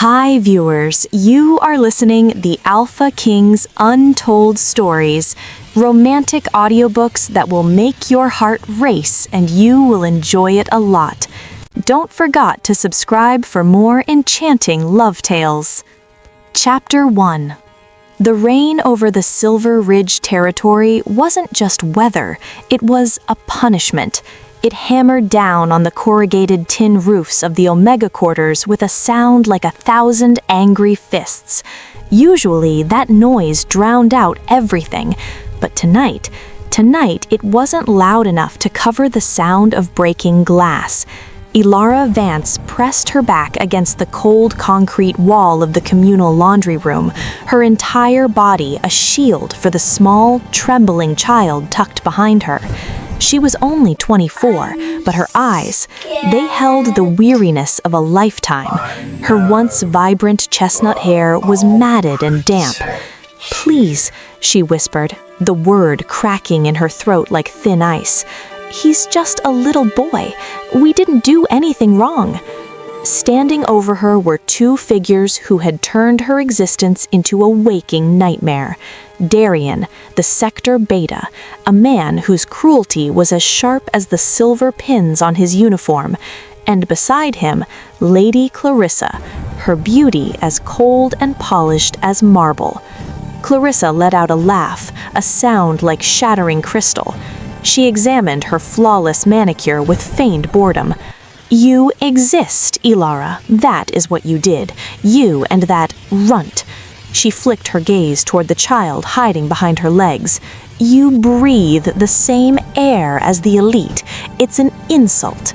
Hi viewers, you are listening the Alpha King's Untold Stories, romantic audiobooks that will make your heart race and you will enjoy it a lot. Don't forget to subscribe for more enchanting love tales. Chapter 1. The rain over the Silver Ridge territory wasn't just weather, it was a punishment. It hammered down on the corrugated tin roofs of the Omega quarters with a sound like 1,000 angry fists. Usually, that noise drowned out everything, but tonight it wasn't loud enough to cover the sound of breaking glass. Elara Vance pressed her back against the cold concrete wall of the communal laundry room, her entire body a shield for the small, trembling child tucked behind her. She was only 24, but her eyes, they held the weariness of a lifetime. Her once vibrant chestnut hair was matted and damp. "Please," she whispered, the word cracking in her throat like thin ice. "He's just a little boy. We didn't do anything wrong." Standing over her were two figures who had turned her existence into a waking nightmare. Darian, the Sector Beta, a man whose cruelty was as sharp as the silver pins on his uniform, and beside him, Lady Clarissa, her beauty as cold and polished as marble. Clarissa let out a laugh, a sound like shattering crystal. She examined her flawless manicure with feigned boredom. "You exist, Elara. That is what you did. You and that runt." She flicked her gaze toward the child hiding behind her legs. "You breathe the same air as the elite. It's an insult."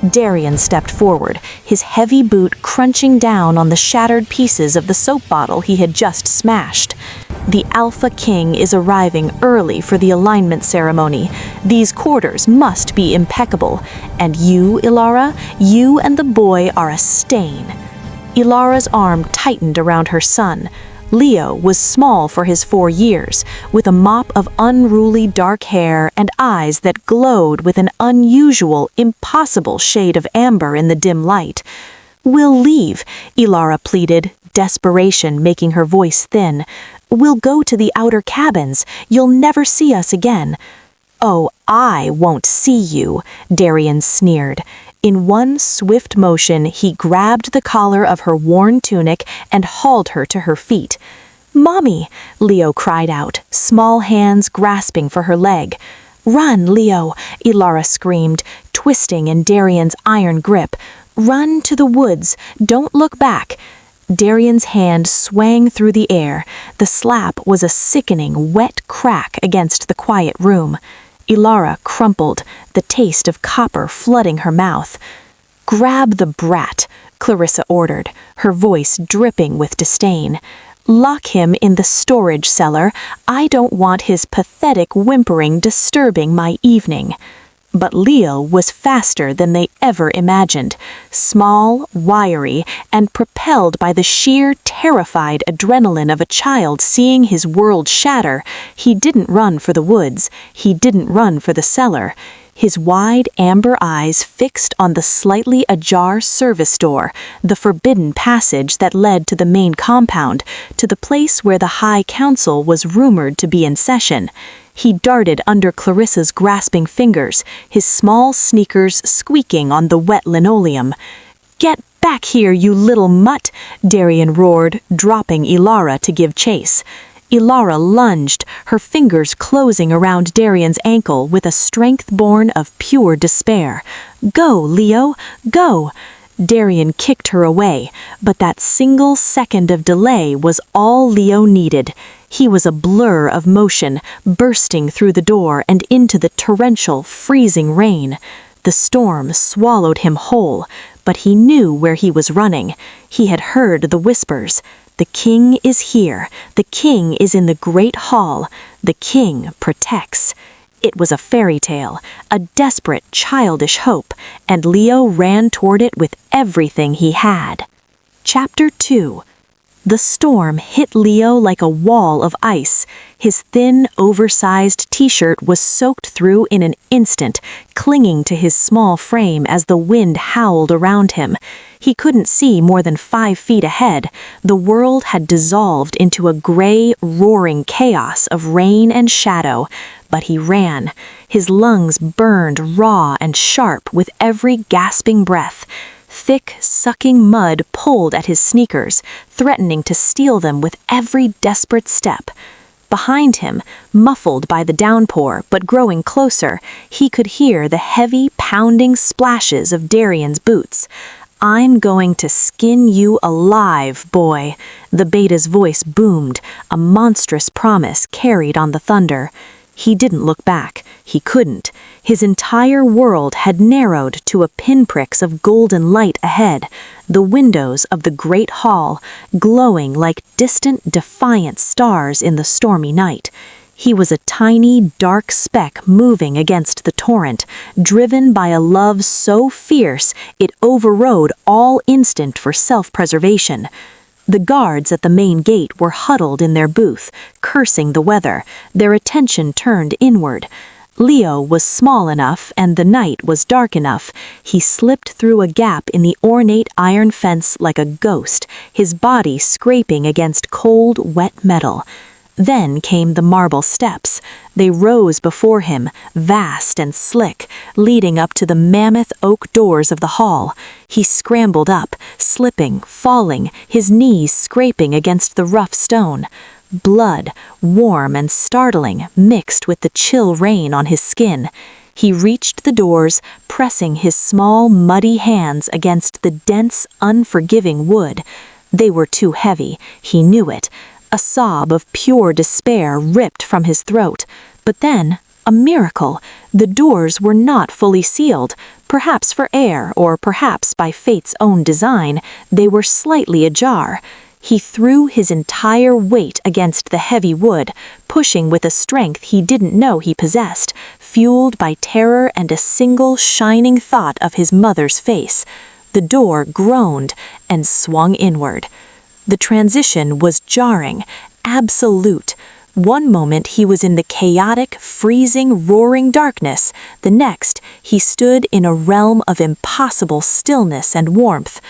Darian stepped forward, his heavy boot crunching down on the shattered pieces of the soap bottle he had just smashed. "The Alpha King is arriving early for the alignment ceremony. These quarters must be impeccable. And you, Elara, you and the boy are a stain." Elara's arm tightened around her son. Leo was small for his 4 years, with a mop of unruly dark hair and eyes that glowed with an unusual, impossible shade of amber in the dim light. "We'll leave," Elara pleaded, desperation making her voice thin. "We'll go to the outer cabins. You'll never see us again." "Oh, I won't see you," Darian sneered. In one swift motion, he grabbed the collar of her worn tunic and hauled her to her feet. "Mommy!" Leo cried out, small hands grasping for her leg. "Run, Leo!" Elara screamed, twisting in Darian's iron grip. "Run to the woods. Don't look back." Darian's hand swang through the air. The slap was a sickening, wet crack against the quiet room. Elara crumpled, the taste of copper flooding her mouth. "Grab the brat," Clarissa ordered, her voice dripping with disdain. "Lock him in the storage cellar. I don't want his pathetic whimpering disturbing my evening." But Leo was faster than they ever imagined. Small, wiry, and propelled by the sheer, terrified adrenaline of a child seeing his world shatter, he didn't run for the woods. He didn't run for the cellar. His wide amber eyes fixed on the slightly ajar service door, the forbidden passage that led to the main compound, to the place where the High Council was rumored to be in session. He darted under Clarissa's grasping fingers, his small sneakers squeaking on the wet linoleum. "Get back here, you little mutt!" Darian roared, dropping Elara to give chase. Elara lunged, her fingers closing around Darian's ankle with a strength born of pure despair. "Go, Leo, go!" Darian kicked her away, but that single second of delay was all Leo needed. He was a blur of motion, bursting through the door and into the torrential, freezing rain. The storm swallowed him whole, but he knew where he was running. He had heard the whispers. "The king is here. The king is in the great hall. The king protects." It was a fairy tale, a desperate, childish hope, and Leo ran toward it with everything he had. Chapter 2. The storm hit Leo like a wall of ice. His thin, oversized t-shirt was soaked through in an instant, clinging to his small frame as the wind howled around him. He couldn't see more than 5 feet ahead. The world had dissolved into a gray, roaring chaos of rain and shadow. But he ran. His lungs burned raw and sharp with every gasping breath. Thick, sucking mud pulled at his sneakers, threatening to steal them with every desperate step. Behind him, muffled by the downpour but growing closer, he could hear the heavy, pounding splashes of Darian's boots. "I'm going to skin you alive, boy," the beta's voice boomed, a monstrous promise carried on the thunder. He didn't look back. He couldn't. His entire world had narrowed to a pinpricks of golden light ahead, the windows of the great hall glowing like distant, defiant stars in the stormy night. He was a tiny, dark speck moving against the torrent, driven by a love so fierce it overrode all instinct for self-preservation. The guards at the main gate were huddled in their booth, cursing the weather, their attention turned inward. Leo was small enough and the night was dark enough. He slipped through a gap in the ornate iron fence like a ghost, his body scraping against cold, wet metal. Then came the marble steps. They rose before him, vast and slick, leading up to the mammoth oak doors of the hall. He scrambled up, slipping, falling, his knees scraping against the rough stone. Blood, warm and startling, mixed with the chill rain on his skin. He reached the doors, pressing his small, muddy hands against the dense, unforgiving wood. They were too heavy, he knew it. A sob of pure despair ripped from his throat. But then, a miracle. The doors were not fully sealed. Perhaps for air, or perhaps by fate's own design, they were slightly ajar. He threw his entire weight against the heavy wood, pushing with a strength he didn't know he possessed, fueled by terror and a single shining thought of his mother's face. The door groaned and swung inward. The transition was jarring, absolute. One moment he was in the chaotic, freezing, roaring darkness. The next, he stood in a realm of impossible stillness and warmth.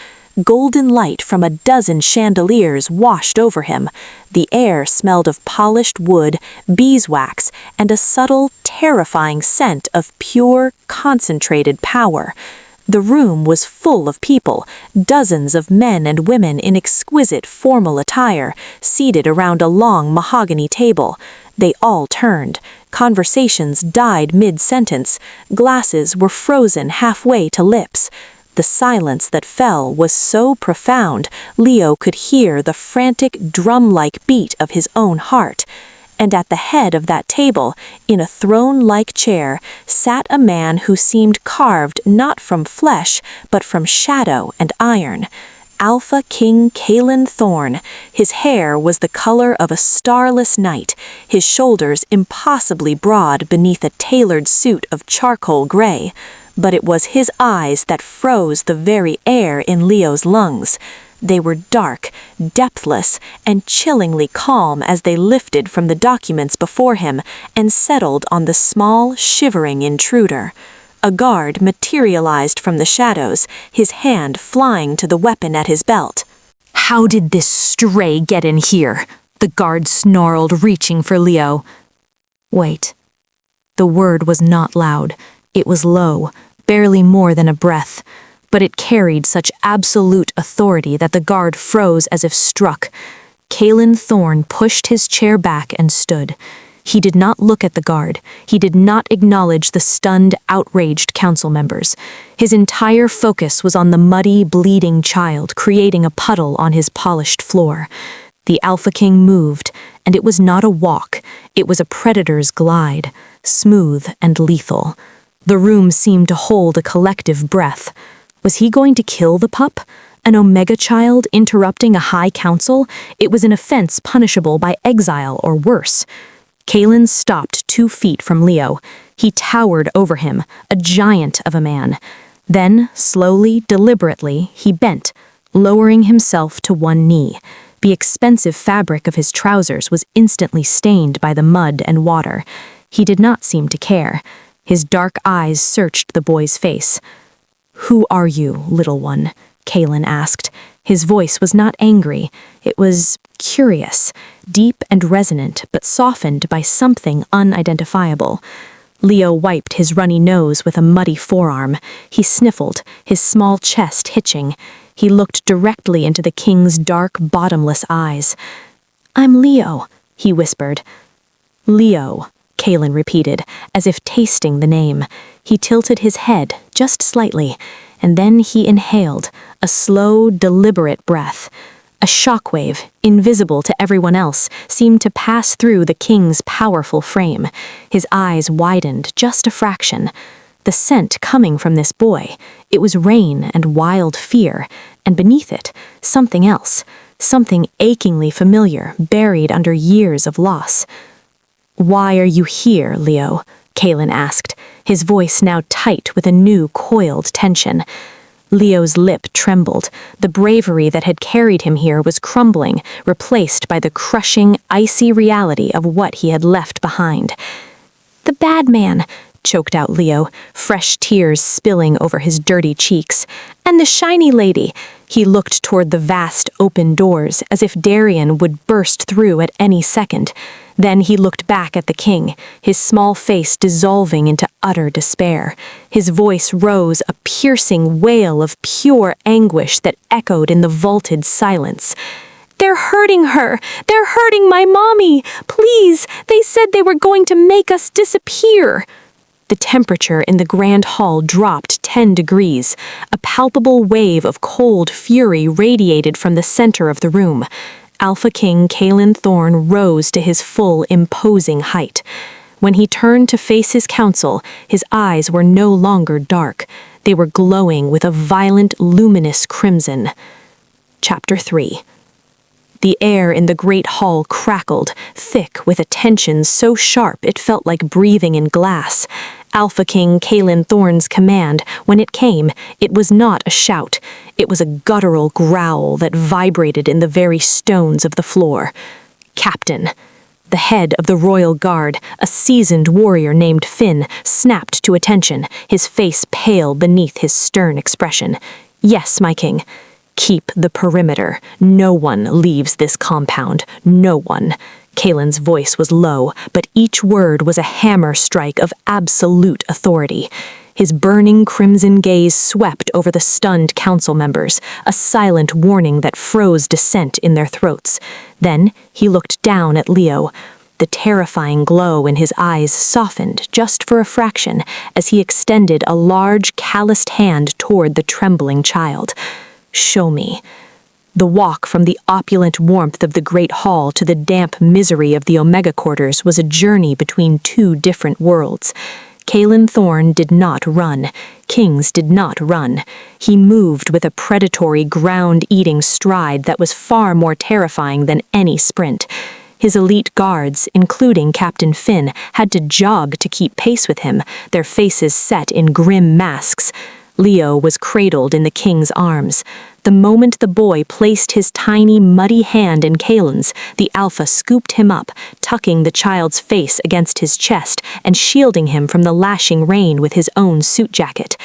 Golden light from a dozen chandeliers washed over him. The air smelled of polished wood, beeswax, and a subtle, terrifying scent of pure, concentrated power. The room was full of people, dozens of men and women in exquisite formal attire, seated around a long mahogany table. They all turned. Conversations died mid-sentence. Glasses were frozen halfway to lips. The silence that fell was so profound, Leo could hear the frantic drum-like beat of his own heart. And at the head of that table, in a throne-like chair, sat a man who seemed carved not from flesh, but from shadow and iron. Alpha King Kaelin Thorn. His hair was the color of a starless night, his shoulders impossibly broad beneath a tailored suit of charcoal gray. But it was his eyes that froze the very air in Leo's lungs. They were dark, depthless, and chillingly calm as they lifted from the documents before him and settled on the small, shivering intruder. A guard materialized from the shadows, his hand flying to the weapon at his belt. "How did this stray get in here?" the guard snarled, reaching for Leo. Wait. The word was not loud. It was low, barely more than a breath. But it carried such absolute authority that the guard froze as if struck. Kaelin Thorn pushed his chair back and stood. He did not look at the guard. He did not acknowledge the stunned, outraged council members. His entire focus was on the muddy, bleeding child, creating a puddle on his polished floor. The Alpha King moved, and it was not a walk. It was a predator's glide, smooth and lethal. The room seemed to hold a collective breath. Was he going to kill the pup? An Omega child interrupting a high council? It was an offense punishable by exile or worse. Kaelin stopped 2 feet from Leo. He towered over him, a giant of a man. Then, slowly, deliberately, he bent, lowering himself to one knee. The expensive fabric of his trousers was instantly stained by the mud and water. He did not seem to care. His dark eyes searched the boy's face. "Who are you, little one?" Kalen asked. His voice was not angry. It was curious, deep and resonant, but softened by something unidentifiable. Leo wiped his runny nose with a muddy forearm. He sniffled, his small chest hitching. He looked directly into the king's dark, bottomless eyes. "I'm Leo," he whispered. "Leo," Kalen repeated, as if tasting the name. He tilted his head just slightly, and then he inhaled, a slow, deliberate breath. A shockwave, invisible to everyone else, seemed to pass through the king's powerful frame. His eyes widened just a fraction. The scent coming from this boy, it was rain and wild fear, and beneath it, something else, something achingly familiar, buried under years of loss. "Why are you here, Leo?" Kalen asked, his voice now tight with a new coiled tension. Leo's lip trembled. The bravery that had carried him here was crumbling, replaced by the crushing, icy reality of what he had left behind. "The bad man," choked out Leo, fresh tears spilling over his dirty cheeks. "And the shiny lady." He looked toward the vast open doors, as if Darian would burst through at any second. Then he looked back at the king, his small face dissolving into utter despair. His voice rose, a piercing wail of pure anguish that echoed in the vaulted silence. "They're hurting her! They're hurting my mommy! Please! They said they were going to make us disappear!" The temperature in the grand hall dropped 10 degrees. A palpable wave of cold fury radiated from the center of the room. Alpha King Kalen Thorne rose to his full, imposing height. When he turned to face his council, his eyes were no longer dark. They were glowing with a violent, luminous crimson. Chapter 3. The air in the great hall crackled, thick with a tension so sharp it felt like breathing in glass. Alpha King Kalen Thorne's command, when it came, it was not a shout. It was a guttural growl that vibrated in the very stones of the floor. "Captain." The head of the royal guard, a seasoned warrior named Finn, snapped to attention, his face pale beneath his stern expression. "Yes, my king." "Keep the perimeter. No one leaves this compound. No one." Kalen's voice was low, but each word was a hammer strike of absolute authority. His burning crimson gaze swept over the stunned council members, a silent warning that froze dissent in their throats. Then he looked down at Leo. The terrifying glow in his eyes softened just for a fraction as he extended a large, calloused hand toward the trembling child. "Show me." The walk from the opulent warmth of the great hall to the damp misery of the Omega quarters was a journey between two different worlds. Kalen Thorne did not run. Kings did not run. He moved with a predatory, ground-eating stride that was far more terrifying than any sprint. His elite guards, including Captain Finn, had to jog to keep pace with him, their faces set in grim masks. Leo was cradled in the king's arms. The moment the boy placed his tiny, muddy hand in Kalen's, the Alpha scooped him up, tucking the child's face against his chest and shielding him from the lashing rain with his own suit jacket.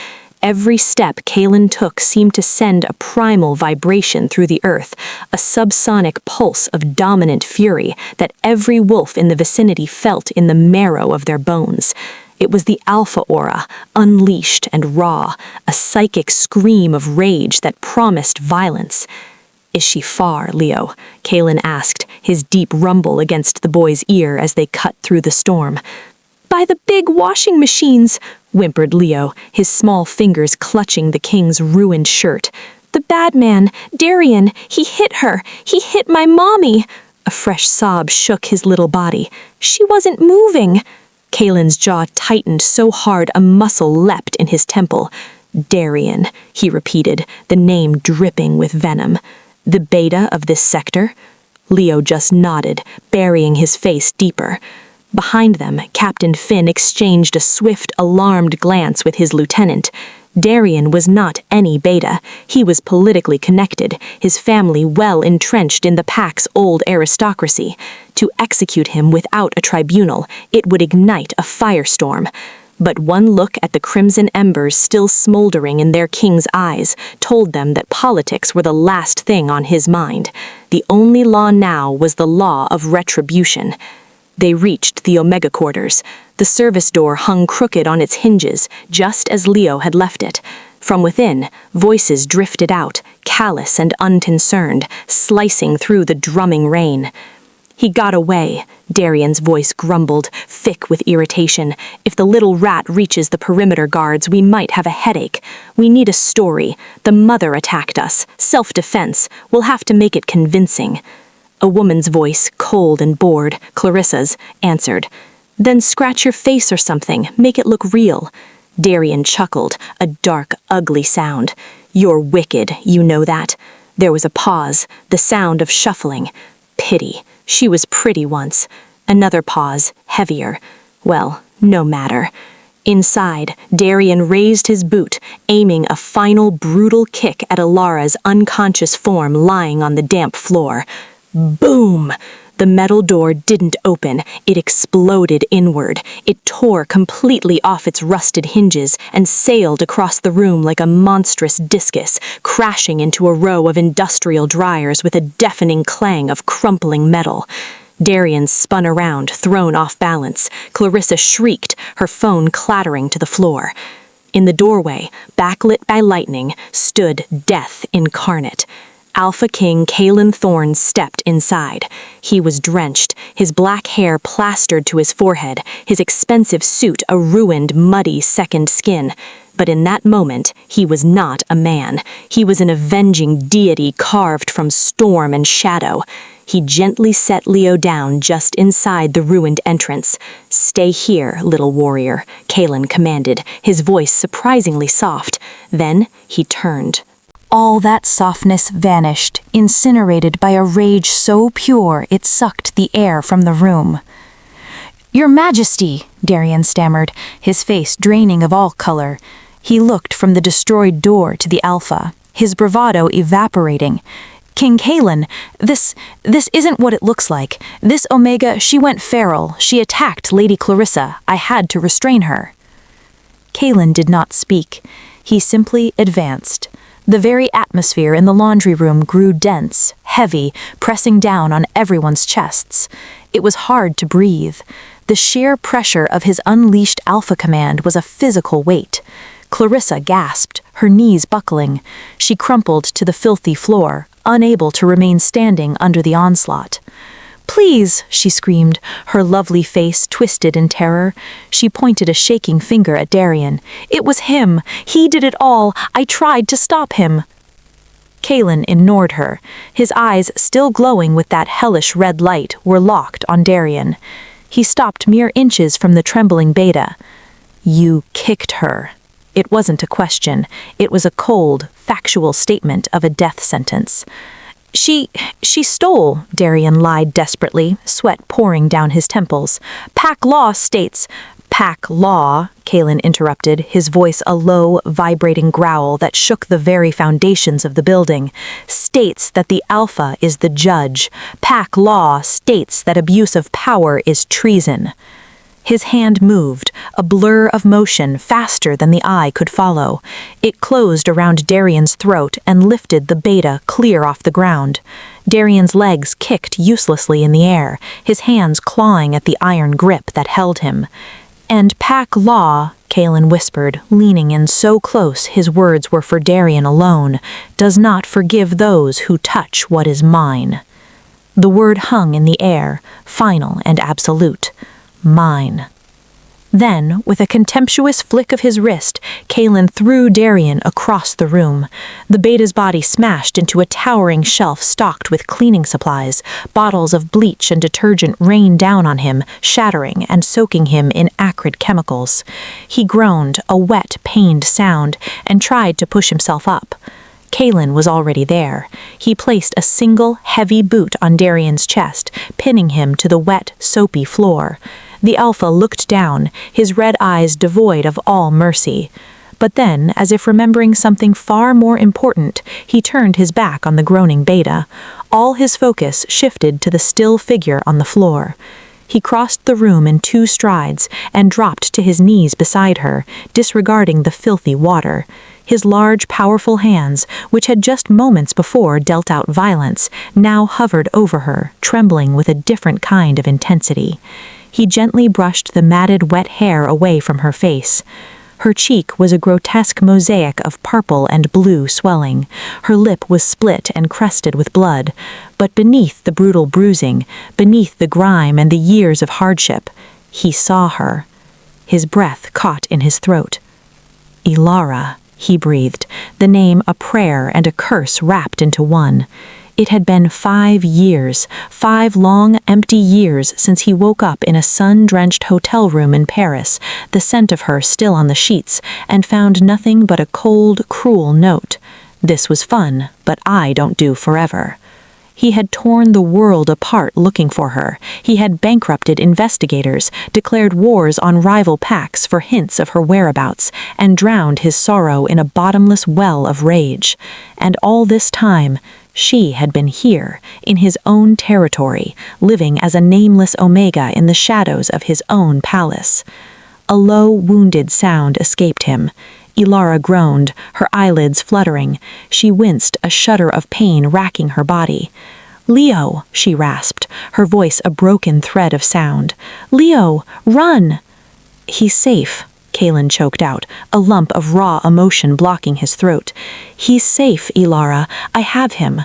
Every step Kalen took seemed to send a primal vibration through the earth, a subsonic pulse of dominant fury that every wolf in the vicinity felt in the marrow of their bones. It was the Alpha aura, unleashed and raw, a psychic scream of rage that promised violence. "Is she far, Leo?" Kalen asked, his deep rumble against the boy's ear as they cut through the storm. "By the big washing machines," whimpered Leo, his small fingers clutching the king's ruined shirt. "The bad man, Darian, he hit her. He hit my mommy." A fresh sob shook his little body. "She wasn't moving." Kalen's jaw tightened so hard a muscle leapt in his temple. "Darian," he repeated, the name dripping with venom. "The beta of this sector?" Leo just nodded, burying his face deeper. Behind them, Captain Finn exchanged a swift, alarmed glance with his lieutenant. Darien was not any beta. He was politically connected, his family well entrenched in the pack's old aristocracy. To execute him without a tribunal, it would ignite a firestorm. But one look at the crimson embers still smoldering in their king's eyes told them that politics were the last thing on his mind. The only law now was the law of retribution. They reached the Omega quarters. The service door hung crooked on its hinges, just as Leo had left it. From within, voices drifted out, callous and unconcerned, slicing through the drumming rain. "He got away," Darien's voice grumbled, thick with irritation. "If the little rat reaches the perimeter guards, we might have a headache. We need a story. The mother attacked us. Self-defense. We'll have to make it convincing." A woman's voice, cold and bored, Clarissa's, answered. "Then scratch your face or something. Make it look real." Darien chuckled, a dark, ugly sound. "You're wicked, you know that." There was a pause, the sound of shuffling. Pity. She was pretty once. Another pause, heavier. Well, no matter. Inside, Darien raised his boot, aiming a final brutal kick at Elara's unconscious form lying on the damp floor. Boom! The metal door didn't open, it exploded inward. It tore completely off its rusted hinges and sailed across the room like a monstrous discus, crashing into a row of industrial dryers with a deafening clang of crumpling metal. Darien spun around, thrown off balance. Clarissa shrieked, her phone clattering to the floor. In the doorway, backlit by lightning, stood Death incarnate. Alpha King Kalen Thorne stepped inside. He was drenched, his black hair plastered to his forehead, his expensive suit a ruined, muddy second skin. But in that moment, he was not a man. He was an avenging deity carved from storm and shadow. He gently set Leo down just inside the ruined entrance. "Stay here, little warrior," Kalen commanded, his voice surprisingly soft. Then he turned. All that softness vanished, incinerated by a rage so pure it sucked the air from the room. "Your Majesty," Darien stammered, his face draining of all color. He looked from the destroyed door to the Alpha, his bravado evaporating. "King Kalen, this isn't what it looks like. This Omega, she went feral. She attacked Lady Clarissa. I had to restrain her." Kalen did not speak. He simply advanced. The very atmosphere in the laundry room grew dense, heavy, pressing down on everyone's chests. It was hard to breathe. The sheer pressure of his unleashed alpha command was a physical weight. Clarissa gasped, her knees buckling. She crumpled to the filthy floor, unable to remain standing under the onslaught. "Please," she screamed, her lovely face twisted in terror. She pointed a shaking finger at Darien. "It was him. He did it all. I tried to stop him." Kalen ignored her. His eyes, still glowing with that hellish red light, were locked on Darien. He stopped mere inches from the trembling beta. "You kicked her." It wasn't a question. It was a cold, factual statement of a death sentence. She stole," Darien lied desperately, sweat pouring down his temples. "Pack law states—" "Pack law," Kalen interrupted, his voice a low, vibrating growl that shook the very foundations of the building, "states that the Alpha is the judge. Pack law states that abuse of power is treason." His hand moved, a blur of motion faster than the eye could follow. It closed around Darien's throat and lifted the beta clear off the ground. Darien's legs kicked uselessly in the air, his hands clawing at the iron grip that held him. "And Pack Law," Kalen whispered, leaning in so close his words were for Darien alone, "does not forgive those who touch what is mine." The word hung in the air, final and absolute. Mine. Then, with a contemptuous flick of his wrist, Kalen threw Darien across the room. The beta's body smashed into a towering shelf stocked with cleaning supplies. Bottles of bleach and detergent rained down on him, shattering and soaking him in acrid chemicals. He groaned, a wet, pained sound, and tried to push himself up. Kalen was already there. He placed a single, heavy boot on Darien's chest, pinning him to the wet, soapy floor. The Alpha looked down, his red eyes devoid of all mercy. But then, as if remembering something far more important, he turned his back on the groaning Beta. All his focus shifted to the still figure on the floor. He crossed the room in 2 strides and dropped to his knees beside her, disregarding the filthy water. His large, powerful hands, which had just moments before dealt out violence, now hovered over her, trembling with a different kind of intensity. He gently brushed the matted, wet hair away from her face. Her cheek was a grotesque mosaic of purple and blue swelling. Her lip was split and crested with blood. But beneath the brutal bruising, beneath the grime and the years of hardship, he saw her. His breath caught in his throat. Elara, he breathed, the name a prayer and a curse wrapped into one. It had been 5 years, 5 long, empty years since he woke up in a sun-drenched hotel room in Paris, the scent of her still on the sheets, and found nothing but a cold, cruel note. This was fun, but I don't do forever. He had torn the world apart looking for her. He had bankrupted investigators, declared wars on rival packs for hints of her whereabouts, and drowned his sorrow in a bottomless well of rage. And all this time, she had been here, in his own territory, living as a nameless omega in the shadows of his own palace. A low, wounded sound escaped him. Elara groaned, her eyelids fluttering. She winced, a shudder of pain racking her body. "Leo," she rasped, her voice a broken thread of sound. "Leo, run!" "He's safe," Kaelin choked out, a lump of raw emotion blocking his throat. "He's safe, Elara. I have him."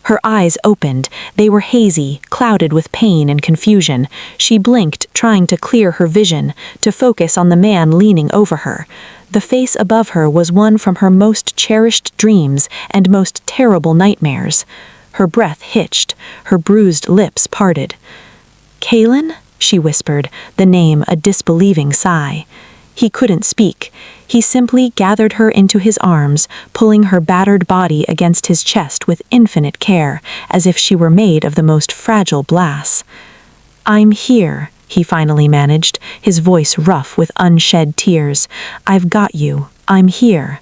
Her eyes opened. They were hazy, clouded with pain and confusion. She blinked, trying to clear her vision, to focus on the man leaning over her. The face above her was one from her most cherished dreams and most terrible nightmares. Her breath hitched, her bruised lips parted. "Kaelin?" she whispered, the name a disbelieving sigh. He couldn't speak. He simply gathered her into his arms, pulling her battered body against his chest with infinite care, as if she were made of the most fragile glass. "I'm here," he finally managed, his voice rough with unshed tears. "I've got you. I'm here."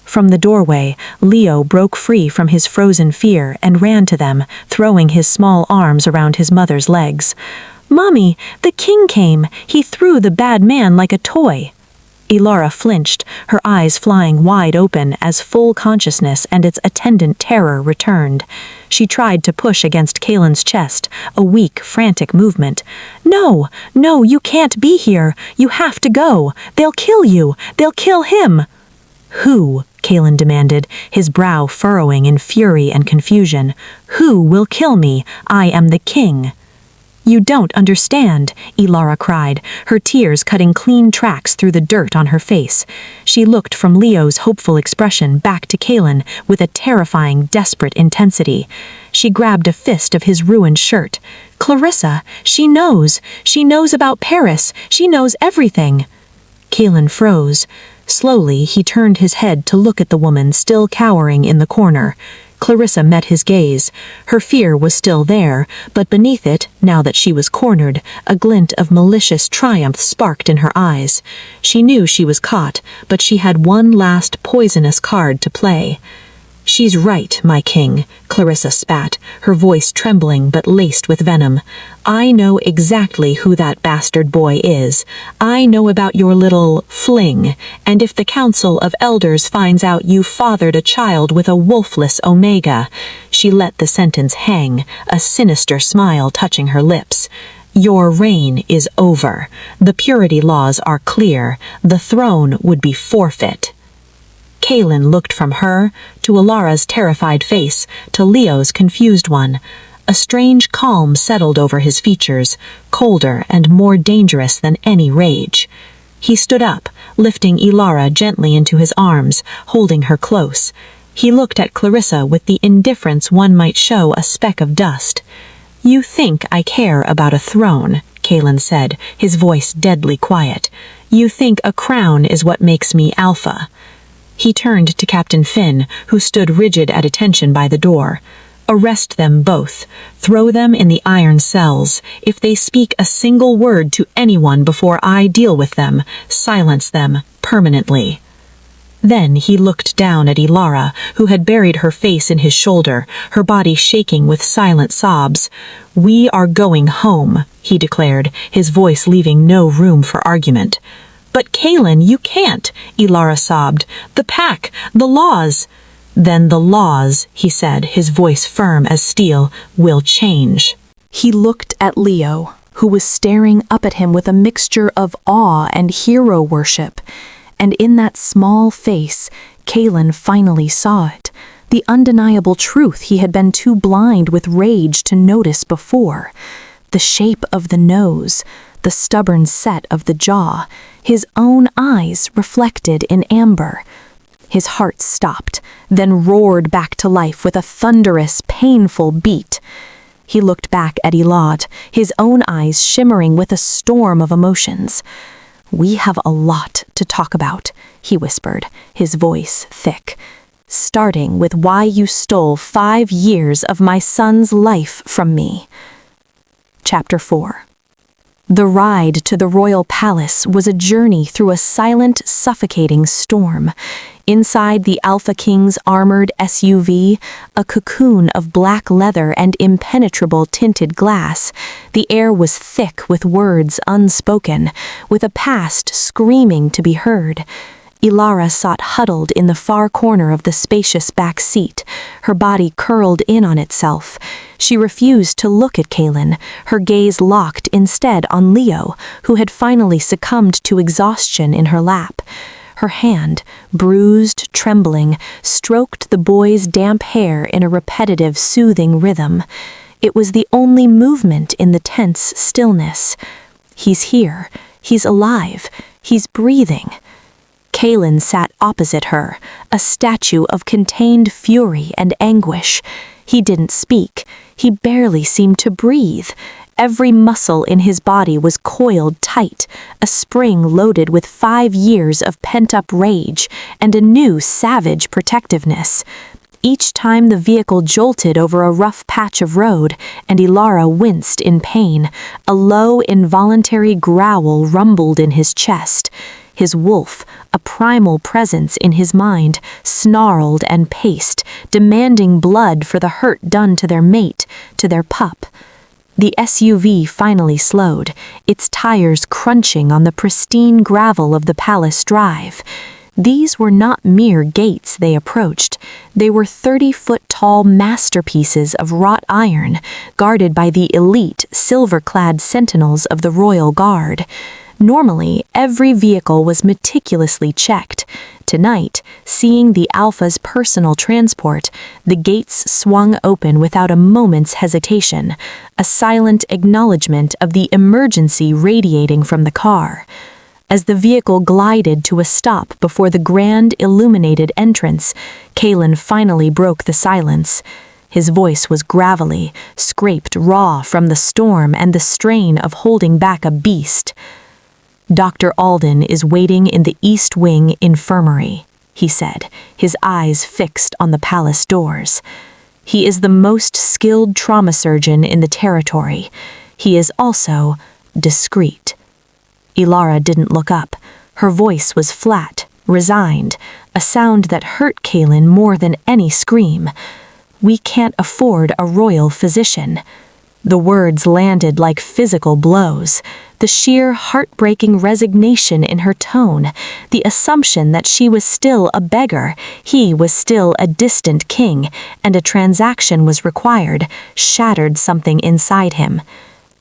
From the doorway, Leo broke free from his frozen fear and ran to them, throwing his small arms around his mother's legs. "Mommy, the king came. He threw the bad man like a toy." Elara flinched, her eyes flying wide open as full consciousness and its attendant terror returned. She tried to push against Kaelin's chest, a weak, frantic movement. "No, no, you can't be here. You have to go. They'll kill you. They'll kill him." "Who?" Kaelin demanded, his brow furrowing in fury and confusion. "Who will kill me? I am the king." "You don't understand," Elara cried, her tears cutting clean tracks through the dirt on her face. She looked from Leo's hopeful expression back to Kaelin with a terrifying, desperate intensity. She grabbed a fist of his ruined shirt. "Clarissa, she knows. She knows about Paris. She knows everything." Kaelin froze. Slowly, he turned his head to look at the woman still cowering in the corner. Clarissa met his gaze. Her fear was still there, but beneath it, now that she was cornered, a glint of malicious triumph sparked in her eyes. She knew she was caught, but she had one last poisonous card to play. "She's right, my king," Clarissa spat, her voice trembling but laced with venom. "I know exactly who that bastard boy is. I know about your little fling, and if the Council of Elders finds out you fathered a child with a wolfless omega—" She let the sentence hang, a sinister smile touching her lips. "Your reign is over. The purity laws are clear. The throne would be forfeit." Kaelin looked from her to Elara's terrified face, to Leo's confused one. A strange calm settled over his features, colder and more dangerous than any rage. He stood up, lifting Elara gently into his arms, holding her close. He looked at Clarissa with the indifference one might show a speck of dust. "You think I care about a throne," Kaelin said, his voice deadly quiet. "You think a crown is what makes me alpha." He turned to Captain Finn, who stood rigid at attention by the door. "Arrest them both. Throw them in the iron cells. If they speak a single word to anyone before I deal with them, silence them permanently." Then he looked down at Elara, who had buried her face in his shoulder, her body shaking with silent sobs. "We are going home," he declared, his voice leaving no room for argument. "But Kaelin, you can't," Elara sobbed. "The pack, the laws." "Then the laws," he said, his voice firm as steel, "will change." He looked at Leo, who was staring up at him with a mixture of awe and hero worship. And in that small face, Kaelin finally saw it, the undeniable truth he had been too blind with rage to notice before. The shape of the nose, the stubborn set of the jaw, his own eyes reflected in amber. His heart stopped, then roared back to life with a thunderous, painful beat. He looked back at Elad, his own eyes shimmering with a storm of emotions. "We have a lot to talk about," he whispered, his voice thick, "starting with why you stole 5 years of my son's life from me." Chapter 4. The ride to the royal palace was a journey through a silent, suffocating storm. Inside the Alpha King's armored SUV, a cocoon of black leather and impenetrable tinted glass, the air was thick with words unspoken, with a past screaming to be heard. Elara sat huddled in the far corner of the spacious back seat, her body curled in on itself. She refused to look at Kaelin, her gaze locked instead on Leo, who had finally succumbed to exhaustion in her lap. Her hand, bruised, trembling, stroked the boy's damp hair in a repetitive, soothing rhythm. It was the only movement in the tense stillness. He's here. He's alive. He's breathing. Kaelin sat opposite her, a statue of contained fury and anguish. He didn't speak. He barely seemed to breathe. Every muscle in his body was coiled tight, a spring loaded with 5 years of pent-up rage and a new savage protectiveness. Each time the vehicle jolted over a rough patch of road, and Elara winced in pain, a low, involuntary growl rumbled in his chest. His wolf, a primal presence in his mind, snarled and paced, demanding blood for the hurt done to their mate, to their pup. The SUV finally slowed, its tires crunching on the pristine gravel of the palace drive. These were not mere gates they approached. They were 30-foot-tall masterpieces of wrought iron, guarded by the elite, silver-clad sentinels of the Royal Guard. Normally, every vehicle was meticulously checked. Tonight, seeing the Alpha's personal transport, the gates swung open without a moment's hesitation, a silent acknowledgement of the emergency radiating from the car. As the vehicle glided to a stop before the grand illuminated entrance, Kaelin finally broke the silence. His voice was gravelly, scraped raw from the storm and the strain of holding back a beast. "Dr. Alden is waiting in the East Wing infirmary," he said, his eyes fixed on the palace doors. "He is the most skilled trauma surgeon in the territory. He is also discreet." Elara didn't look up. Her voice was flat, resigned, a sound that hurt Kaelin more than any scream. "We can't afford a royal physician." The words landed like physical blows. The sheer heartbreaking resignation in her tone, the assumption that she was still a beggar, he was still a distant king, and a transaction was required, shattered something inside him.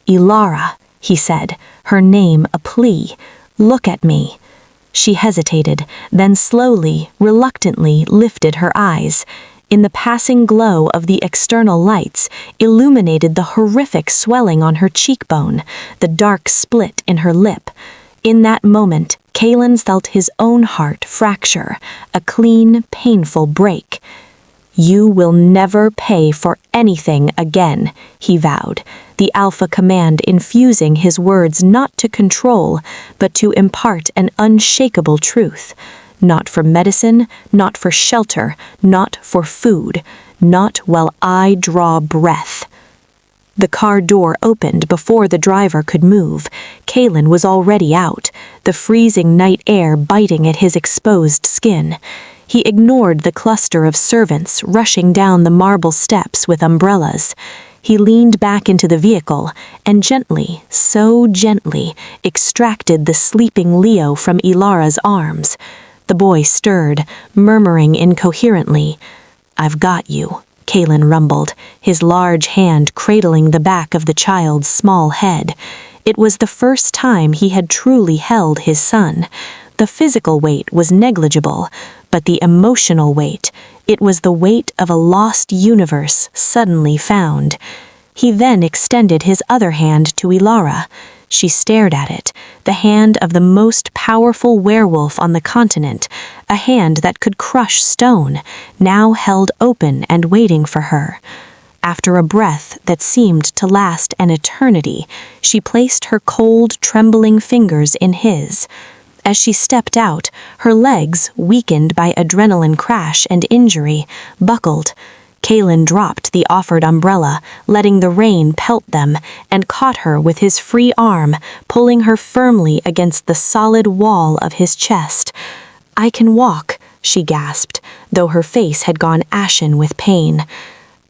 "Elara," he said, her name a plea, "look at me." She hesitated, then slowly, reluctantly lifted her eyes. In the passing glow of the external lights, illuminated the horrific swelling on her cheekbone, the dark split in her lip. In that moment, Kaelin felt his own heart fracture, a clean, painful break. "You will never pay for anything again," he vowed, the Alpha command infusing his words not to control, but to impart an unshakable truth. Not for medicine, not for shelter, not for food, not while I draw breath. The car door opened before the driver could move. Kalen was already out, the freezing night air biting at his exposed skin. He ignored the cluster of servants rushing down the marble steps with umbrellas. He leaned back into the vehicle and gently, so gently, extracted the sleeping Leo from Elara's arms. The boy stirred, murmuring incoherently. "I've got you," Kalen rumbled, his large hand cradling the back of the child's small head. It was the first time he had truly held his son. The physical weight was negligible, but the emotional weight, it was the weight of a lost universe suddenly found. He then extended his other hand to Elara. She stared at it, the hand of the most powerful werewolf on the continent, a hand that could crush stone, now held open and waiting for her. After a breath that seemed to last an eternity, she placed her cold, trembling fingers in his. As she stepped out, her legs, weakened by adrenaline crash and injury, buckled. Kalen dropped the offered umbrella, letting the rain pelt them, and caught her with his free arm, pulling her firmly against the solid wall of his chest. "I can walk," she gasped, though her face had gone ashen with pain.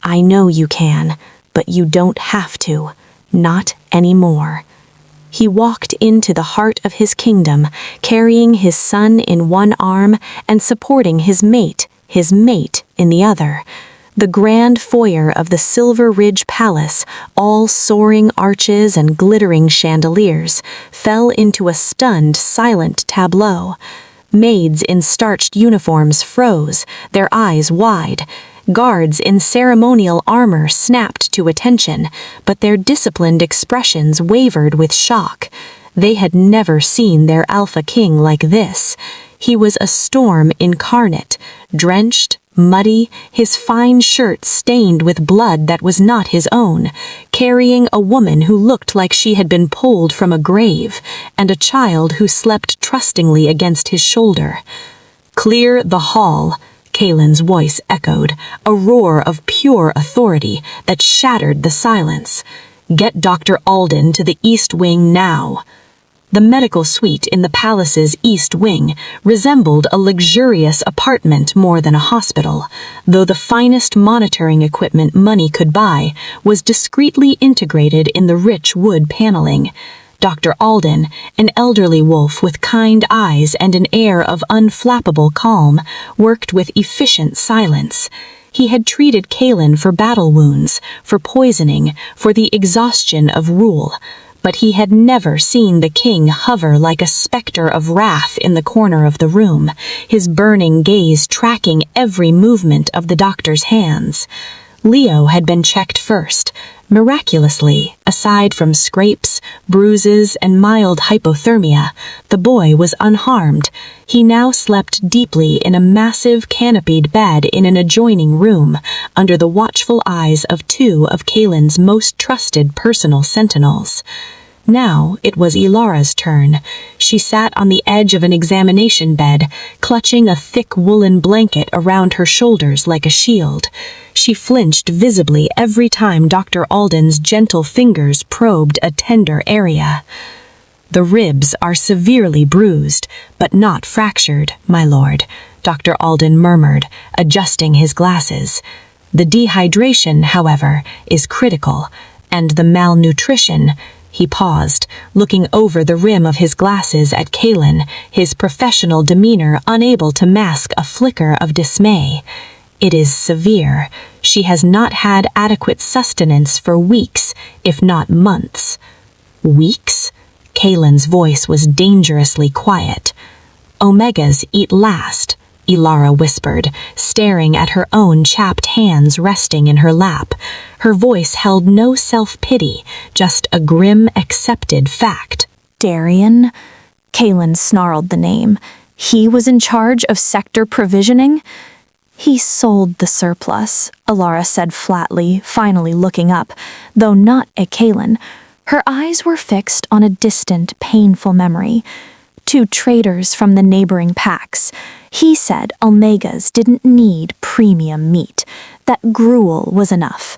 "I know you can, but you don't have to. Not anymore." He walked into the heart of his kingdom, carrying his son in one arm and supporting his mate in the other. The grand foyer of the Silver Ridge Palace, all soaring arches and glittering chandeliers, fell into a stunned, silent tableau. Maids in starched uniforms froze, their eyes wide. Guards in ceremonial armor snapped to attention, but their disciplined expressions wavered with shock. They had never seen their Alpha King like this. He was a storm incarnate, drenched, muddy, his fine shirt stained with blood that was not his own, carrying a woman who looked like she had been pulled from a grave, and a child who slept trustingly against his shoulder. "Clear the hall," Kalen's voice echoed, a roar of pure authority that shattered the silence. "Get Dr. Alden to the East Wing now." The medical suite in the palace's East Wing resembled a luxurious apartment more than a hospital, though the finest monitoring equipment money could buy was discreetly integrated in the rich wood paneling. Dr. Alden, an elderly wolf with kind eyes and an air of unflappable calm, worked with efficient silence. He had treated Kalen for battle wounds, for poisoning, for the exhaustion of rule, but he had never seen the king hover like a specter of wrath in the corner of the room, his burning gaze tracking every movement of the doctor's hands. Leo had been checked first. Miraculously, aside from scrapes, bruises, and mild hypothermia, the boy was unharmed. He now slept deeply in a massive canopied bed in an adjoining room, under the watchful eyes of two of Kalen's most trusted personal sentinels. Now it was Elara's turn. She sat on the edge of an examination bed, clutching a thick woolen blanket around her shoulders like a shield. She flinched visibly every time Dr. Alden's gentle fingers probed a tender area. "The ribs are severely bruised, but not fractured, my lord," Dr. Alden murmured, adjusting his glasses. "The dehydration, however, is critical, and the malnutrition—" He paused, looking over the rim of his glasses at Kalen, his professional demeanor unable to mask a flicker of dismay. "It is severe. She has not had adequate sustenance for weeks, if not months." "Weeks?" Kalen's voice was dangerously quiet. "Omegas eat last," Elara whispered, staring at her own chapped hands resting in her lap. Her voice held no self-pity, just a grim, accepted fact. Darian? Kalen snarled the name. He was in charge of sector provisioning? He sold the surplus, Elara said flatly, finally looking up, though not at Kalen. Her eyes were fixed on a distant, painful memory. To traders from the neighboring packs. He said Omegas didn't need premium meat, that gruel was enough.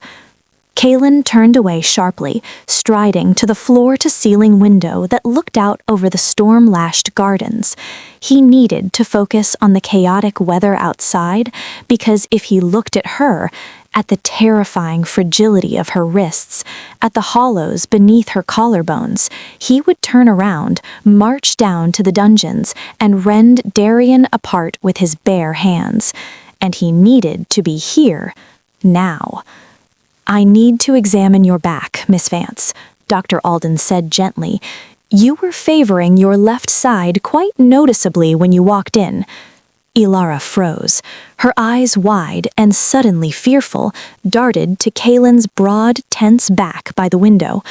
Kaelin turned away sharply, striding to the floor-to-ceiling window that looked out over the storm-lashed gardens. He needed to focus on the chaotic weather outside, because if he looked at her, at the terrifying fragility of her wrists, at the hollows beneath her collarbones, he would turn around, march down to the dungeons, and rend Darien apart with his bare hands. And he needed to be here, now. "I need to examine your back, Miss Vance," Dr. Alden said gently. "You were favoring your left side quite noticeably when you walked in." Elara froze. Her eyes wide and suddenly fearful, darted to Kaelin's broad, tense back by the window.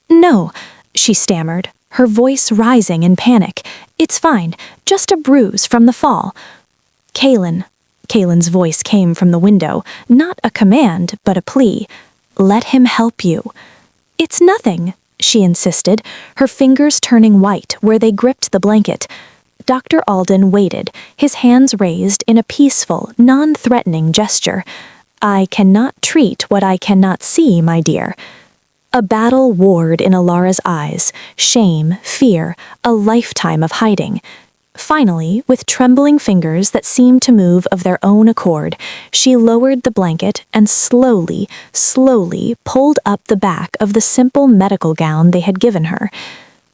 "No," she stammered, her voice rising in panic. "It's fine, just a bruise from the fall." Kaelin's voice came from the window, not a command, but a plea. "Let him help you." "It's nothing," she insisted, her fingers turning white where they gripped the blanket. Dr. Alden waited, his hands raised in a peaceful, non-threatening gesture. "I cannot treat what I cannot see, my dear." A battle warred in Elara's eyes, shame, fear, a lifetime of hiding. Finally, with trembling fingers that seemed to move of their own accord, she lowered the blanket and slowly pulled up the back of the simple medical gown they had given her.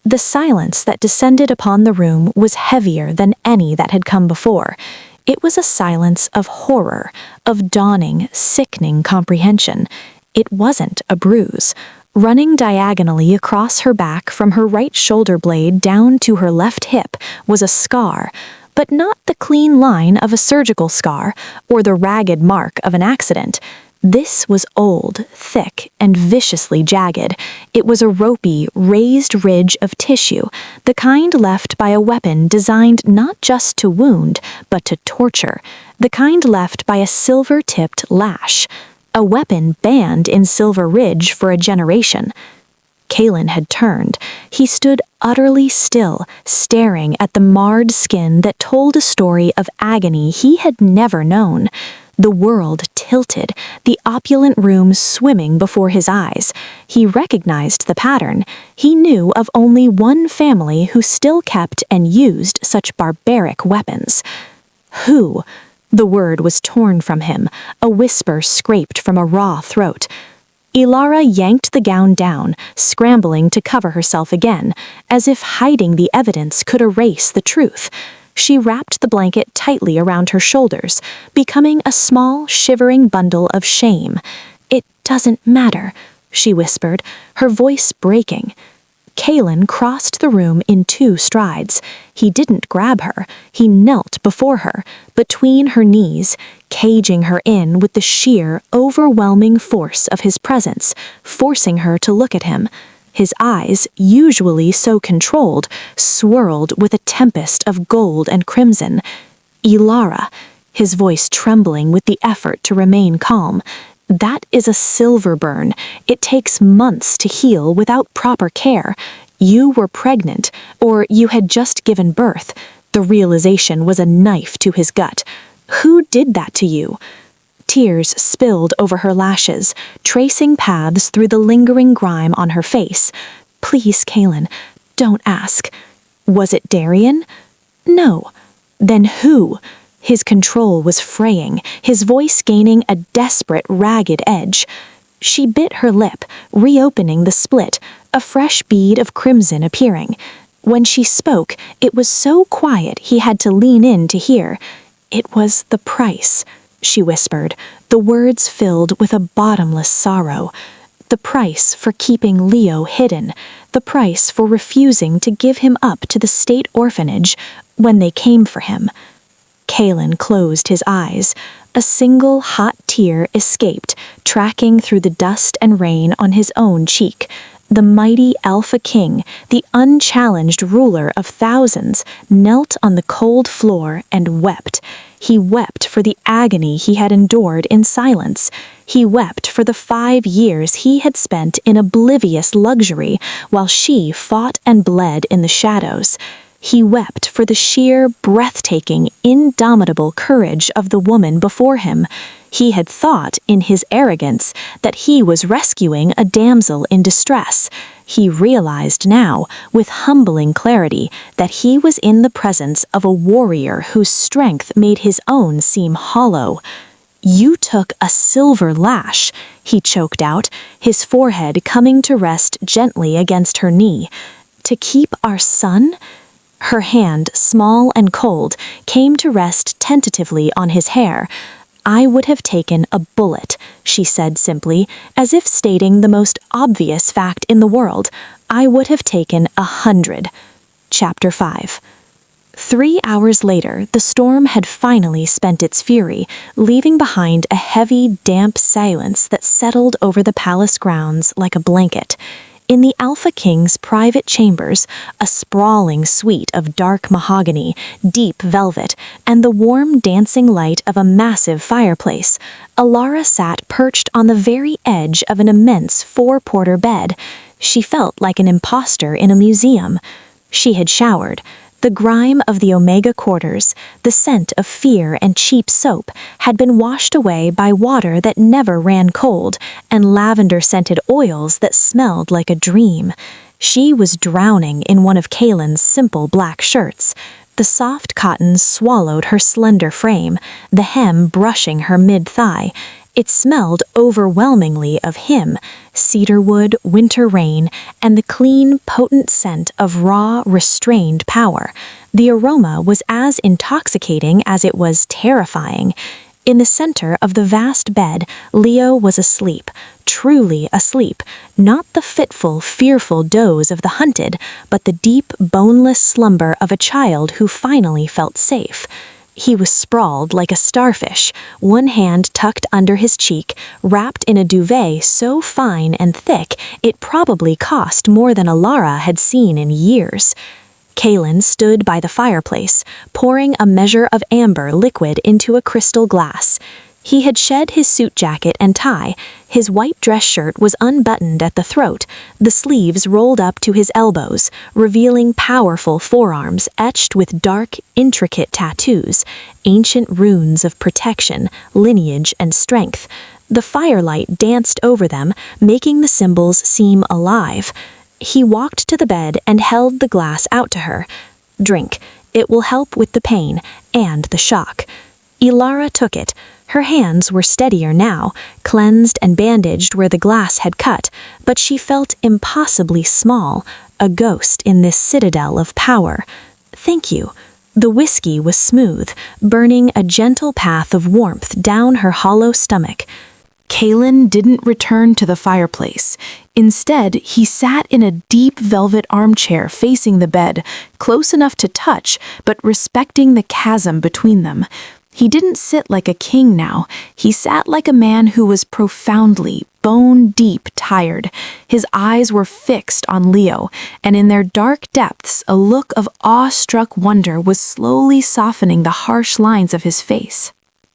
The silence that descended upon the room was heavier than any that had come before. It was a silence of horror, of dawning, sickening comprehension. It wasn't a bruise. Running diagonally across her back from her right shoulder blade down to her left hip was a scar, but not the clean line of a surgical scar or the ragged mark of an accident. This was old, thick, and viciously jagged. It was a ropey, raised ridge of tissue, the kind left by a weapon designed not just to wound, but to torture, the kind left by a silver-tipped lash. A weapon banned in Silver Ridge for a generation. Kaelin had turned. He stood utterly still, staring at the marred skin that told a story of agony he had never known. The world tilted, the opulent room swimming before his eyes. He recognized the pattern. He knew of only one family who still kept and used such barbaric weapons. Who? The word was torn from him, a whisper scraped from a raw throat. Elara yanked the gown down, scrambling to cover herself again, as if hiding the evidence could erase the truth. She wrapped the blanket tightly around her shoulders, becoming a small, shivering bundle of shame. "It doesn't matter," she whispered, her voice breaking. Kaelin crossed the room in 2 strides. He didn't grab her. He knelt before her, between her knees, caging her in with the sheer, overwhelming force of his presence, forcing her to look at him. His eyes, usually so controlled, swirled with a tempest of gold and crimson. "Elara," his voice trembling with the effort to remain calm. "That is a silver burn. It takes months to heal without proper care. You were pregnant, or you had just given birth." The realization was a knife to his gut. "Who did that to you?" Tears spilled over her lashes, tracing paths through the lingering grime on her face. "Please, Kaelin, don't ask." "Was it Darien?" "No." "Then who?" His control was fraying, his voice gaining a desperate, ragged edge. She bit her lip, reopening the split, a fresh bead of crimson appearing. When she spoke, it was so quiet he had to lean in to hear. "It was the price," she whispered, the words filled with a bottomless sorrow. "The price for keeping Leo hidden, the price for refusing to give him up to the state orphanage when they came for him." Kaelin closed his eyes. A single hot tear escaped, tracking through the dust and rain on his own cheek. The mighty Alpha King, the unchallenged ruler of thousands, knelt on the cold floor and wept. He wept for the agony he had endured in silence. He wept for the 5 years he had spent in oblivious luxury while she fought and bled in the shadows. He wept for the sheer, breathtaking, indomitable courage of the woman before him. He had thought, in his arrogance, that he was rescuing a damsel in distress. He realized now, with humbling clarity, that he was in the presence of a warrior whose strength made his own seem hollow. "You took a silver lash," he choked out, his forehead coming to rest gently against her knee. "To keep our son?" Her hand, small and cold, came to rest tentatively on his hair. "I would have taken a bullet," she said simply, as if stating the most obvious fact in the world. "I would have taken 100. Chapter 5. 3 hours later, the storm had finally spent its fury, leaving behind a heavy, damp silence that settled over the palace grounds like a blanket. In the Alpha King's private chambers, a sprawling suite of dark mahogany, deep velvet, and the warm dancing light of a massive fireplace, Elara sat perched on the very edge of an immense 4-porter bed. She felt like an imposter in a museum. She had showered. The grime of the Omega quarters, the scent of fear and cheap soap, had been washed away by water that never ran cold, and lavender-scented oils that smelled like a dream. She was drowning in one of Kaelin's simple black shirts. The soft cotton swallowed her slender frame, the hem brushing her mid-thigh. It smelled overwhelmingly of him, cedarwood, winter rain, and the clean, potent scent of raw, restrained power. The aroma was as intoxicating as it was terrifying. In the center of the vast bed, Leo was asleep, truly asleep, not the fitful, fearful doze of the hunted, but the deep, boneless slumber of a child who finally felt safe. He was sprawled like a starfish, one hand tucked under his cheek, wrapped in a duvet so fine and thick it probably cost more than Elara had seen in years. Kaelin stood by the fireplace, pouring a measure of amber liquid into a crystal glass. He had shed his suit jacket and tie. His white dress shirt was unbuttoned at the throat, the sleeves rolled up to his elbows, revealing powerful forearms etched with dark, intricate tattoos, ancient runes of protection, lineage, and strength. The firelight danced over them, making the symbols seem alive. He walked to the bed and held the glass out to her. "Drink. It will help with the pain and the shock." Elara took it. Her hands were steadier now, cleansed and bandaged where the glass had cut, but she felt impossibly small, a ghost in this citadel of power. "Thank you." The whiskey was smooth, burning a gentle path of warmth down her hollow stomach. Kaelin didn't return to the fireplace. Instead, he sat in a deep velvet armchair facing the bed, close enough to touch, but respecting the chasm between them. He didn't sit like a king now. He sat like a man who was profoundly, bone-deep tired. His eyes were fixed on Leo, and in their dark depths a look of awe-struck wonder was slowly softening the harsh lines of his face.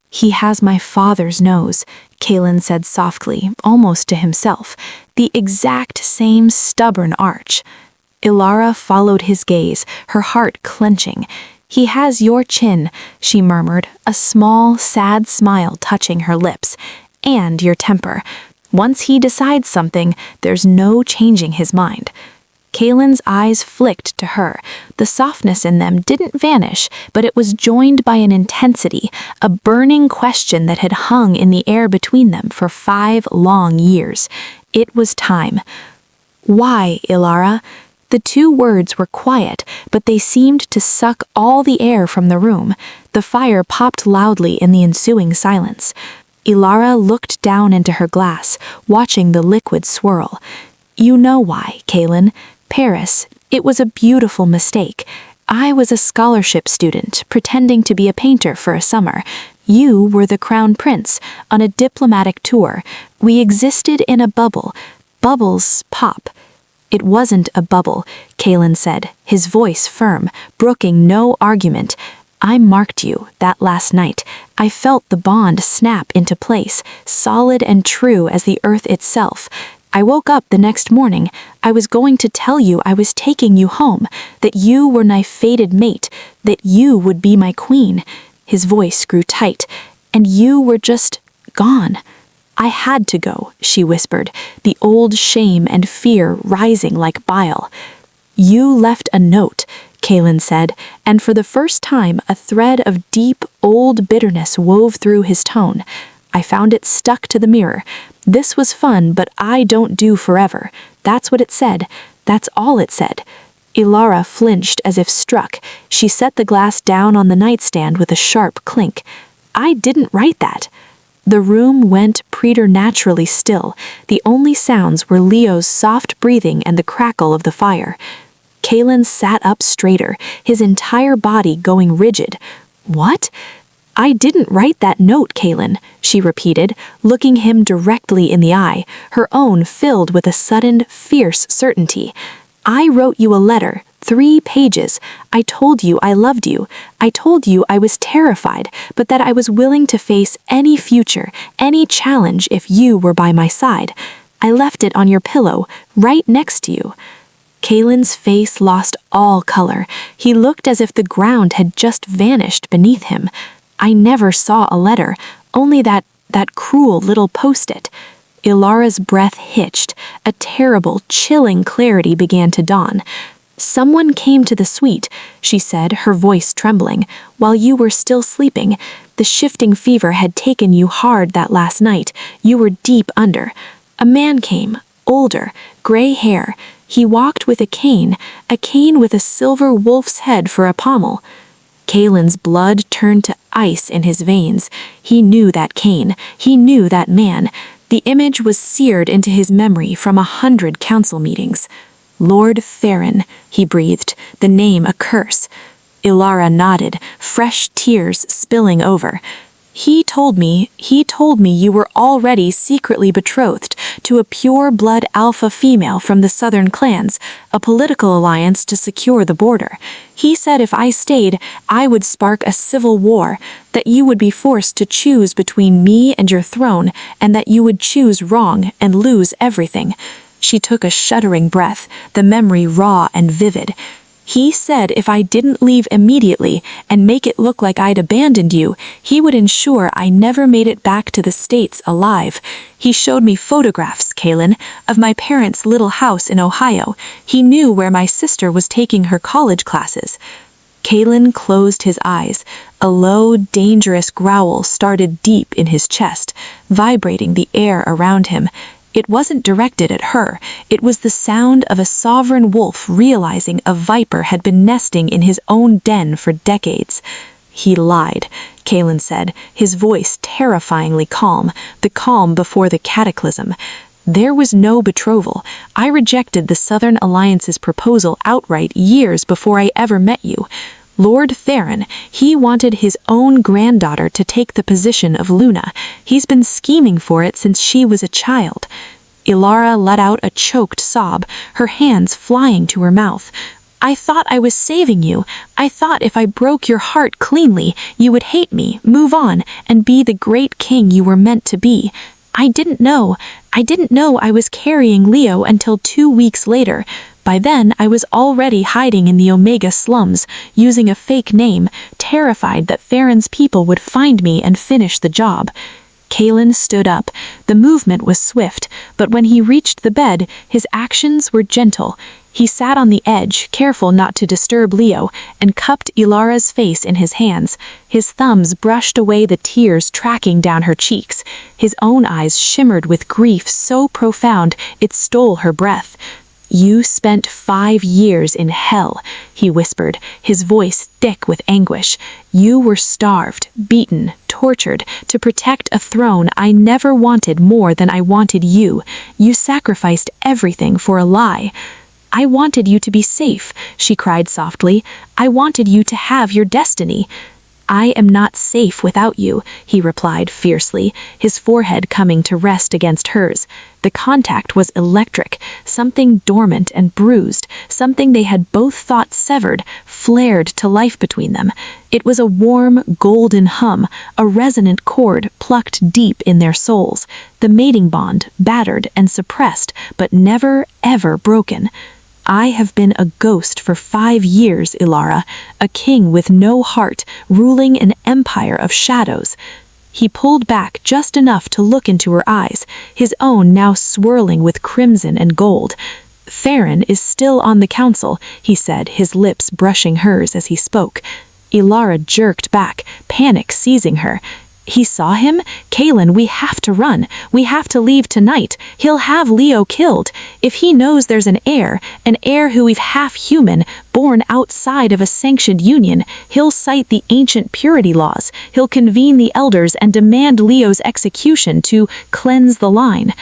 "He has my father's nose," Kaelin said softly, almost to himself, "the exact same stubborn arch." Elara followed his gaze, her heart clenching. "He has your chin," she murmured, a small, sad smile touching her lips, "and your temper. Once he decides something, there's no changing his mind." Kaelin's eyes flicked to her. The softness in them didn't vanish, but it was joined by an intensity, a burning question that had hung in the air between them for 5 long years. It was time. "Why, Elara?" The 2 words were quiet, but they seemed to suck all the air from the room. The fire popped loudly in the ensuing silence. Elara looked down into her glass, watching the liquid swirl. "You know why, Kaelin. Paris. It was a beautiful mistake. I was a scholarship student, pretending to be a painter for a summer. You were the crown prince, on a diplomatic tour. We existed in a bubble. Bubbles pop." "It wasn't a bubble," Kaelin said, his voice firm, brooking no argument. "I marked you, that last night. I felt the bond snap into place, solid and true as the earth itself. I woke up the next morning. I was going to tell you I was taking you home, that you were my fated mate, that you would be my queen." His voice grew tight. "And you were just gone." "I had to go," she whispered, the old shame and fear rising like bile. "You left a note," Kaelin said, and for the first time a thread of deep, old bitterness wove through his tone. "I found it stuck to the mirror. This was fun, but I don't do forever." That's what it said. That's all it said. Elara flinched as if struck. She set the glass down on the nightstand with a sharp clink. "I didn't write that." The room went preternaturally still. The only sounds were Leo's soft breathing and the crackle of the fire. Kaelin sat up straighter, his entire body going rigid. "What?" "I didn't write that note, Kaelin," she repeated, looking him directly in the eye, her own filled with a sudden, fierce certainty. "I wrote you a letter, 3 pages. I told you I loved you. I told you I was terrified, but that I was willing to face any future, any challenge if you were by my side. I left it on your pillow, right next to you." Kaelin's face lost all color. He looked as if the ground had just vanished beneath him. "I never saw a letter, only that cruel little post-it." Ilara's breath hitched. A terrible, chilling clarity began to dawn. "Someone came to the suite," she said, her voice trembling, "while you were still sleeping. The shifting fever had taken you hard that last night. You were deep under. A man came, older, gray hair. He walked with a cane with a silver wolf's head for a pommel." Kaelin's blood turned to ice in his veins. He knew that cane. He knew that man. The image was seared into his memory from 100 council meetings. "Lord Theron," he breathed, the name a curse. Elara nodded, fresh tears spilling over. He told me you were already secretly betrothed to a pure-blood alpha female from the southern clans, a political alliance to secure the border. He said if I stayed, I would spark a civil war, that you would be forced to choose between me and your throne, and that you would choose wrong and lose everything." She took a shuddering breath, the memory raw and vivid. "He said if I didn't leave immediately and make it look like I'd abandoned you, he would ensure I never made it back to the States alive. He showed me photographs, Kaelin, of my parents' little house in Ohio. He knew where my sister was taking her college classes." Kaelin closed his eyes. A low, dangerous growl started deep in his chest, vibrating the air around him. It wasn't directed at her. It was the sound of a sovereign wolf realizing a viper had been nesting in his own den for decades. "He lied," Kaelin said, his voice terrifyingly calm, the calm before the cataclysm. "There was no betrothal. I rejected the Southern Alliance's proposal outright years before I ever met you. Lord Theron, he wanted his own granddaughter to take the position of Luna. He's been scheming for it since she was a child." Elara let out a choked sob, her hands flying to her mouth. "I thought I was saving you. I thought if I broke your heart cleanly, you would hate me, move on, and be the great king you were meant to be. I didn't know I was carrying Leo until 2 weeks later. By then, I was already hiding in the Omega slums, using a fake name, terrified that Theron's people would find me and finish the job." Kaelin stood up. The movement was swift, but when he reached the bed, his actions were gentle. He sat on the edge, careful not to disturb Leo, and cupped Elara's face in his hands. His thumbs brushed away the tears tracking down her cheeks. His own eyes shimmered with grief so profound it stole her breath. "You spent 5 years in hell," he whispered, his voice thick with anguish. "You were starved, beaten, tortured, to protect a throne I never wanted more than I wanted you. You sacrificed everything for a lie." "I wanted you to be safe," she cried softly. "I wanted you to have your destiny." I am not safe without you, he replied fiercely, his forehead coming to rest against hers. The contact was electric, something dormant and bruised, something they had both thought severed, flared to life between them. It was a warm, golden hum, a resonant chord plucked deep in their souls, the mating bond battered and suppressed, but never, ever broken. I have been a ghost for 5 years, Elara, a king with no heart, ruling an empire of shadows. He pulled back just enough to look into her eyes, his own now swirling with crimson and gold. Theron is still on the council, he said, his lips brushing hers as he spoke. Elara jerked back, panic seizing her. He saw him? Kaelin, we have to run. We have to leave tonight. He'll have Leo killed. If he knows there's an heir who is half human, born outside of a sanctioned union, he'll cite the ancient purity laws. He'll convene the elders and demand Leo's execution to cleanse the line.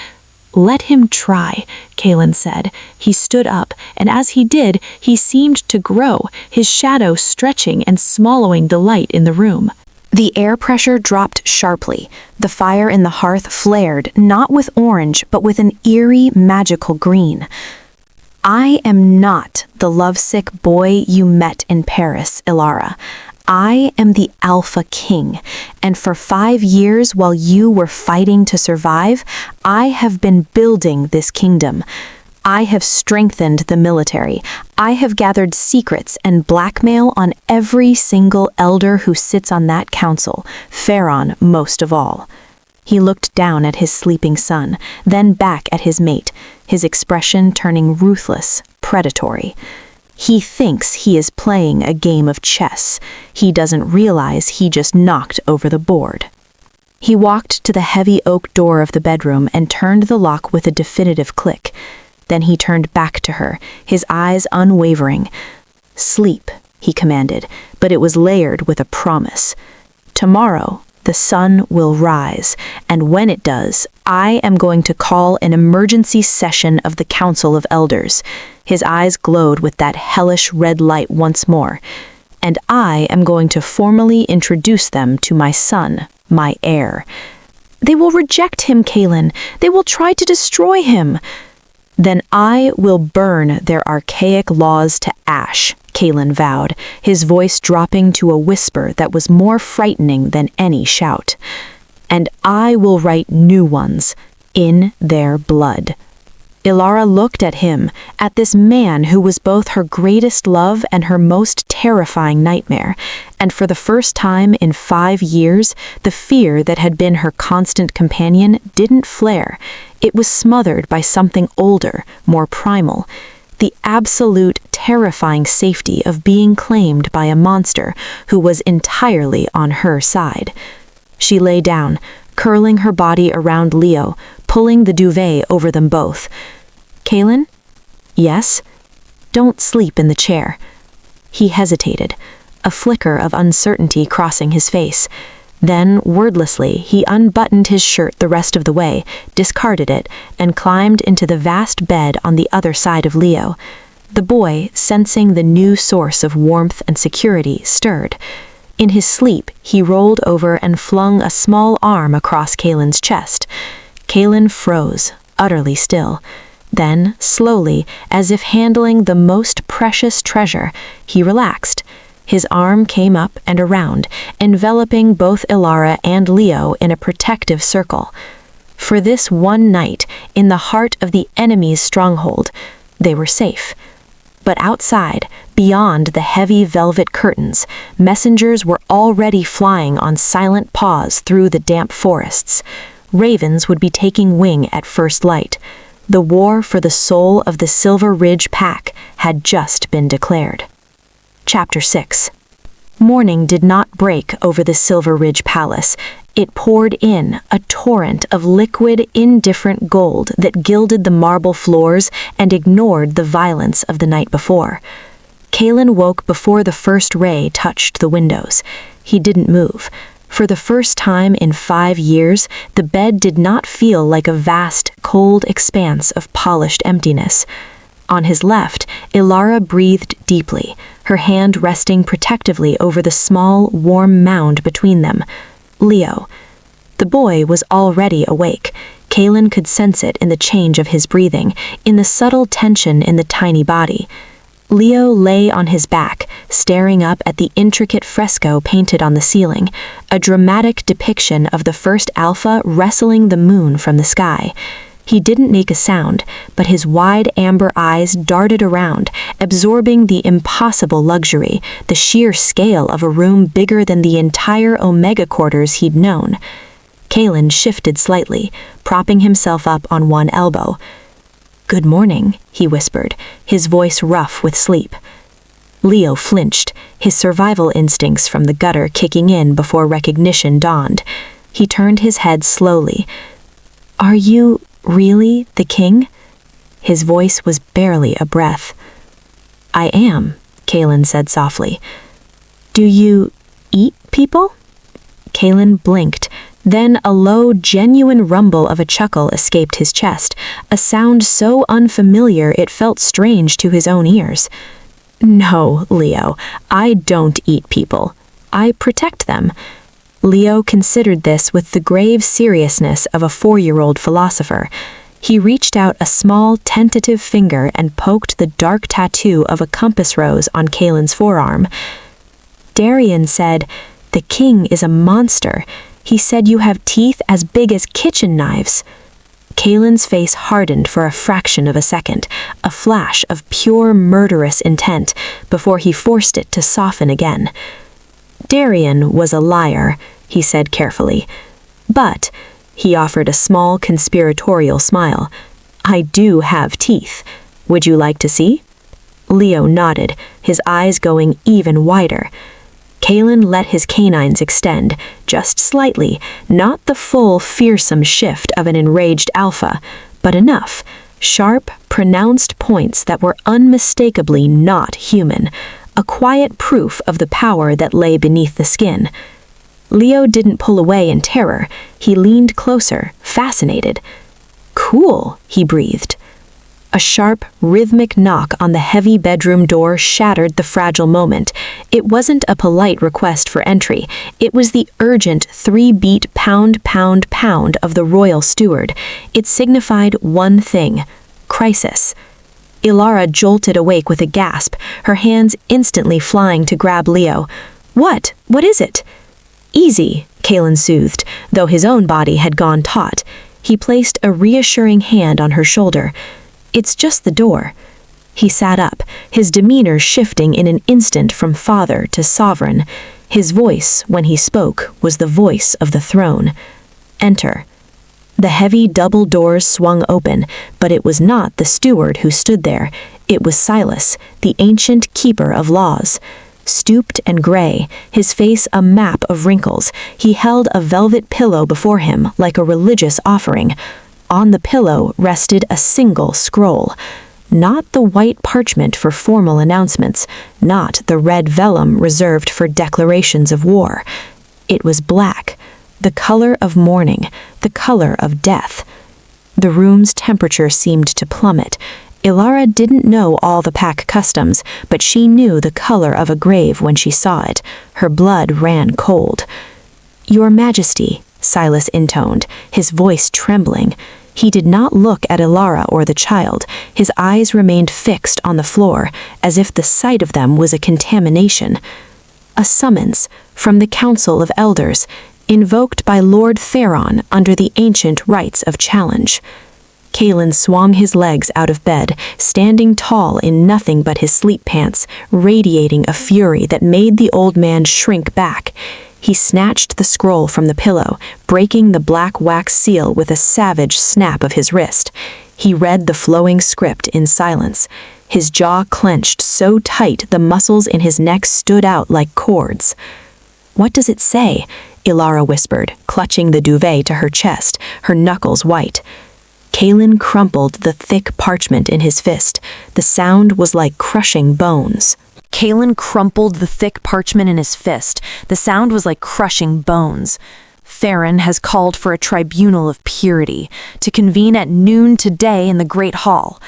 Let him try, Kaelin said. He stood up, and as he did, he seemed to grow, his shadow stretching and swallowing the light in the room. The air pressure dropped sharply. The fire in the hearth flared, not with orange, but with an eerie, magical green. I am not the lovesick boy you met in Paris, Elara. I am the Alpha King, and for 5 years while you were fighting to survive, I have been building this kingdom. I have strengthened the military. I have gathered secrets and blackmail on every single elder who sits on that council, Theron most of all. He looked down at his sleeping son, then back at his mate, his expression turning ruthless, predatory. He thinks he is playing a game of chess. He doesn't realize he just knocked over the board. He walked to the heavy oak door of the bedroom and turned the lock with a definitive click. Then he turned back to her, his eyes unwavering. "Sleep," he commanded, but it was layered with a promise. "Tomorrow, the sun will rise, and when it does, I am going to call an emergency session of the Council of Elders." His eyes glowed with that hellish red light once more. "And I am going to formally introduce them to my son, my heir." "They will reject him, Kaelin. They will try to destroy him." "Then I will burn their archaic laws to ash," Kaelin vowed, his voice dropping to a whisper that was more frightening than any shout. "And I will write new ones in their blood." Elara looked at him, at this man who was both her greatest love and her most terrifying nightmare, and for the first time in 5 years, the fear that had been her constant companion didn't flare. It was smothered by something older, more primal. The absolute, terrifying safety of being claimed by a monster who was entirely on her side. She lay down, curling her body around Leo, pulling the duvet over them both. "Kaelin?" "Yes?" "Don't sleep in the chair." He hesitated, a flicker of uncertainty crossing his face. Then, wordlessly, he unbuttoned his shirt the rest of the way, discarded it, and climbed into the vast bed on the other side of Leo. The boy, sensing the new source of warmth and security, stirred. In his sleep, he rolled over and flung a small arm across Kaelin's chest. Kaelin froze, utterly still. Then, slowly, as if handling the most precious treasure, he relaxed. His arm came up and around, enveloping both Elara and Leo in a protective circle. For this one night, in the heart of the enemy's stronghold, they were safe. But outside, beyond the heavy velvet curtains, messengers were already flying on silent paws through the damp forests. Ravens would be taking wing at first light. The war for the soul of the Silver Ridge Pack had just been declared. Chapter 6. Morning did not break over the Silver Ridge Palace. It poured in, a torrent of liquid, indifferent gold that gilded the marble floors and ignored the violence of the night before. Kaelin woke before the first ray touched the windows. He didn't move. For the first time in 5 years, the bed did not feel like a vast, cold expanse of polished emptiness. On his left, Elara breathed deeply, her hand resting protectively over the small, warm mound between them. Leo. The boy was already awake. Kaelin could sense it in the change of his breathing, in the subtle tension in the tiny body. Leo lay on his back, staring up at the intricate fresco painted on the ceiling, a dramatic depiction of the first Alpha wrestling the moon from the sky. He didn't make a sound, but his wide amber eyes darted around, absorbing the impossible luxury, the sheer scale of a room bigger than the entire Omega quarters he'd known. Kaelin shifted slightly, propping himself up on one elbow. "Good morning," he whispered, his voice rough with sleep. Leo flinched, his survival instincts from the gutter kicking in before recognition dawned. He turned his head slowly. "Are you really the king?" His voice was barely a breath. "I am," Kaelin said softly. "Do you eat people?" Kaelin blinked. Then a low, genuine rumble of a chuckle escaped his chest, a sound so unfamiliar it felt strange to his own ears. "No, Leo, I don't eat people. I protect them." Leo considered this with the grave seriousness of a 4-year-old philosopher. He reached out a small, tentative finger and poked the dark tattoo of a compass rose on Kaelin's forearm. "Darian said, 'The king is a monster.' He said you have teeth as big as kitchen knives." Kaelin's face hardened for a fraction of a second, a flash of pure murderous intent, before he forced it to soften again. "Darian was a liar," he said carefully. "But," he offered a small conspiratorial smile, "I do have teeth. Would you like to see?" Leo nodded, his eyes going even wider. Kaelin let his canines extend, just slightly, not the full, fearsome shift of an enraged alpha, but enough, sharp, pronounced points that were unmistakably not human, a quiet proof of the power that lay beneath the skin. Leo didn't pull away in terror. He leaned closer, fascinated. "Cool," he breathed. A sharp, rhythmic knock on the heavy bedroom door shattered the fragile moment. It wasn't a polite request for entry. It was the urgent 3-beat pound, pound, pound of the royal steward. It signified one thing: crisis. Elara jolted awake with a gasp, her hands instantly flying to grab Leo. "What? What is it?" "Easy," Kaelin soothed, though his own body had gone taut. He placed a reassuring hand on her shoulder. "It's just the door." He sat up, his demeanor shifting in an instant from father to sovereign. His voice, when he spoke, was the voice of the throne. "Enter." The heavy double doors swung open, but it was not the steward who stood there. It was Silas, the ancient keeper of laws. Stooped and gray, his face a map of wrinkles, he held a velvet pillow before him like a religious offering. On the pillow rested a single scroll. Not the white parchment for formal announcements, not the red vellum reserved for declarations of war. It was black, the color of mourning, the color of death. The room's temperature seemed to plummet. Elara didn't know all the pack customs, but she knew the color of a grave when she saw it. Her blood ran cold. "Your Majesty," Silas intoned, his voice trembling. He did not look at Elara or the child. His eyes remained fixed on the floor, as if the sight of them was a contamination. "A summons from the Council of Elders, invoked by Lord Theron under the ancient rites of challenge." Kaelin swung his legs out of bed, standing tall in nothing but his sleep pants, radiating a fury that made the old man shrink back. He snatched the scroll from the pillow, breaking the black wax seal with a savage snap of his wrist. He read the flowing script in silence. His jaw clenched so tight the muscles in his neck stood out like cords. "What does it say?" Elara whispered, clutching the duvet to her chest, her knuckles white. Kaelin crumpled the thick parchment in his fist. The sound was like crushing bones. Kaelin crumpled the thick parchment in his fist. The sound was like crushing bones. "Theron has called for a tribunal of purity to convene at noon today in the Great Hall."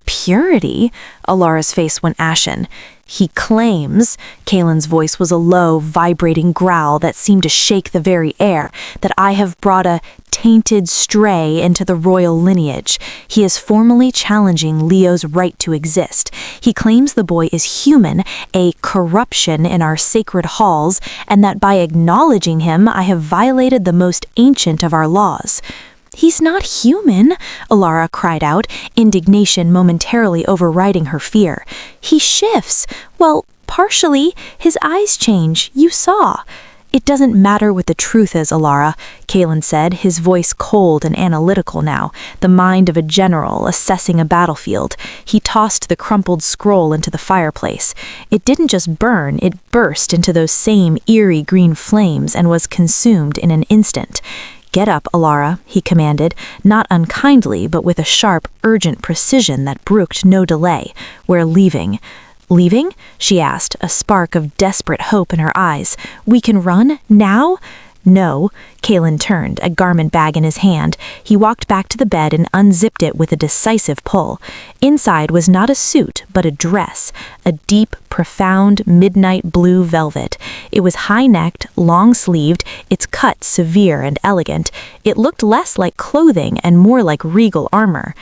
Purity? Elara's face went ashen. He claims, Kaelin's voice was a low, vibrating growl that seemed to shake the very air, that I have brought a tainted stray into the royal lineage. He is formally challenging Leo's right to exist. He claims the boy is human, a corruption in our sacred halls, and that by acknowledging him, I have violated the most ancient of our laws. He's not human, Elara cried out, indignation momentarily overriding her fear. He shifts. Well, partially. His eyes change. You saw. It doesn't matter what the truth is, Elara, Kaelin said, his voice cold and analytical now, the mind of a general assessing a battlefield. He tossed the crumpled scroll into the fireplace. It didn't just burn, it burst into those same eerie green flames and was consumed in an instant. Get up, Elara, he commanded, not unkindly, but with a sharp, urgent precision that brooked no delay. We're leaving. Leaving? She asked, a spark of desperate hope in her eyes. We can run? Now? No. Kaelin turned, a garment bag in his hand. He walked back to the bed and unzipped it with a decisive pull. Inside was not a suit, but a dress, a deep, profound, midnight blue velvet. It was high-necked, long-sleeved, its cut severe and elegant. It looked less like clothing and more like regal armor.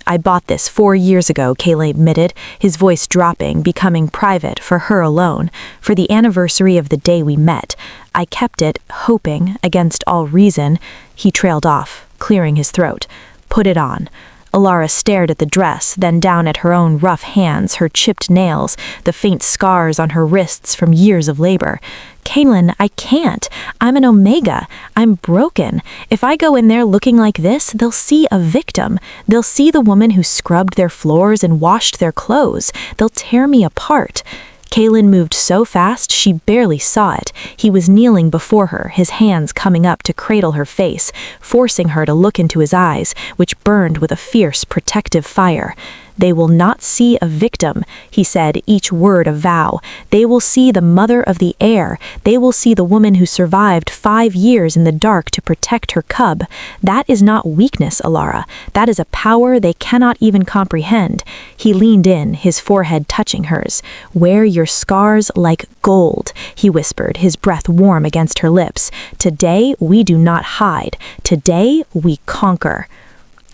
I bought this 4 years ago, Kaelin admitted, his voice dropping, becoming private for her alone, for the anniversary of the day we met. I kept it, hoping, against all reason. He trailed off, clearing his throat. Put it on. Elara stared at the dress, then down at her own rough hands, her chipped nails, the faint scars on her wrists from years of labor. Kaelin, I can't. I'm an Omega. I'm broken. If I go in there looking like this, they'll see a victim. They'll see the woman who scrubbed their floors and washed their clothes. They'll tear me apart. Kaelin moved so fast she barely saw it. He was kneeling before her, his hands coming up to cradle her face, forcing her to look into his eyes, which burned with a fierce, protective fire. They will not see a victim, he said, each word a vow. They will see the mother of the heir. They will see the woman who survived 5 years in the dark to protect her cub. That is not weakness, Elara. That is a power they cannot even comprehend. He leaned in, his forehead touching hers. Wear your scars like gold, he whispered, his breath warm against her lips. Today we do not hide. Today we conquer.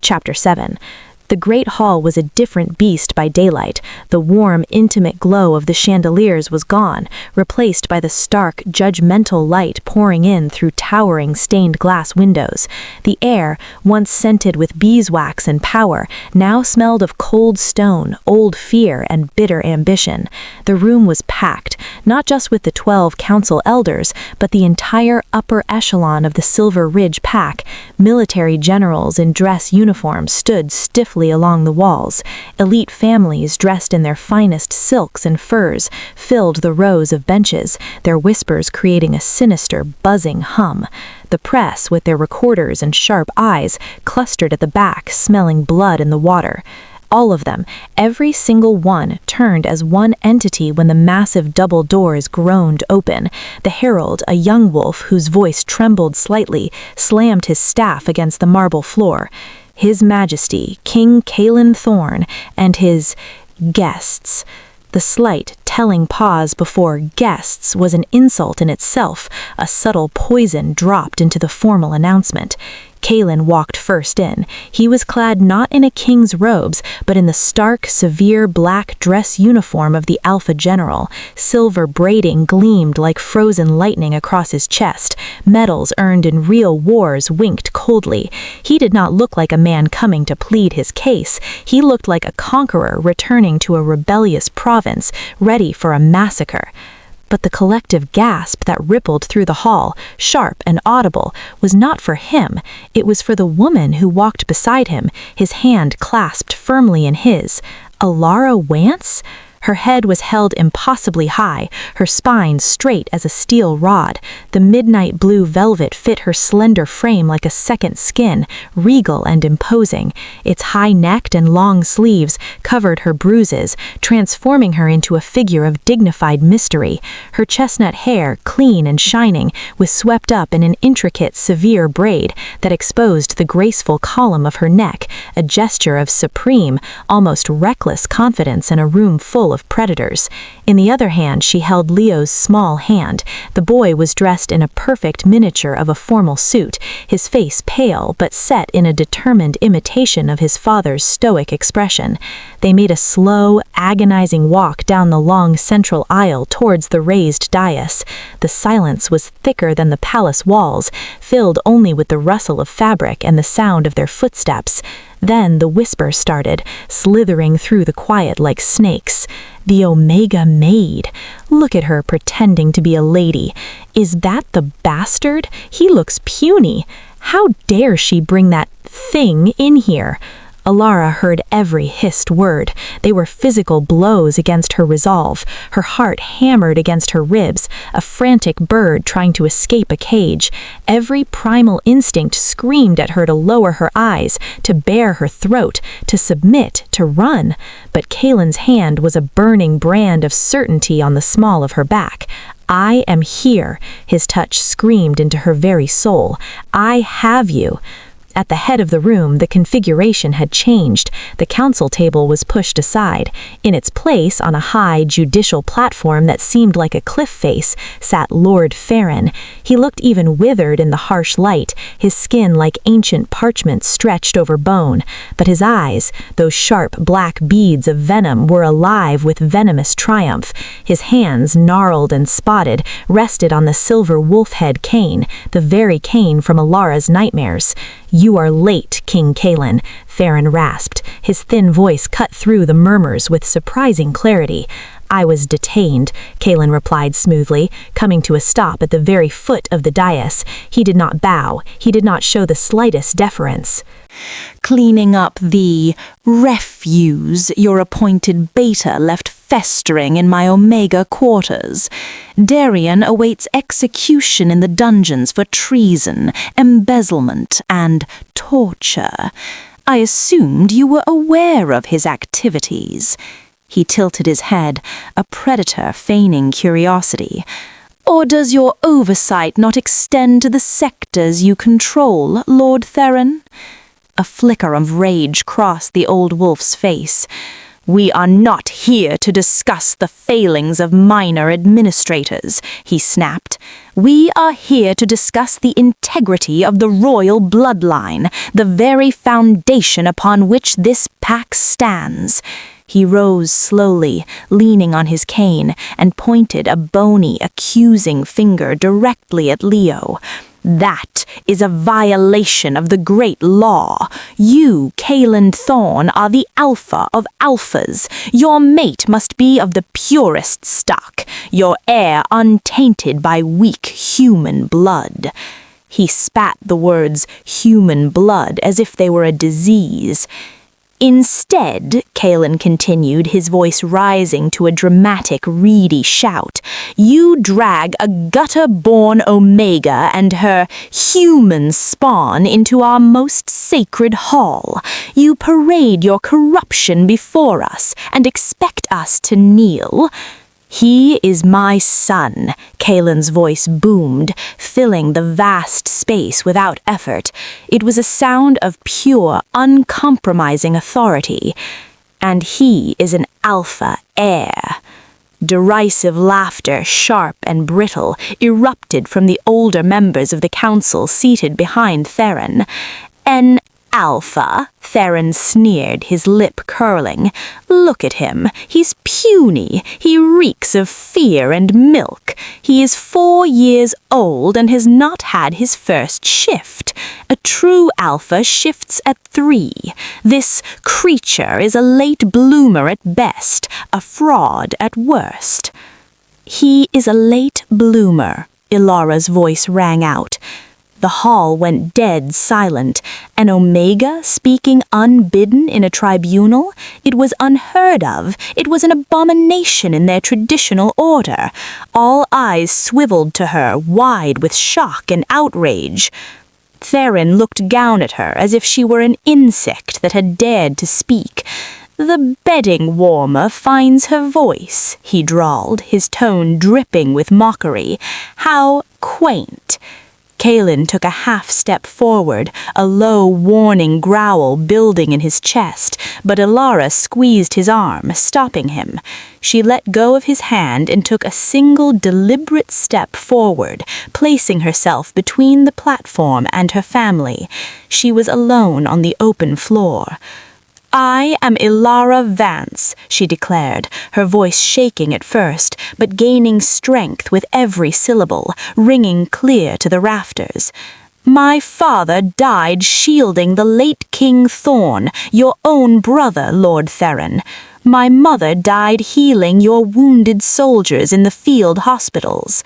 Chapter 7. The great hall was a different beast by daylight. The warm, intimate glow of the chandeliers was gone, replaced by the stark, judgmental light pouring in through towering stained glass windows. The air, once scented with beeswax and power, now smelled of cold stone, old fear, and bitter ambition. The room was packed, not just with the 12 council elders, but the entire upper echelon of the Silver Ridge pack. Military generals in dress uniforms stood stiffly along the walls. Elite families dressed in their finest silks and furs filled the rows of benches, their whispers creating a sinister, buzzing hum. The press, with their recorders and sharp eyes, clustered at the back, smelling blood in the water. All of them, every single one, turned as one entity when the massive double doors groaned open. The herald, a young wolf whose voice trembled slightly, slammed his staff against the marble floor. His Majesty, King Kaelin Thorne, and his guests. The slight, telling pause before guests was an insult in itself, a subtle poison dropped into the formal announcement. Kaelin walked first in. He was clad not in a king's robes, but in the stark, severe black dress uniform of the Alpha General. Silver braiding gleamed like frozen lightning across his chest. Medals earned in real wars winked coldly. He did not look like a man coming to plead his case. He looked like a conqueror returning to a rebellious province, ready for a massacre. But the collective gasp that rippled through the hall, sharp and audible, was not for him. It was for the woman who walked beside him, his hand clasped firmly in his. Elara Wance? Her head was held impossibly high, her spine straight as a steel rod. The midnight blue velvet fit her slender frame like a second skin, regal and imposing. Its high-necked and long sleeves covered her bruises, transforming her into a figure of dignified mystery. Her chestnut hair, clean and shining, was swept up in an intricate, severe braid that exposed the graceful column of her neck, a gesture of supreme, almost reckless confidence in a room full of predators. In the other hand, she held Leo's small hand. The boy was dressed in a perfect miniature of a formal suit, his face pale but set in a determined imitation of his father's stoic expression. They made a slow, agonizing walk down the long central aisle towards the raised dais. The silence was thicker than the palace walls, filled only with the rustle of fabric and the sound of their footsteps. Then the whisper started, slithering through the quiet like snakes. The Omega maid. Look at her pretending to be a lady. Is that the bastard? He looks puny. How dare she bring that thing in here? Elara heard every hissed word. They were physical blows against her resolve. Her heart hammered against her ribs, a frantic bird trying to escape a cage. Every primal instinct screamed at her to lower her eyes, to bare her throat, to submit, to run. But Kaelin's hand was a burning brand of certainty on the small of her back. I am here, his touch screamed into her very soul. I have you. At the head of the room, the configuration had changed. The council table was pushed aside. In its place, on a high, judicial platform that seemed like a cliff face, sat Lord Farron. He looked even withered in the harsh light, his skin like ancient parchment stretched over bone. But his eyes, those sharp black beads of venom, were alive with venomous triumph. His hands, gnarled and spotted, rested on the silver wolf-head cane, the very cane from Elara's nightmares. You are late, King Kaelin, Farron rasped. His thin voice cut through the murmurs with surprising clarity. I was detained, Kaelin replied smoothly, coming to a stop at the very foot of the dais. He did not bow. He did not show the slightest deference. Cleaning up the refuse your appointed beta left festering in my Omega quarters. Darian awaits execution in the dungeons for treason, embezzlement, and torture. I assumed you were aware of his activities. He tilted his head, a predator feigning curiosity. Or does your oversight not extend to the sectors you control, Lord Theron? A flicker of rage crossed the old wolf's face. We are not here to discuss the failings of minor administrators, he snapped. We are here to discuss the integrity of the royal bloodline, the very foundation upon which this pack stands. He rose slowly, leaning on his cane, and pointed a bony, accusing finger directly at Leo. That is a violation of the great law. You, Kaelin Thorne, are the alpha of alphas. Your mate must be of the purest stock, your heir untainted by weak human blood. He spat the words human blood as if they were a disease. Instead, Kaelin continued, his voice rising to a dramatic, reedy shout, you drag a gutter-born Omega and her human spawn into our most sacred hall. You parade your corruption before us and expect us to kneel. He is my son, Kaelin's voice boomed, filling the vast space without effort. It was a sound of pure, uncompromising authority. And he is an alpha heir. Derisive laughter, sharp and brittle, erupted from the older members of the council seated behind Theron. An alpha, Theron sneered, his lip curling. Look at him. He's puny. He reeks of fear and milk. He is 4 years old and has not had his first shift. A true alpha shifts at 3. This creature is a late bloomer at best, a fraud at worst. He is a late bloomer, Elara's voice rang out. The hall went dead silent. An Omega speaking unbidden in a tribunal? It was unheard of. It was an abomination in their traditional order. All eyes swiveled to her, wide with shock and outrage. Theron looked down at her as if she were an insect that had dared to speak. "The bedding warmer finds her voice," he drawled, his tone dripping with mockery. "How quaint." Kaelin took a half-step forward, a low, warning growl building in his chest, but Elara squeezed his arm, stopping him. She let go of his hand and took a single deliberate step forward, placing herself between the platform and her family. She was alone on the open floor. "I am Elara Vance," she declared, her voice shaking at first, but gaining strength with every syllable, ringing clear to the rafters. "My father died shielding the late King Thorn, your own brother, Lord Theron. My mother died healing your wounded soldiers in the field hospitals."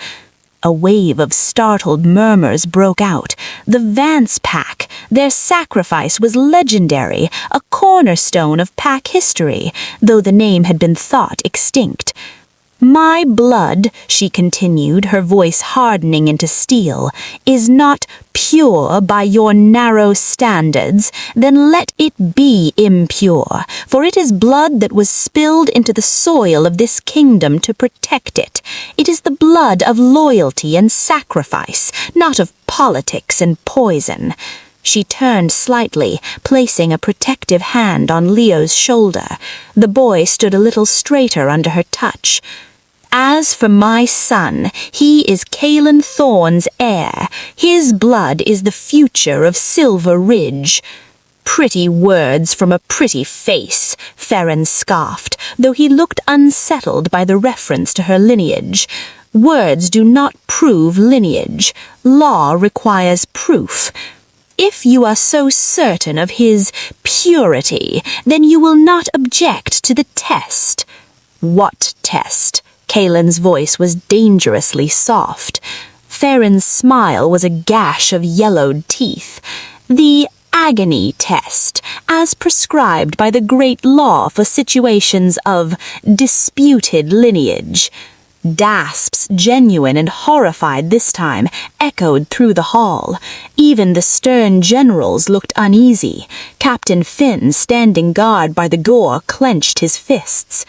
A wave of startled murmurs broke out. The Vance Pack, their sacrifice was legendary, a cornerstone of Pack history, though the name had been thought extinct. "My blood," she continued, her voice hardening into steel, "is not pure by your narrow standards, then let it be impure, for it is blood that was spilled into the soil of this kingdom to protect it. It is the blood of loyalty and sacrifice, not of politics and poison." She turned slightly, placing a protective hand on Leo's shoulder. The boy stood a little straighter under her touch. "As for my son, he is Kaelin Thorne's heir. His blood is the future of Silver Ridge." "Pretty words from a pretty face," Theron scoffed, though he looked unsettled by the reference to her lineage. "Words do not prove lineage. Law requires proof. If you are so certain of his purity, then you will not object to the test." "What test?" Kaelin's voice was dangerously soft. Theron's smile was a gash of yellowed teeth. "The agony test, as prescribed by the great law for situations of disputed lineage." Gasps, genuine and horrified this time, echoed through the hall. Even the stern generals looked uneasy. Captain Finn, standing guard by the door, clenched his fists.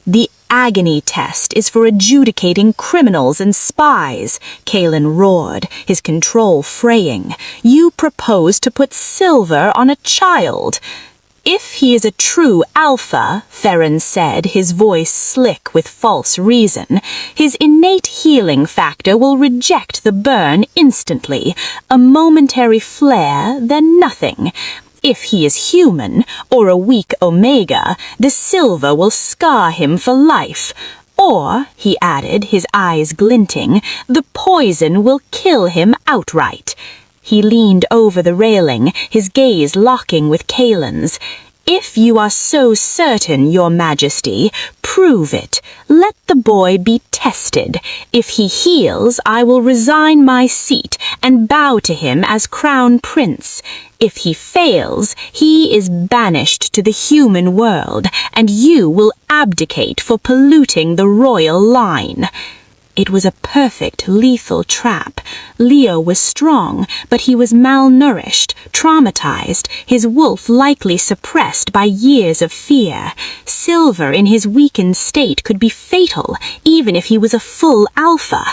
"The agony test is for adjudicating criminals and spies," Kaelin roared, his control fraying. "You propose to put silver on a child." "If he is a true alpha," Theron said, his voice slick with false reason, "his innate healing factor will reject the burn instantly. A momentary flare, then nothing. If he is human, or a weak Omega, the silver will scar him for life. Or," he added, his eyes glinting, "the poison will kill him outright." He leaned over the railing, his gaze locking with Kaelin's. "If you are so certain, Your Majesty, prove it. Let the boy be tested. If he heals, I will resign my seat and bow to him as Crown Prince. If he fails, he is banished to the human world, and you will abdicate for polluting the royal line." It was a perfect, lethal trap. Leo was strong, but he was malnourished, traumatized, his wolf likely suppressed by years of fear. Silver in his weakened state could be fatal, even if he was a full alpha.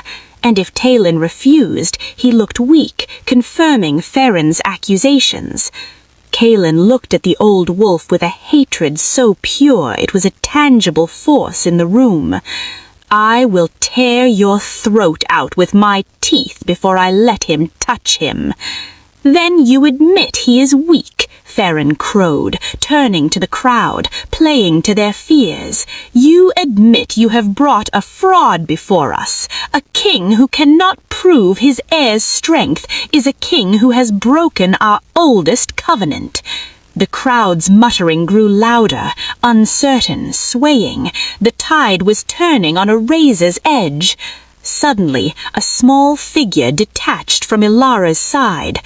And if Talon refused, he looked weak, confirming Theron's accusations. Kaelin looked at the old wolf with a hatred so pure it was a tangible force in the room. "I will tear your throat out with my teeth before I let him touch him." "Then you admit he is weak," Theron crowed, turning to the crowd, playing to their fears. "You admit you have brought a fraud before us. A king who cannot prove his heir's strength is a king who has broken our oldest covenant." The crowd's muttering grew louder, uncertain, swaying. The tide was turning on a razor's edge. Suddenly, a small figure detached from Elara's side.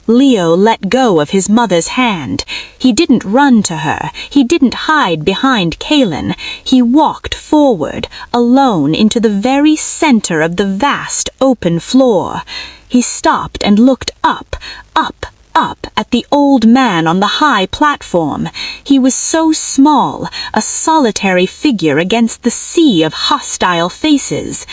Leo let go of his mother's hand. He didn't run to her. He didn't hide behind Kaelin. He walked forward, alone, into the very center of the vast open floor. He stopped and looked up at the old man on the high platform. He was so small, a solitary figure against the sea of hostile faces.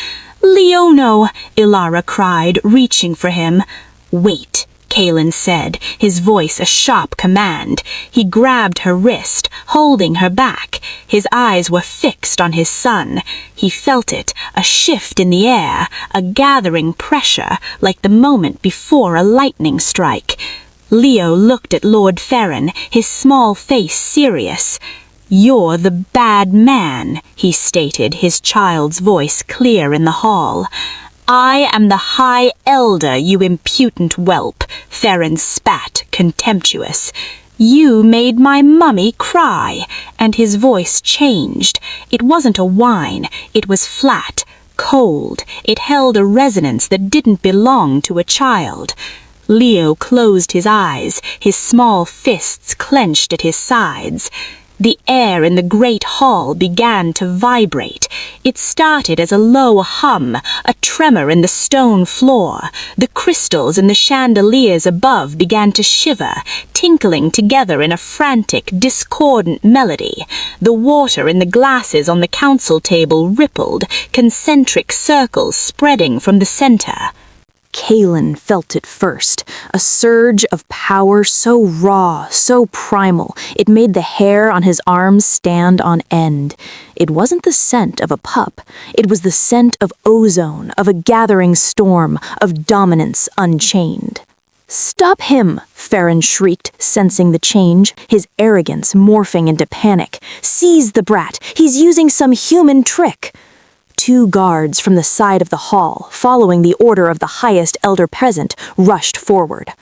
"Leono!" Elara cried, reaching for him. "Wait," Kaelin said, his voice a sharp command. He grabbed her wrist, holding her back. His eyes were fixed on his son. He felt it, a shift in the air, a gathering pressure, like the moment before a lightning strike. Leo looked at Lord Farron, his small face serious. "You're the bad man," he stated, his child's voice clear in the hall. "I am the High Elder, you impudent whelp," Farron spat, contemptuous. "You made my mummy cry," and his voice changed. It wasn't a whine, it was flat, cold. It held a resonance that didn't belong to a child. Leo closed his eyes, his small fists clenched at his sides. The air in the great hall began to vibrate. It started as a low hum, a tremor in the stone floor. The crystals in the chandeliers above began to shiver, tinkling together in a frantic, discordant melody. The water in the glasses on the council table rippled, concentric circles spreading from the center. Kaelin felt it first, a surge of power so raw, so primal, it made the hair on his arms stand on end. It wasn't the scent of a pup, it was the scent of ozone, of a gathering storm, of dominance unchained. "Stop him!" Farron shrieked, sensing the change, his arrogance morphing into panic. "Seize the brat! He's using some human trick!" 2 guards from the side of the hall, following the order of the highest elder present, rushed forward.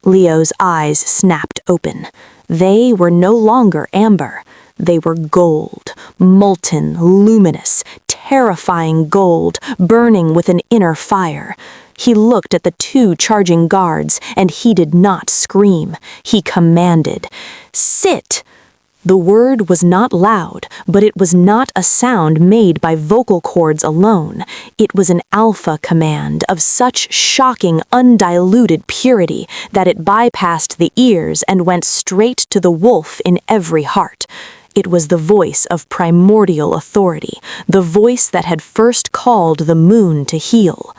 Leo's eyes snapped open. They were no longer amber. They were gold, molten, luminous, terrifying gold, burning with an inner fire. He looked at the 2 charging guards, and he did not scream. He commanded, "Sit!" The word was not loud, but it was not a sound made by vocal cords alone. It was an alpha command of such shocking, undiluted purity that it bypassed the ears and went straight to the wolf in every heart. It was the voice of primordial authority, the voice that had first called the moon to heal.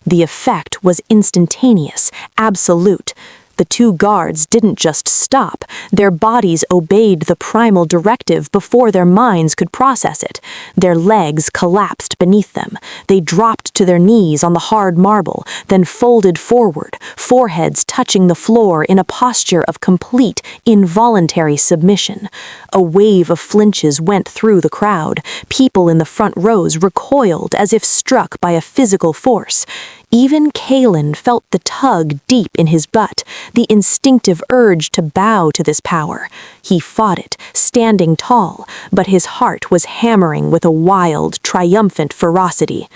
The effect was instantaneous, absolute. The 2 guards didn't just stop. Their bodies obeyed the primal directive before their minds could process it. Their legs collapsed beneath them. They dropped to their knees on the hard marble, then folded forward, foreheads touching the floor in a posture of complete, involuntary submission. A wave of flinches went through the crowd. People in the front rows recoiled as if struck by a physical force. Even Kaelin felt the tug deep in his butt, the instinctive urge to bow to this power. He fought it, standing tall, but his heart was hammering with a wild, triumphant ferocity.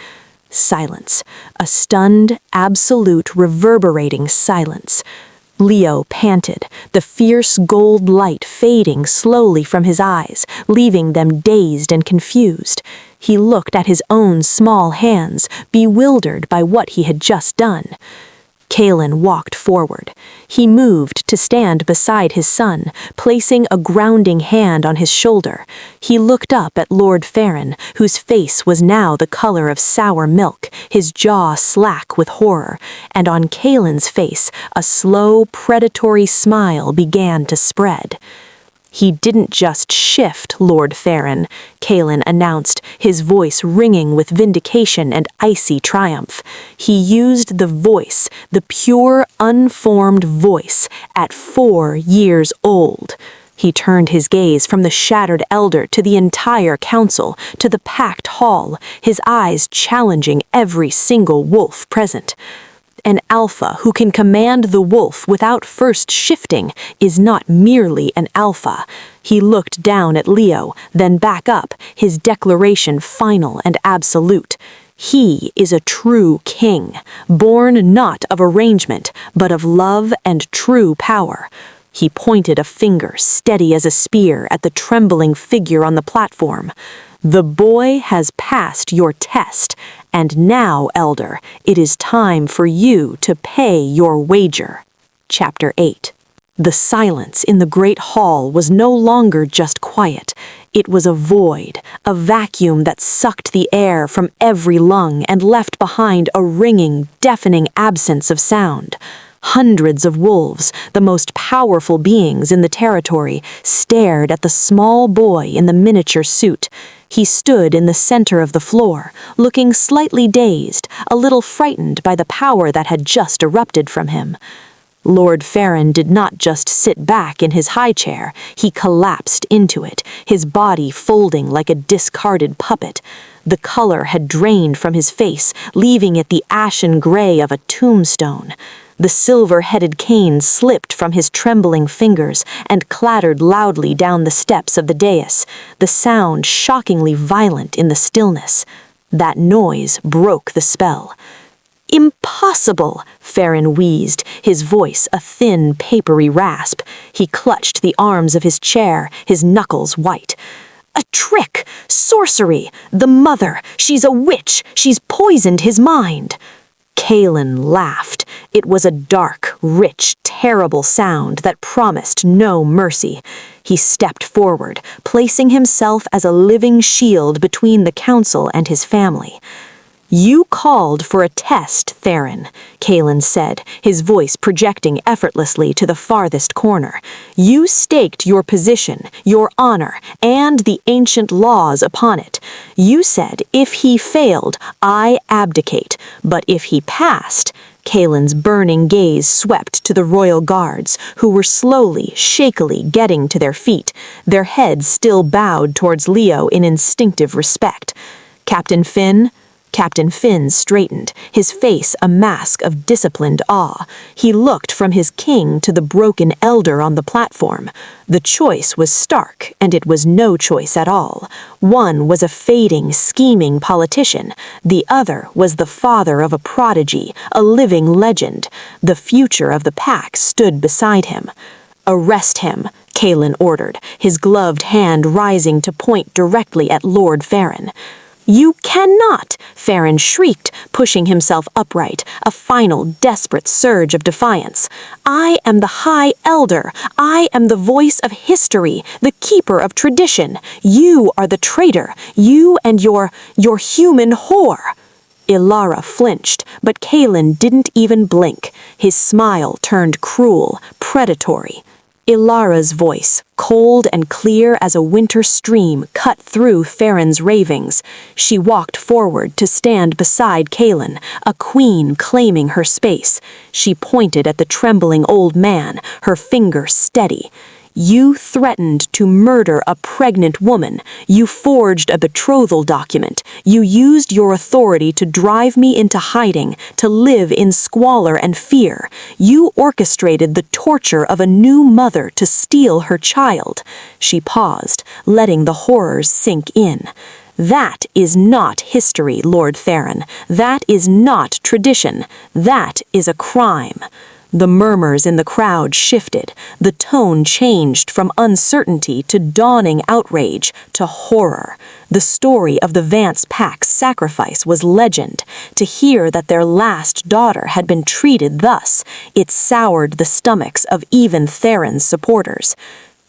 Silence. A stunned, absolute, reverberating silence. Leo panted, the fierce gold light fading slowly from his eyes, leaving them dazed and confused. He looked at his own small hands, bewildered by what he had just done. Kaelin walked forward. He moved to stand beside his son, placing a grounding hand on his shoulder. He looked up at Lord Farron, whose face was now the color of sour milk, his jaw slack with horror, and on Kaelin's face a slow, predatory smile began to spread. "He didn't just shift, Lord Farron," Kaelin announced, his voice ringing with vindication and icy triumph. "He used the voice, the pure, unformed voice, at 4 years old." He turned his gaze from the shattered elder to the entire council, to the packed hall, his eyes challenging every single wolf present. An alpha who can command the wolf without first shifting is not merely an alpha. He looked down at Leo, then back up, his declaration final and absolute. He is a true king, born not of arrangement, but of love and true power. He pointed a finger, steady as a spear, at the trembling figure on the platform. The boy has passed your test, and now, Elder, it is time for you to pay your wager. Chapter 8. The silence in the great hall was no longer just quiet. It was a void, a vacuum that sucked the air from every lung and left behind a ringing, deafening absence of sound. Hundreds of wolves, the most powerful beings in the territory, stared at the small boy in the miniature suit. He stood in the center of the floor, looking slightly dazed, a little frightened by the power that had just erupted from him. Lord Farron did not just sit back in his high chair, he collapsed into it, his body folding like a discarded puppet. The color had drained from his face, leaving it the ashen gray of a tombstone. The silver-headed cane slipped from his trembling fingers and clattered loudly down the steps of the dais, the sound shockingly violent in the stillness. That noise broke the spell. "Impossible!" Farron wheezed, his voice a thin, papery rasp. He clutched the arms of his chair, his knuckles white. "A trick! Sorcery! The mother! She's a witch! She's poisoned his mind!" Kalen laughed. It was a dark, rich, terrible sound that promised no mercy. He stepped forward, placing himself as a living shield between the council and his family. "You called for a test, Theron," Kalen said, his voice projecting effortlessly to the farthest corner. "You staked your position, your honor, and the ancient laws upon it. You said if he failed, I abdicate, but if he passed..." Kalen's burning gaze swept to the royal guards, who were slowly, shakily getting to their feet, their heads still bowed towards Leo in instinctive respect. "Captain Finn?" Captain Finn straightened, his face a mask of disciplined awe. He looked from his king to the broken elder on the platform. The choice was stark, and it was no choice at all. One was a fading, scheming politician. The other was the father of a prodigy, a living legend. The future of the pack stood beside him. "Arrest him," Kalen ordered, his gloved hand rising to point directly at Lord Farron. "You cannot!" Farron shrieked, pushing himself upright, a final, desperate surge of defiance. "I am the High Elder. I am the voice of history, the keeper of tradition. You are the traitor. You and your human whore." Elara flinched, but Kalen didn't even blink. His smile turned cruel, predatory. Elara's voice, cold and clear as a winter stream, cut through Farron's ravings. She walked forward to stand beside Kalen, a queen claiming her space. She pointed at the trembling old man, her finger steady. "You threatened to murder a pregnant woman. You forged a betrothal document. You used your authority to drive me into hiding, to live in squalor and fear. You orchestrated the torture of a new mother to steal her child." She paused, letting the horrors sink in. "That is not history, Lord Theron. That is not tradition. That is a crime." The murmurs in the crowd shifted. The tone changed from uncertainty to dawning outrage to horror. The story of the Vance Pack's sacrifice was legend. To hear that their last daughter had been treated thus, it soured the stomachs of even Theron's supporters.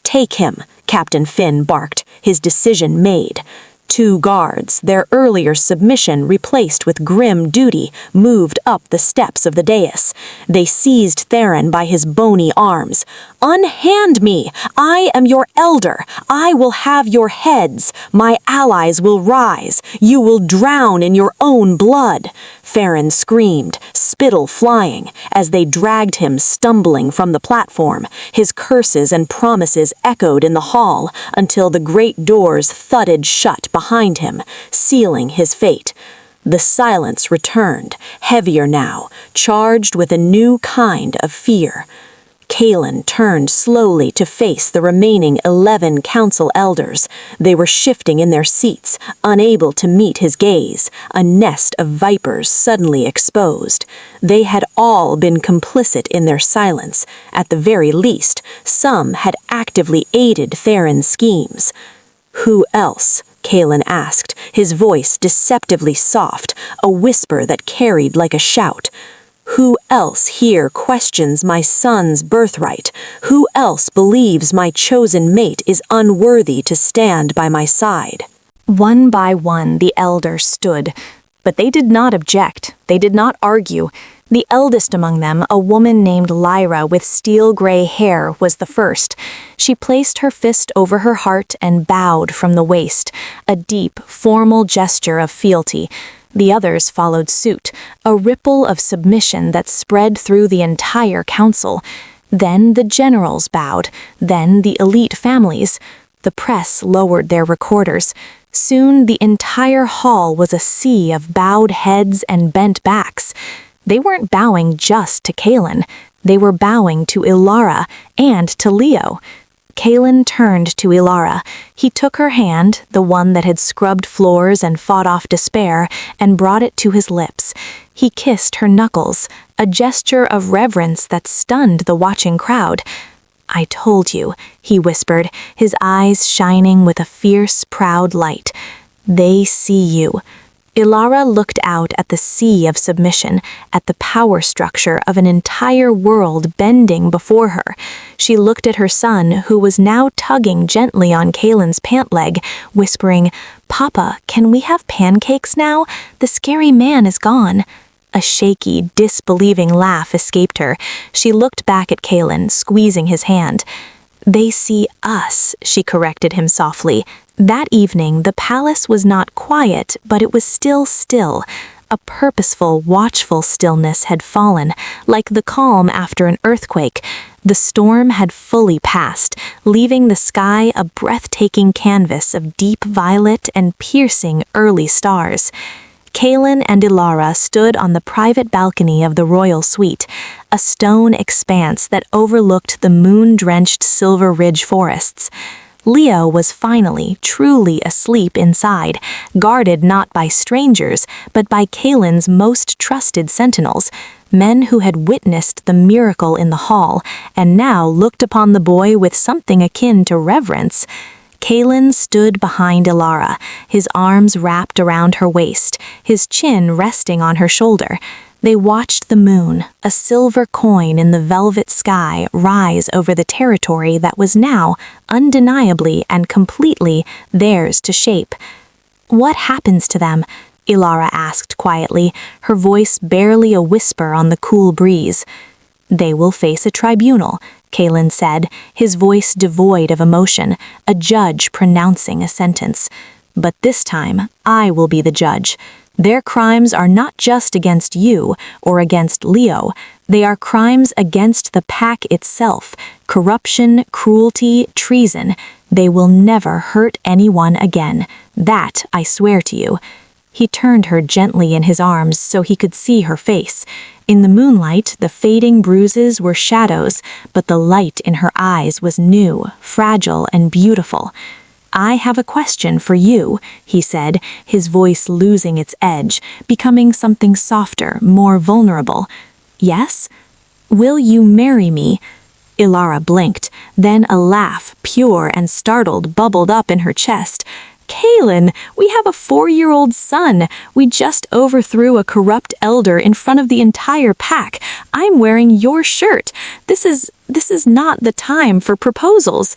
"Take him," Captain Finn barked, his decision made. Two guards, their earlier submission replaced with grim duty, moved up the steps of the dais. They seized Theron by his bony arms. "Unhand me! I am your elder! I will have your heads! My allies will rise! You will drown in your own blood!" Farron screamed, spittle flying, as they dragged him stumbling from the platform. His curses and promises echoed in the hall until the great doors thudded shut behind him, sealing his fate. The silence returned, heavier now, charged with a new kind of fear. Kaelin turned slowly to face the remaining 11 council elders. They were shifting in their seats, unable to meet his gaze, a nest of vipers suddenly exposed. They had all been complicit in their silence. At the very least, some had actively aided Theron's schemes. "Who else?" Kaelin asked, his voice deceptively soft, a whisper that carried like a shout. "Who else here questions my son's birthright? Who else believes my chosen mate is unworthy to stand by my side?" One by one the elders stood, but they did not object, they did not argue. The eldest among them, a woman named Lyra with steel-gray hair, was the first. She placed her fist over her heart and bowed from the waist, a deep, formal gesture of fealty. The others followed suit, a ripple of submission that spread through the entire council. Then the generals bowed, then the elite families. The press lowered their recorders. Soon the entire hall was a sea of bowed heads and bent backs. They weren't bowing just to Kaelin. They were bowing to Elara and to Leo. Kaelin turned to Elara. He took her hand, the one that had scrubbed floors and fought off despair, and brought it to his lips. He kissed her knuckles, a gesture of reverence that stunned the watching crowd. "I told you," he whispered, his eyes shining with a fierce, proud light. "They see you." Elara looked out at the sea of submission, at the power structure of an entire world bending before her. She looked at her son, who was now tugging gently on Kaelin's pant leg, whispering, "Papa, can we have pancakes now? The scary man is gone." A shaky, disbelieving laugh escaped her. She looked back at Kaelin, squeezing his hand. "They see us," she corrected him softly. That evening, the palace was not quiet, but it was still. A purposeful, watchful stillness had fallen, like the calm after an earthquake. The storm had fully passed, leaving the sky a breathtaking canvas of deep violet and piercing early stars. Kaelin and Elara stood on the private balcony of the royal suite, a stone expanse that overlooked the moon-drenched Silver Ridge forests. Leo was finally, truly asleep inside, guarded not by strangers, but by Kaelin's most trusted sentinels, men who had witnessed the miracle in the hall, and now looked upon the boy with something akin to reverence. Kaelin stood behind Elara, his arms wrapped around her waist, his chin resting on her shoulder. They watched the moon, a silver coin in the velvet sky, rise over the territory that was now, undeniably and completely, theirs to shape. "What happens to them?" Elara asked quietly, her voice barely a whisper on the cool breeze. "They will face a tribunal," Kaelin said, his voice devoid of emotion, a judge pronouncing a sentence. "But this time, I will be the judge. Their crimes are not just against you or against Leo. They are crimes against the pack itself, corruption, cruelty, treason. They will never hurt anyone again. That I swear to you." He turned her gently in his arms so he could see her face. In the moonlight, the fading bruises were shadows, but the light in her eyes was new, fragile, and beautiful. "I have a question for you," he said, his voice losing its edge, becoming something softer, more vulnerable. "Yes? Will you marry me?" Elara blinked, then a laugh, pure and startled, bubbled up in her chest. "Kaelin, we have a 4-year-old son. We just overthrew a corrupt elder in front of the entire pack. I'm wearing your shirt. This is not the time for proposals."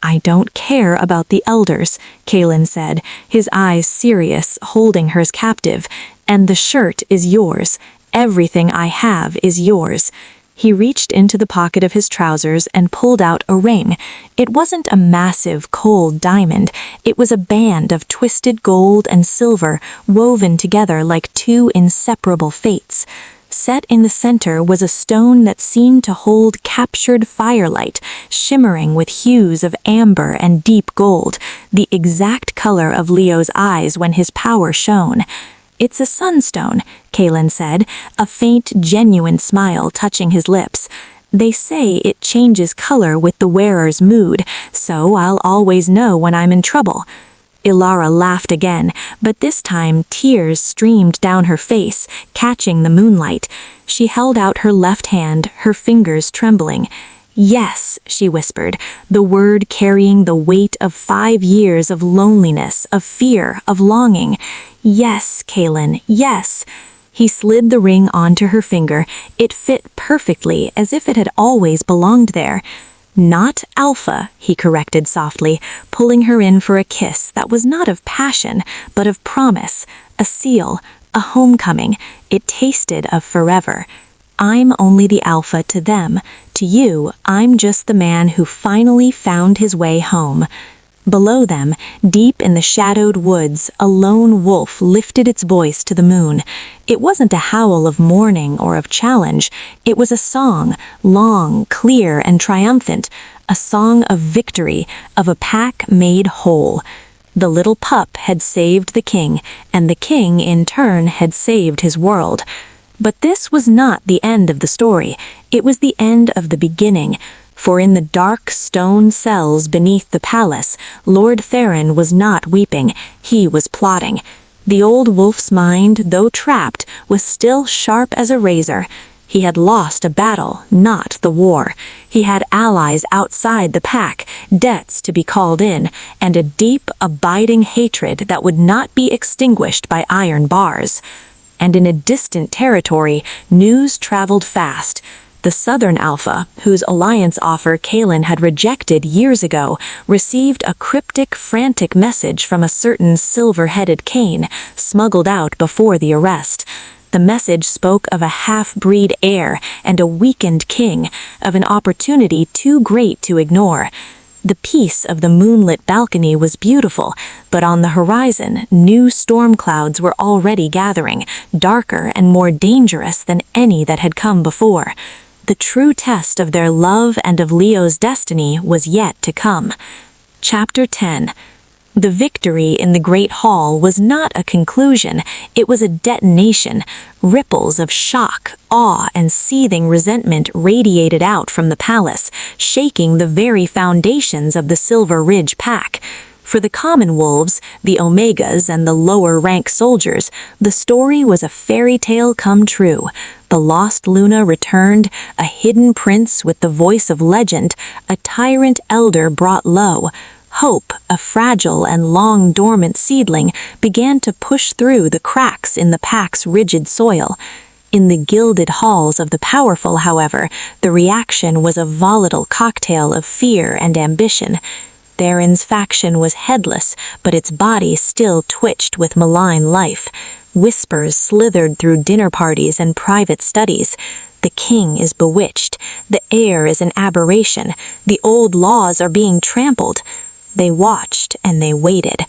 "I don't care about the elders," Kaelin said, his eyes serious, holding her as captive. "And the shirt is yours. Everything I have is yours." He reached into the pocket of his trousers and pulled out a ring. It wasn't a massive, cold diamond. It was a band of twisted gold and silver, woven together like two inseparable fates. Set in the center was a stone that seemed to hold captured firelight, shimmering with hues of amber and deep gold, the exact color of Leo's eyes when his power shone. "It's a sunstone," Kaelin said, a faint, genuine smile touching his lips. They say it changes color with the wearer's mood, so I'll always know when I'm in trouble." Elara laughed again, but this time tears streamed down her face, catching the moonlight. She held out her left hand, her fingers trembling. "Yes," she whispered, the word carrying the weight of 5 years of loneliness, of fear, of longing. "Yes, Kaelin, yes." He slid the ring onto her finger. It fit perfectly, as if it had always belonged there. "Not Alpha," he corrected softly, pulling her in for a kiss that was not of passion, but of promise, a seal, a homecoming. It tasted of forever. "I'm only the Alpha to them. To you, I'm just the man who finally found his way home." Below them, deep in the shadowed woods, a lone wolf lifted its voice to the moon. It wasn't a howl of mourning or of challenge. It was a song, long, clear, and triumphant, a song of victory, of a pack made whole. The little pup had saved the king, and the king, in turn, had saved his world. But this was not the end of the story. It was the end of the beginning. For in the dark stone cells beneath the palace, Lord Theron was not weeping, he was plotting. The old wolf's mind, though trapped, was still sharp as a razor. He had lost a battle, not the war. He had allies outside the pack, debts to be called in, and a deep, abiding hatred that would not be extinguished by iron bars. And in a distant territory, news traveled fast. The Southern Alpha, whose alliance offer Kaelin had rejected years ago, received a cryptic, frantic message from a certain silver-headed Cain, smuggled out before the arrest. The message spoke of a half-breed heir and a weakened king, of an opportunity too great to ignore. The peace of the moonlit balcony was beautiful, but on the horizon, new storm clouds were already gathering, darker and more dangerous than any that had come before. The true test of their love and of Leo's destiny was yet to come. Chapter 10. The victory in the Great Hall was not a conclusion, it was a detonation. Ripples of shock, awe, and seething resentment radiated out from the palace, shaking the very foundations of the Silver Ridge pack. For the common wolves, the Omegas, and the lower-rank soldiers, the story was a fairy tale come true. The lost Luna returned, a hidden prince with the voice of legend, a tyrant elder brought low. Hope, a fragile and long-dormant seedling, began to push through the cracks in the pack's rigid soil. In the gilded halls of the powerful, however, the reaction was a volatile cocktail of fear and ambition. Theron's faction was headless, but its body still twitched with malign life. Whispers slithered through dinner parties and private studies. The king is bewitched. The heir is an aberration. The old laws are being trampled. They watched and they waited.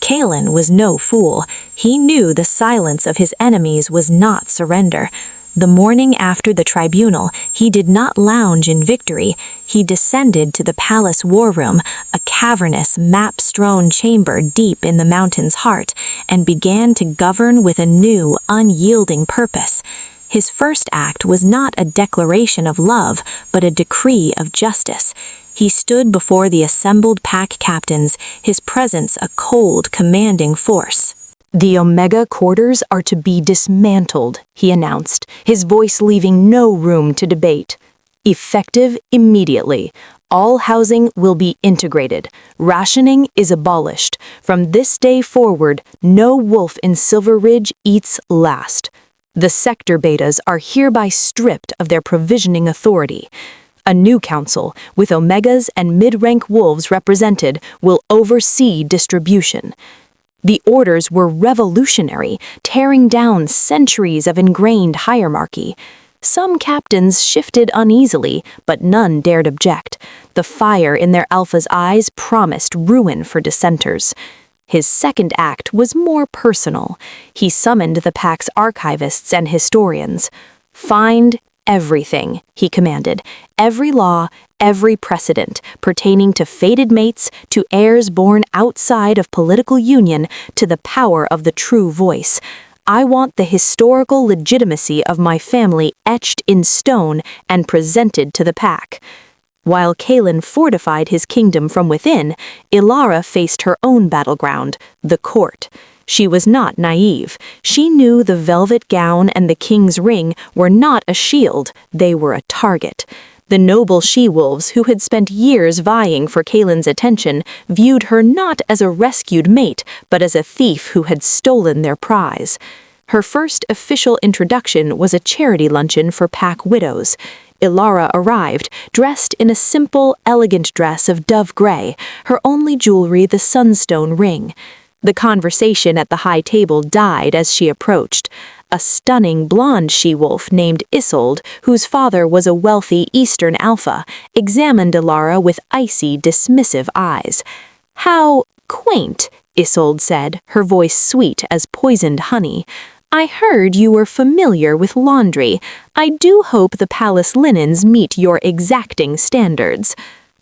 Kaelin was no fool. He knew the silence of his enemies was not surrender. The morning after the tribunal, he did not lounge in victory. He descended to the palace war room, a cavernous, map-strewn chamber deep in the mountain's heart, and began to govern with a new, unyielding purpose. His first act was not a declaration of love, but a decree of justice. He stood before the assembled pack captains, his presence a cold, commanding force. "The Omega quarters are to be dismantled," he announced, his voice leaving no room to debate. "Effective immediately. All housing will be integrated. Rationing is abolished. From this day forward, no wolf in Silver Ridge eats last. The sector betas are hereby stripped of their provisioning authority. A new council, with Omegas and mid-rank wolves represented, will oversee distribution." The orders were revolutionary, tearing down centuries of ingrained hierarchy. Some captains shifted uneasily, but none dared object. The fire in their alpha's eyes promised ruin for dissenters. His second act was more personal. He summoned the pack's archivists and historians. "Find everything," he commanded. "Every law, every precedent, pertaining to fated mates, to heirs born outside of political union, to the power of the true voice. I want the historical legitimacy of my family etched in stone and presented to the pack." While Kaelin fortified his kingdom from within, Elara faced her own battleground, the court. She was not naive. She knew the velvet gown and the king's ring were not a shield, they were a target. The noble she-wolves who had spent years vying for Kaelin's attention viewed her not as a rescued mate, but as a thief who had stolen their prize. Her first official introduction was a charity luncheon for pack widows. Elara arrived, dressed in a simple, elegant dress of dove gray, her only jewelry the sunstone ring. The conversation at the high table died as she approached. A stunning blonde she-wolf named Isolde, whose father was a wealthy Eastern alpha, examined Elara with icy, dismissive eyes. "How quaint," Isolde said, her voice sweet as poisoned honey. "I heard you were familiar with laundry. I do hope the palace linens meet your exacting standards."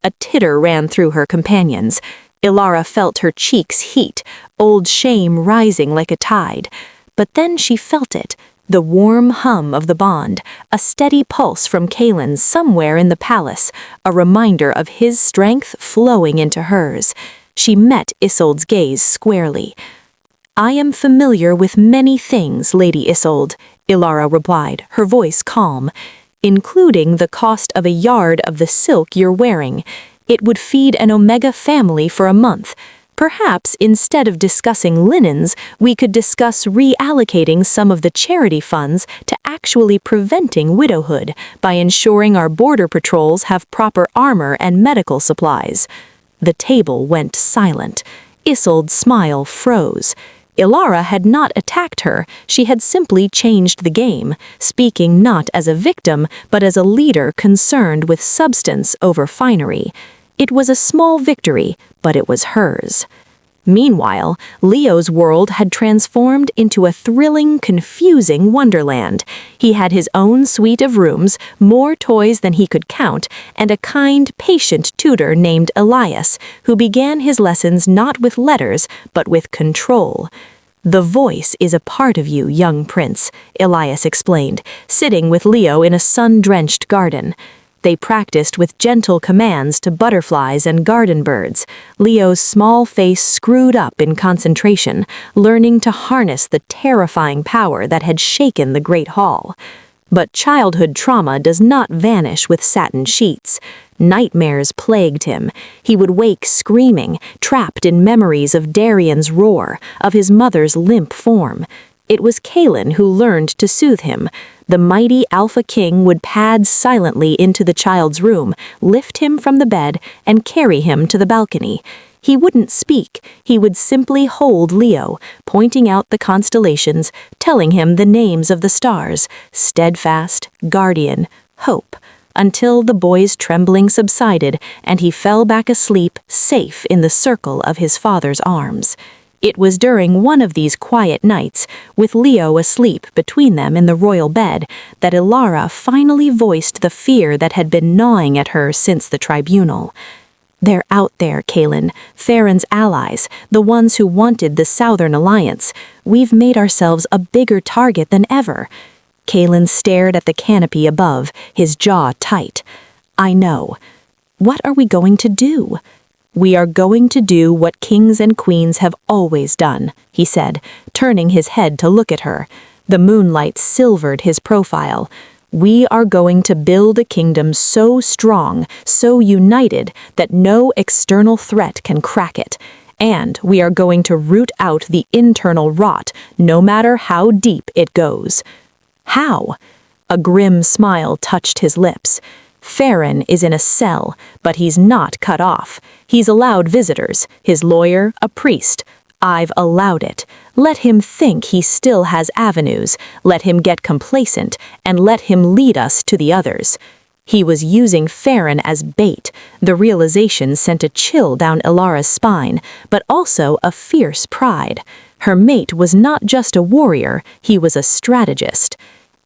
A titter ran through her companions. Elara felt her cheeks heat, old shame rising like a tide. But then she felt it, the warm hum of the bond, a steady pulse from Kaelin somewhere in the palace, a reminder of his strength flowing into hers. She met Isolde's gaze squarely. "I am familiar with many things, Lady Isolde," Elara replied, her voice calm, "including the cost of a yard of the silk you're wearing. It would feed an Omega family for a month. Perhaps instead of discussing linens, we could discuss reallocating some of the charity funds to actually preventing widowhood by ensuring our border patrols have proper armor and medical supplies." The table went silent. Isolde's smile froze. Elara had not attacked her, she had simply changed the game, speaking not as a victim, but as a leader concerned with substance over finery. It was a small victory, but it was hers. Meanwhile, Leo's world had transformed into a thrilling, confusing wonderland. He had his own suite of rooms, more toys than he could count, and a kind, patient tutor named Elias, who began his lessons not with letters, but with control. "The voice is a part of you, young prince," Elias explained, sitting with Leo in a sun-drenched garden. They practiced with gentle commands to butterflies and garden birds. Leo's small face screwed up in concentration, learning to harness the terrifying power that had shaken the Great Hall. But childhood trauma does not vanish with satin sheets. Nightmares plagued him. He would wake screaming, trapped in memories of Darian's roar, of his mother's limp form. It was Kaelin who learned to soothe him. The mighty Alpha King would pad silently into the child's room, lift him from the bed, and carry him to the balcony. He wouldn't speak, he would simply hold Leo, pointing out the constellations, telling him the names of the stars, Steadfast, Guardian, Hope, until the boy's trembling subsided and he fell back asleep, safe in the circle of his father's arms. It was during one of these quiet nights, with Leo asleep between them in the royal bed, that Elara finally voiced the fear that had been gnawing at her since the tribunal. "They're out there, Kaelin, Farron's allies, the ones who wanted the Southern Alliance. We've made ourselves a bigger target than ever." Kaelin stared at the canopy above, his jaw tight. "I know. What are we going to do?" "We are going to do what kings and queens have always done," he said, turning his head to look at her. The moonlight silvered his profile. "We are going to build a kingdom so strong, so united, that no external threat can crack it. And we are going to root out the internal rot, no matter how deep it goes." "How?" A grim smile touched his lips. "Farron is in a cell, but he's not cut off. He's allowed visitors, his lawyer, a priest. I've allowed it. Let him think he still has avenues, let him get complacent, and let him lead us to the others." He was using Farron as bait. The realization sent a chill down Elara's spine, but also a fierce pride. Her mate was not just a warrior, he was a strategist.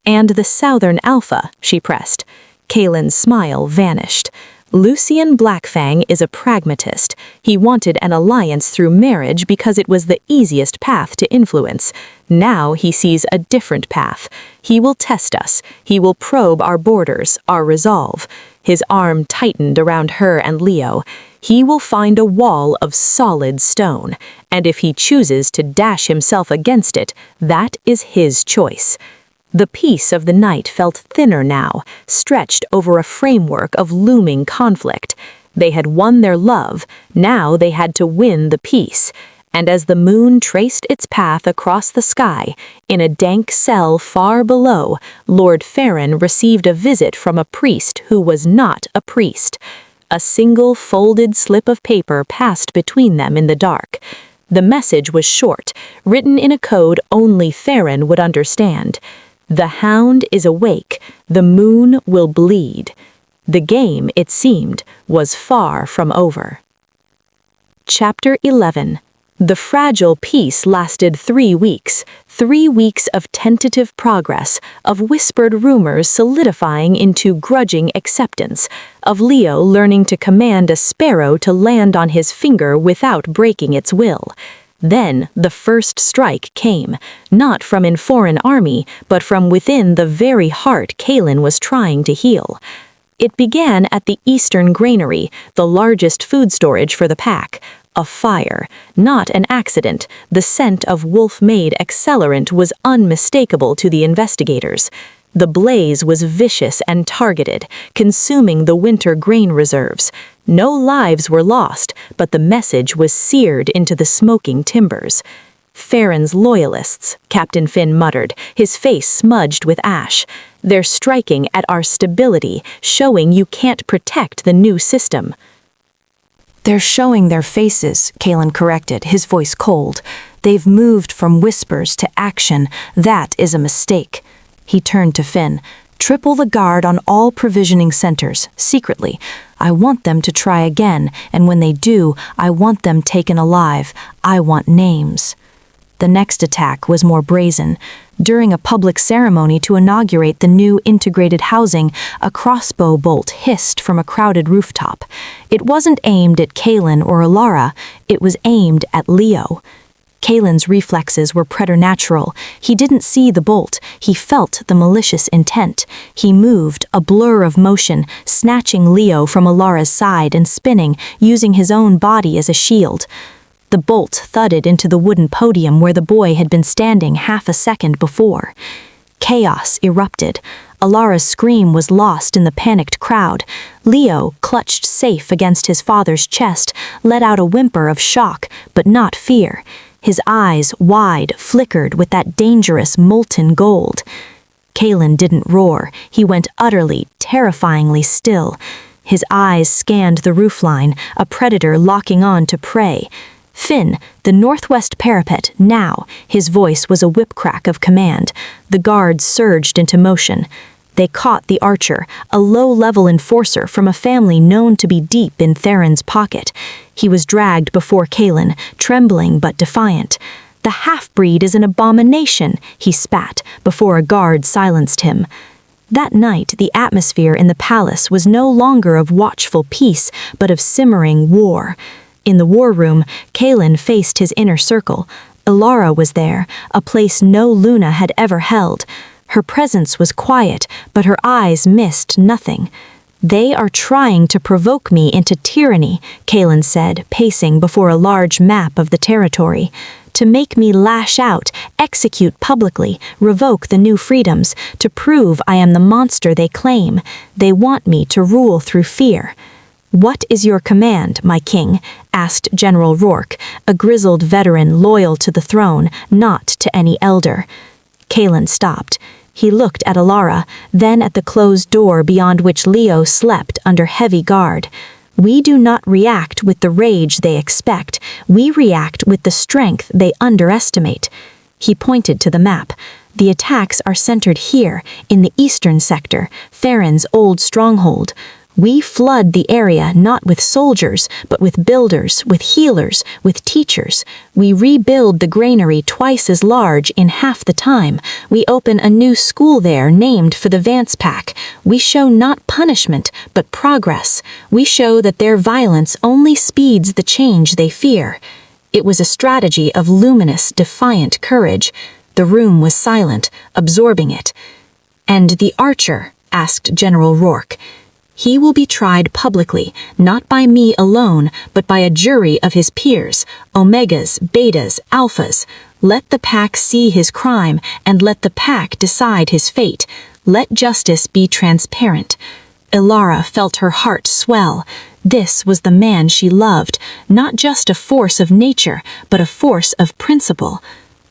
"And the Southern Alpha," she pressed. Kaelin's smile vanished. Lucien Blackfang is a pragmatist. He wanted an alliance through marriage because it was the easiest path to influence. Now he sees a different path. He will test us. He will probe our borders, our resolve. His arm tightened around her and Leo. He will find a wall of solid stone, and if he chooses to dash himself against it, that is his choice. The peace of the night felt thinner now, stretched over a framework of looming conflict. They had won their love, now they had to win the peace. And as the moon traced its path across the sky, in a dank cell far below, Lord Farron received a visit from a priest who was not a priest. A single folded slip of paper passed between them in the dark. The message was short, written in a code only Farron would understand. The hound is awake, the moon will bleed. The game, it seemed, was far from over. Chapter 11. The fragile peace lasted 3 weeks, 3 weeks of tentative progress, of whispered rumors solidifying into grudging acceptance, of Leo learning to command a sparrow to land on his finger without breaking its will. Then the first strike came, not from a foreign army, but from within the very heart Kaelin was trying to heal. It began at the Eastern Granary, the largest food storage for the pack. A fire, not an accident. The scent of wolf-made accelerant was unmistakable to the investigators. The blaze was vicious and targeted, consuming the winter grain reserves. No lives were lost, but the message was seared into the smoking timbers. Farron's loyalists, Captain Finn muttered, his face smudged with ash. They're striking at our stability, showing you can't protect the new system. They're showing their faces, Kaelin corrected, his voice cold. They've moved from whispers to action. That is a mistake. He turned to Finn. Triple the guard on all provisioning centers, secretly. I want them to try again, and when they do, I want them taken alive. I want names. The next attack was more brazen. During a public ceremony to inaugurate the new integrated housing, a crossbow bolt hissed from a crowded rooftop. It wasn't aimed at Kaelin or Elara, it was aimed at Leo. Kaelin's reflexes were preternatural. He didn't see the bolt, he felt the malicious intent. He moved, a blur of motion, snatching Leo from Elara's side and spinning, using his own body as a shield. The bolt thudded into the wooden podium where the boy had been standing half a second before. Chaos erupted. Elara's scream was lost in the panicked crowd. Leo, clutched safe against his father's chest, let out a whimper of shock, but not fear. His eyes, wide, flickered with that dangerous molten gold. Kaelin didn't roar. He went utterly, terrifyingly still. His eyes scanned the roofline, a predator locking on to prey. Finn, the northwest parapet, now. His voice was a whip-crack of command. The guards surged into motion. They caught the archer, a low-level enforcer from a family known to be deep in Theron's pocket. He was dragged before Kaelin, trembling but defiant. The half-breed is an abomination, he spat, before a guard silenced him. That night, the atmosphere in the palace was no longer of watchful peace, but of simmering war. In the war room, Kaelin faced his inner circle. Elara was there, a place no Luna had ever held. Her presence was quiet, but her eyes missed nothing. They are trying to provoke me into tyranny, Kaelin said, pacing before a large map of the territory. To make me lash out, execute publicly, revoke the new freedoms, to prove I am the monster they claim. They want me to rule through fear. "What is your command, my king?" asked General Rourke, a grizzled veteran loyal to the throne, not to any elder. Kaelin stopped. He looked at Elara, then at the closed door beyond which Leo slept under heavy guard. "We do not react with the rage they expect. We react with the strength they underestimate." He pointed to the map. "The attacks are centered here, in the eastern sector, Theron's old stronghold. We flood the area not with soldiers, but with builders, with healers, with teachers. We rebuild the granary twice as large in half the time. We open a new school there named for the Vance Pack. We show not punishment, but progress. We show that their violence only speeds the change they fear. It was a strategy of luminous, defiant courage. The room was silent, absorbing it. "And the archer?" asked General Rourke. "He will be tried publicly, not by me alone, but by a jury of his peers, omegas, betas, alphas. Let the pack see his crime, and let the pack decide his fate. Let justice be transparent." Elara felt her heart swell. This was the man she loved, not just a force of nature, but a force of principle.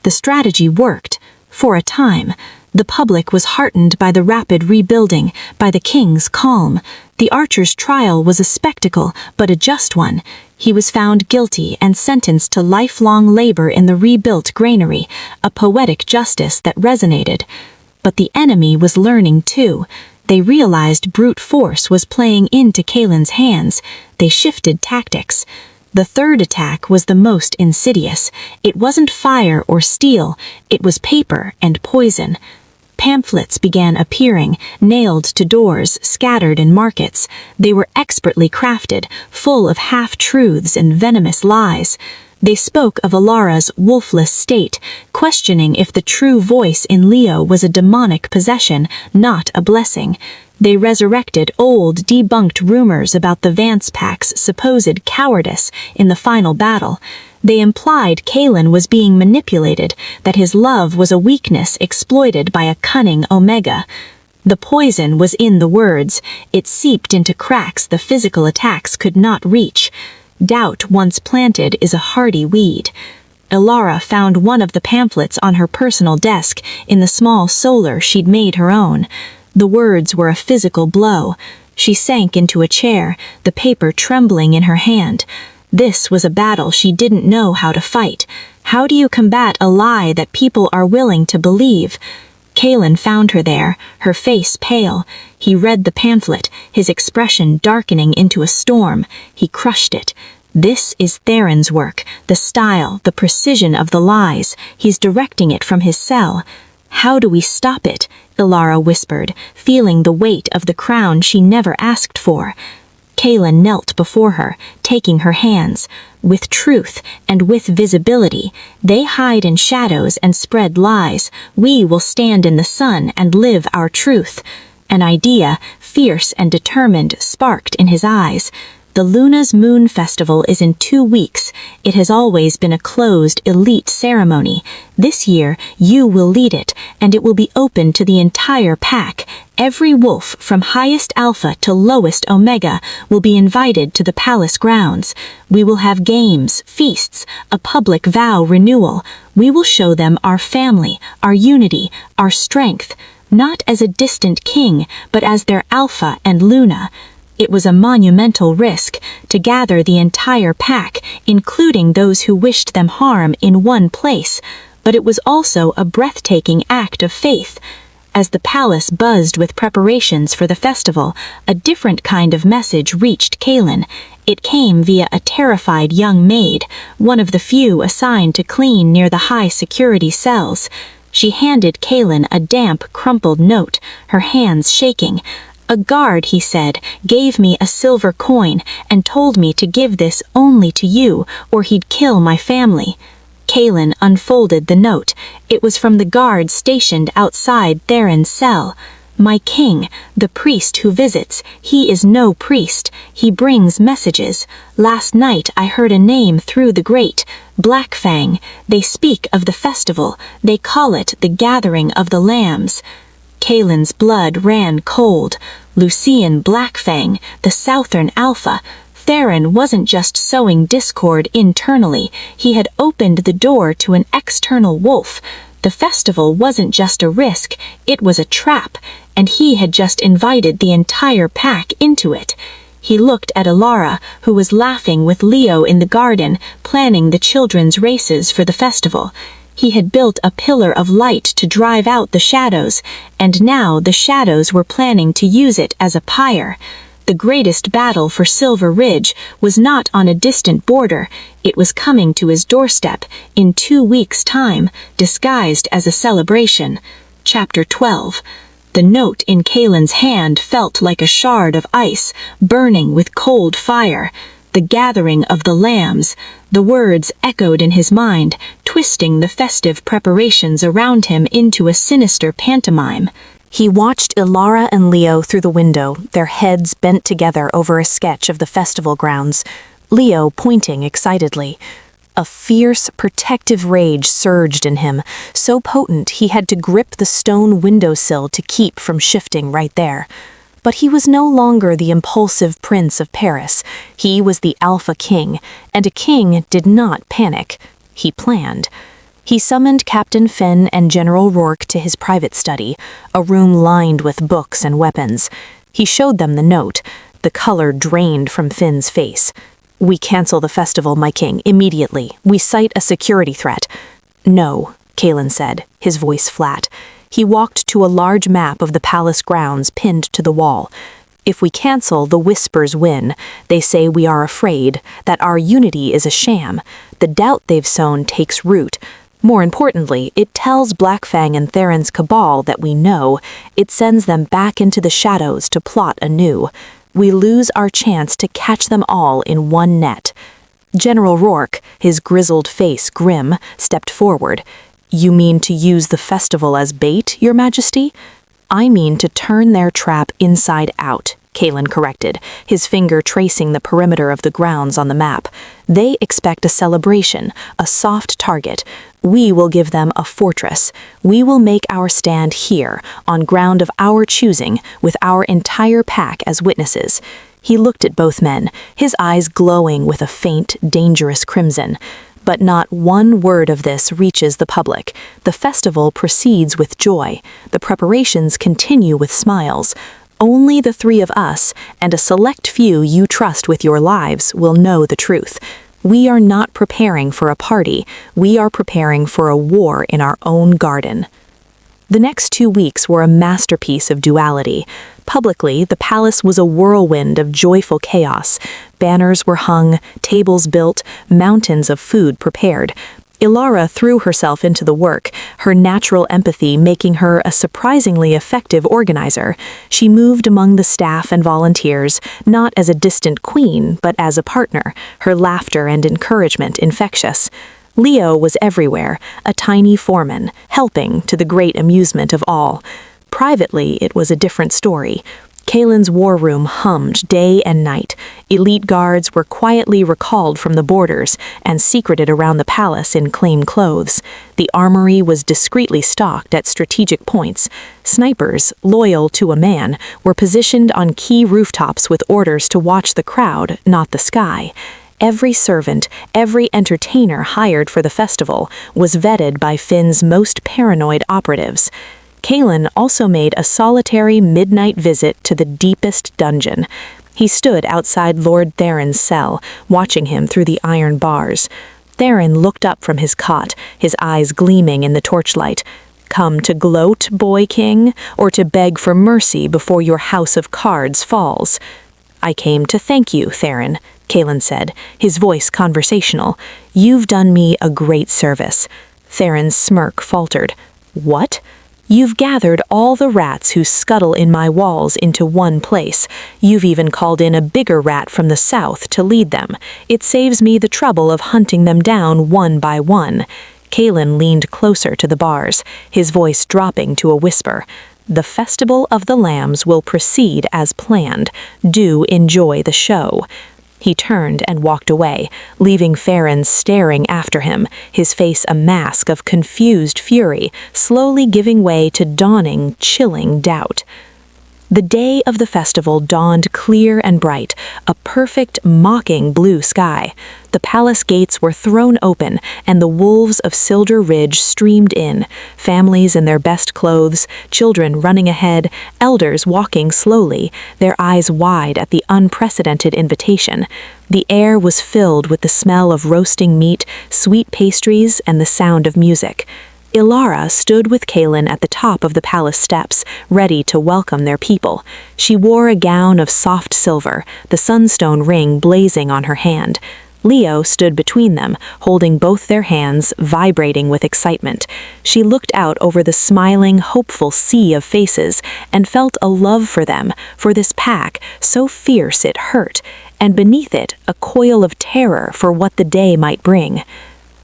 The strategy worked, for a time. The public was heartened by the rapid rebuilding, by the king's calm. The archer's trial was a spectacle, but a just one. He was found guilty and sentenced to lifelong labor in the rebuilt granary, a poetic justice that resonated. But the enemy was learning too. They realized brute force was playing into Kaelin's hands. They shifted tactics. The third attack was the most insidious. It wasn't fire or steel, it was paper and poison. Pamphlets began appearing, nailed to doors, scattered in markets. They were expertly crafted, full of half-truths and venomous lies. They spoke of Elara's wolfless state, questioning if the true voice in Leo was a demonic possession, not a blessing. They resurrected old, debunked rumors about the Vance Pack's supposed cowardice in the final battle. They implied Kaelin was being manipulated, that his love was a weakness exploited by a cunning Omega. The poison was in the words. It seeped into cracks the physical attacks could not reach. Doubt once planted is a hardy weed. Elara found one of the pamphlets on her personal desk in the small solar she'd made her own. The words were a physical blow. She sank into a chair, the paper trembling in her hand. This was a battle she didn't know how to fight. How do you combat a lie that people are willing to believe? Kaelin found her there, her face pale. He read the pamphlet, his expression darkening into a storm. He crushed it. This is Theron's work, the style, the precision of the lies. He's directing it from his cell. "How do we stop it?" Elara whispered, feeling the weight of the crown she never asked for. Kaelin knelt before her, taking her hands. With truth and with visibility, they hide in shadows and spread lies. We will stand in the sun and live our truth. An idea, fierce and determined, sparked in his eyes. The Luna's Moon Festival is in 2 weeks. It has always been a closed, elite ceremony. This year, you will lead it, and it will be open to the entire pack. Every wolf, from highest alpha to lowest omega, will be invited to the palace grounds. We will have games, feasts, a public vow renewal. We will show them our family, our unity, our strength, not as a distant king, but as their alpha and Luna. It was a monumental risk to gather the entire pack, including those who wished them harm, in one place, but it was also a breathtaking act of faith. As the palace buzzed with preparations for the festival, a different kind of message reached Kaelin. It came via a terrified young maid, one of the few assigned to clean near the high-security cells. She handed Kaelin a damp, crumpled note, her hands shaking. "A guard," he said, "gave me a silver coin and told me to give this only to you, or he'd kill my family." Kaelin unfolded the note. It was from the guard stationed outside Theron's cell. "My king, the priest who visits, he is no priest. He brings messages. Last night I heard a name through the grate, Blackfang. They speak of the festival. They call it the Gathering of the Lambs." Kaelin's blood ran cold. Lucian Blackfang, the Southern Alpha. Theron wasn't just sowing discord internally, he had opened the door to an external wolf. The festival wasn't just a risk, it was a trap, and he had just invited the entire pack into it. He looked at Elara, who was laughing with Leo in the garden, planning the children's races for the festival. He had built a pillar of light to drive out the shadows, and now the shadows were planning to use it as a pyre. The greatest battle for Silver Ridge was not on a distant border. It was coming to his doorstep in 2 weeks' time, disguised as a celebration. Chapter 12. The note in Kaelin's hand felt like a shard of ice, burning with cold fire. The gathering of the lambs. The words echoed in his mind, twisting the festive preparations around him into a sinister pantomime. He watched Elara and Leo through the window, their heads bent together over a sketch of the festival grounds, Leo pointing excitedly. A fierce, protective rage surged in him, so potent he had to grip the stone windowsill to keep from shifting right there. But he was no longer the impulsive prince of Paris. He was the Alpha King, and a king did not panic. He planned. He summoned Captain Finn and General Rourke to his private study, a room lined with books and weapons. He showed them the note. The color drained from Finn's face. "We cancel the festival, my king, immediately. We cite a security threat." "No," Kaelin said, his voice flat. He walked to a large map of the palace grounds pinned to the wall. "If we cancel, the Whispers win. They say we are afraid, that our unity is a sham. The doubt they've sown takes root. More importantly, it tells Blackfang and Theron's cabal that we know. It sends them back into the shadows to plot anew. We lose our chance to catch them all in one net." General Rourke, his grizzled face grim, stepped forward. "You mean to use the festival as bait, Your Majesty?" "I mean to turn their trap inside out," Kaelin corrected, his finger tracing the perimeter of the grounds on the map. "They expect a celebration, a soft target. We will give them a fortress. We will make our stand here, on ground of our choosing, with our entire pack as witnesses." He looked at both men, his eyes glowing with a faint, dangerous crimson. But not one word of this reaches the public. The festival proceeds with joy. The preparations continue with smiles. Only the three of us, and a select few you trust with your lives, will know the truth. We are not preparing for a party. We are preparing for a war in our own garden. The next 2 weeks were a masterpiece of duality. Publicly, the palace was a whirlwind of joyful chaos. Banners were hung, tables built, mountains of food prepared. Elara threw herself into the work, her natural empathy making her a surprisingly effective organizer. She moved among the staff and volunteers, not as a distant queen, but as a partner, her laughter and encouragement infectious. Leo was everywhere, a tiny foreman, helping to the great amusement of all. Privately, it was a different story. Kaelin's war room hummed day and night. Elite guards were quietly recalled from the borders and secreted around the palace in claim clothes. The armory was discreetly stocked at strategic points. Snipers, loyal to a man, were positioned on key rooftops with orders to watch the crowd, not the sky. Every servant, every entertainer hired for the festival was vetted by Finn's most paranoid operatives. Kaelin also made a solitary midnight visit to the deepest dungeon. He stood outside Lord Theron's cell, watching him through the iron bars. Theron looked up from his cot, his eyes gleaming in the torchlight. "Come to gloat, boy king, or to beg for mercy before your house of cards falls?" "I came to thank you, Theron," Kaelin said, his voice conversational. "You've done me a great service." Theron's smirk faltered. "What?" "You've gathered all the rats who scuttle in my walls into one place. You've even called in a bigger rat from the south to lead them. It saves me the trouble of hunting them down one by one." Kaelin leaned closer to the bars, his voice dropping to a whisper. "The Festival of the Lambs will proceed as planned. Do enjoy the show." He turned and walked away, leaving Theron staring after him, his face a mask of confused fury, slowly giving way to dawning, chilling doubt. The day of the festival dawned clear and bright, a perfect, mocking blue sky. The palace gates were thrown open, and the wolves of Silver Ridge streamed in, families in their best clothes, children running ahead, elders walking slowly, their eyes wide at the unprecedented invitation. The air was filled with the smell of roasting meat, sweet pastries, and the sound of music. Elara stood with Kaelin at the top of the palace steps, ready to welcome their people. She wore a gown of soft silver, the sunstone ring blazing on her hand. Leo stood between them, holding both their hands, vibrating with excitement. She looked out over the smiling, hopeful sea of faces and felt a love for them, for this pack, so fierce it hurt, and beneath it a coil of terror for what the day might bring.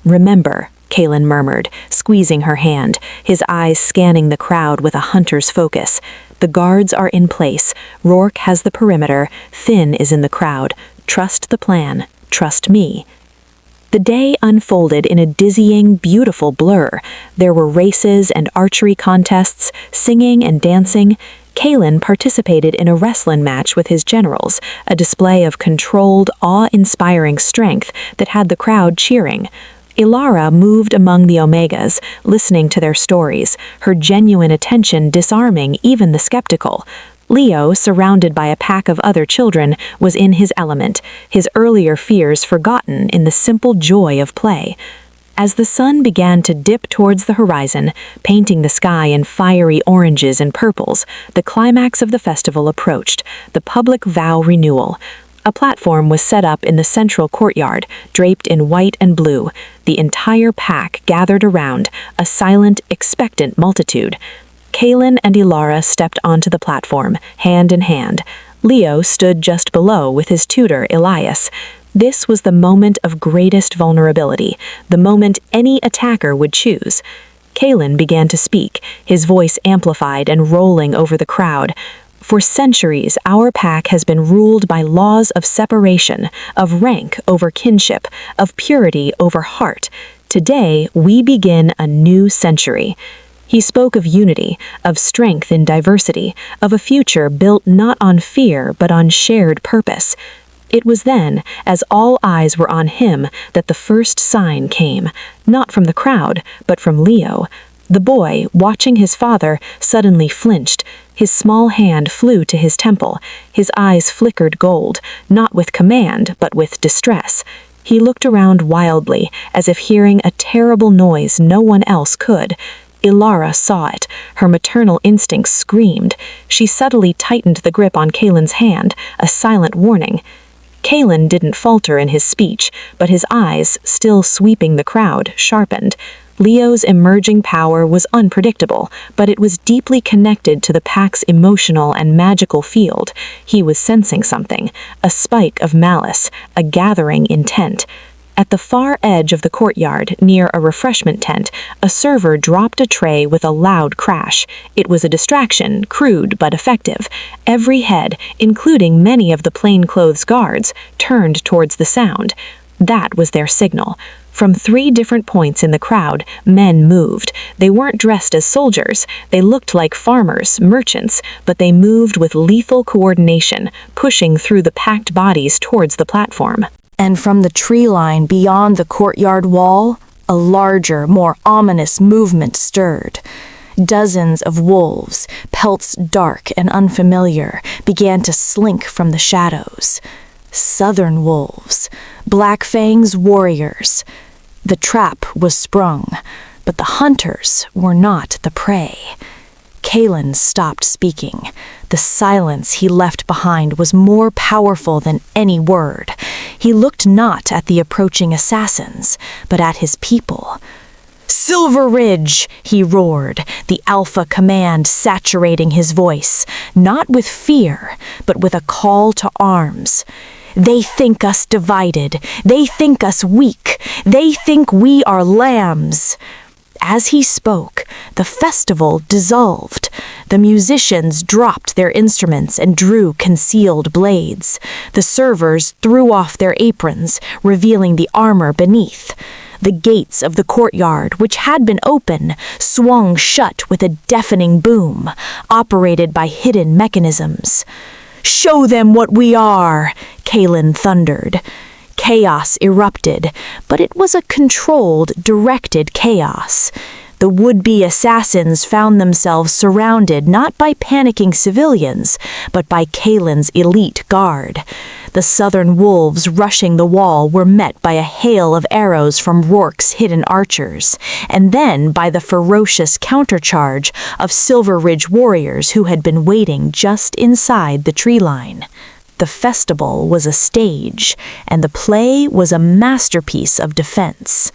"Remember," Kaelin murmured, squeezing her hand, his eyes scanning the crowd with a hunter's focus. "The guards are in place. Rourke has the perimeter. Finn is in the crowd. Trust the plan. Trust me." The day unfolded in a dizzying, beautiful blur. There were races and archery contests, singing and dancing. Kaelin participated in a wrestling match with his generals, a display of controlled, awe-inspiring strength that had the crowd cheering. Elara moved among the Omegas, listening to their stories, her genuine attention disarming even the skeptical. Leo, surrounded by a pack of other children, was in his element, his earlier fears forgotten in the simple joy of play. As the sun began to dip towards the horizon, painting the sky in fiery oranges and purples, the climax of the festival approached, the public vow renewal. A platform was set up in the central courtyard, draped in white and blue. The entire pack gathered around, a silent, expectant multitude. Kaelin and Elara stepped onto the platform, hand in hand. Leo stood just below with his tutor, Elias. This was the moment of greatest vulnerability, the moment any attacker would choose. Kaelin began to speak, his voice amplified and rolling over the crowd. "For centuries, our pack has been ruled by laws of separation, of rank over kinship, of purity over heart. Today, we begin a new century." He spoke of unity, of strength in diversity, of a future built not on fear but on shared purpose. It was then, as all eyes were on him, that the first sign came, not from the crowd, but from Leo. The boy, watching his father, suddenly flinched. His small hand flew to his temple. His eyes flickered gold, not with command, but with distress. He looked around wildly, as if hearing a terrible noise no one else could. Elara saw it. Her maternal instincts screamed. She subtly tightened the grip on Kaelin's hand, a silent warning. Kaelin didn't falter in his speech, but his eyes, still sweeping the crowd, sharpened. Leo's emerging power was unpredictable, but it was deeply connected to the pack's emotional and magical field. He was sensing something, a spike of malice, a gathering intent. At the far edge of the courtyard, near a refreshment tent, a server dropped a tray with a loud crash. It was a distraction, crude but effective. Every head, including many of the plainclothes guards, turned towards the sound. That was their signal. From 3 different points in the crowd, men moved. They weren't dressed as soldiers. They looked like farmers, merchants, but they moved with lethal coordination, pushing through the packed bodies towards the platform. And from the tree line beyond the courtyard wall, a larger, more ominous movement stirred. Dozens of wolves, pelts dark and unfamiliar, began to slink from the shadows. Southern wolves, Black Fang's warriors. The trap was sprung, but the hunters were not the prey. Kaelin stopped speaking. The silence he left behind was more powerful than any word. He looked not at the approaching assassins, but at his people. "Silver Ridge!" he roared, the alpha command saturating his voice, not with fear, but with a call to arms. "They think us divided. They think us weak. They think we are lambs." As he spoke, the festival dissolved. The musicians dropped their instruments and drew concealed blades. The servers threw off their aprons, revealing the armor beneath. The gates of the courtyard, which had been open, swung shut with a deafening boom, operated by hidden mechanisms. "Show them what we are!" Kaelin thundered. Chaos erupted, but it was a controlled, directed chaos. The would-be assassins found themselves surrounded not by panicking civilians, but by Kaelin's elite guard. The southern wolves rushing the wall were met by a hail of arrows from Rourke's hidden archers, and then by the ferocious countercharge of Silver Ridge warriors who had been waiting just inside the tree line. The festival was a stage, and the play was a masterpiece of defense.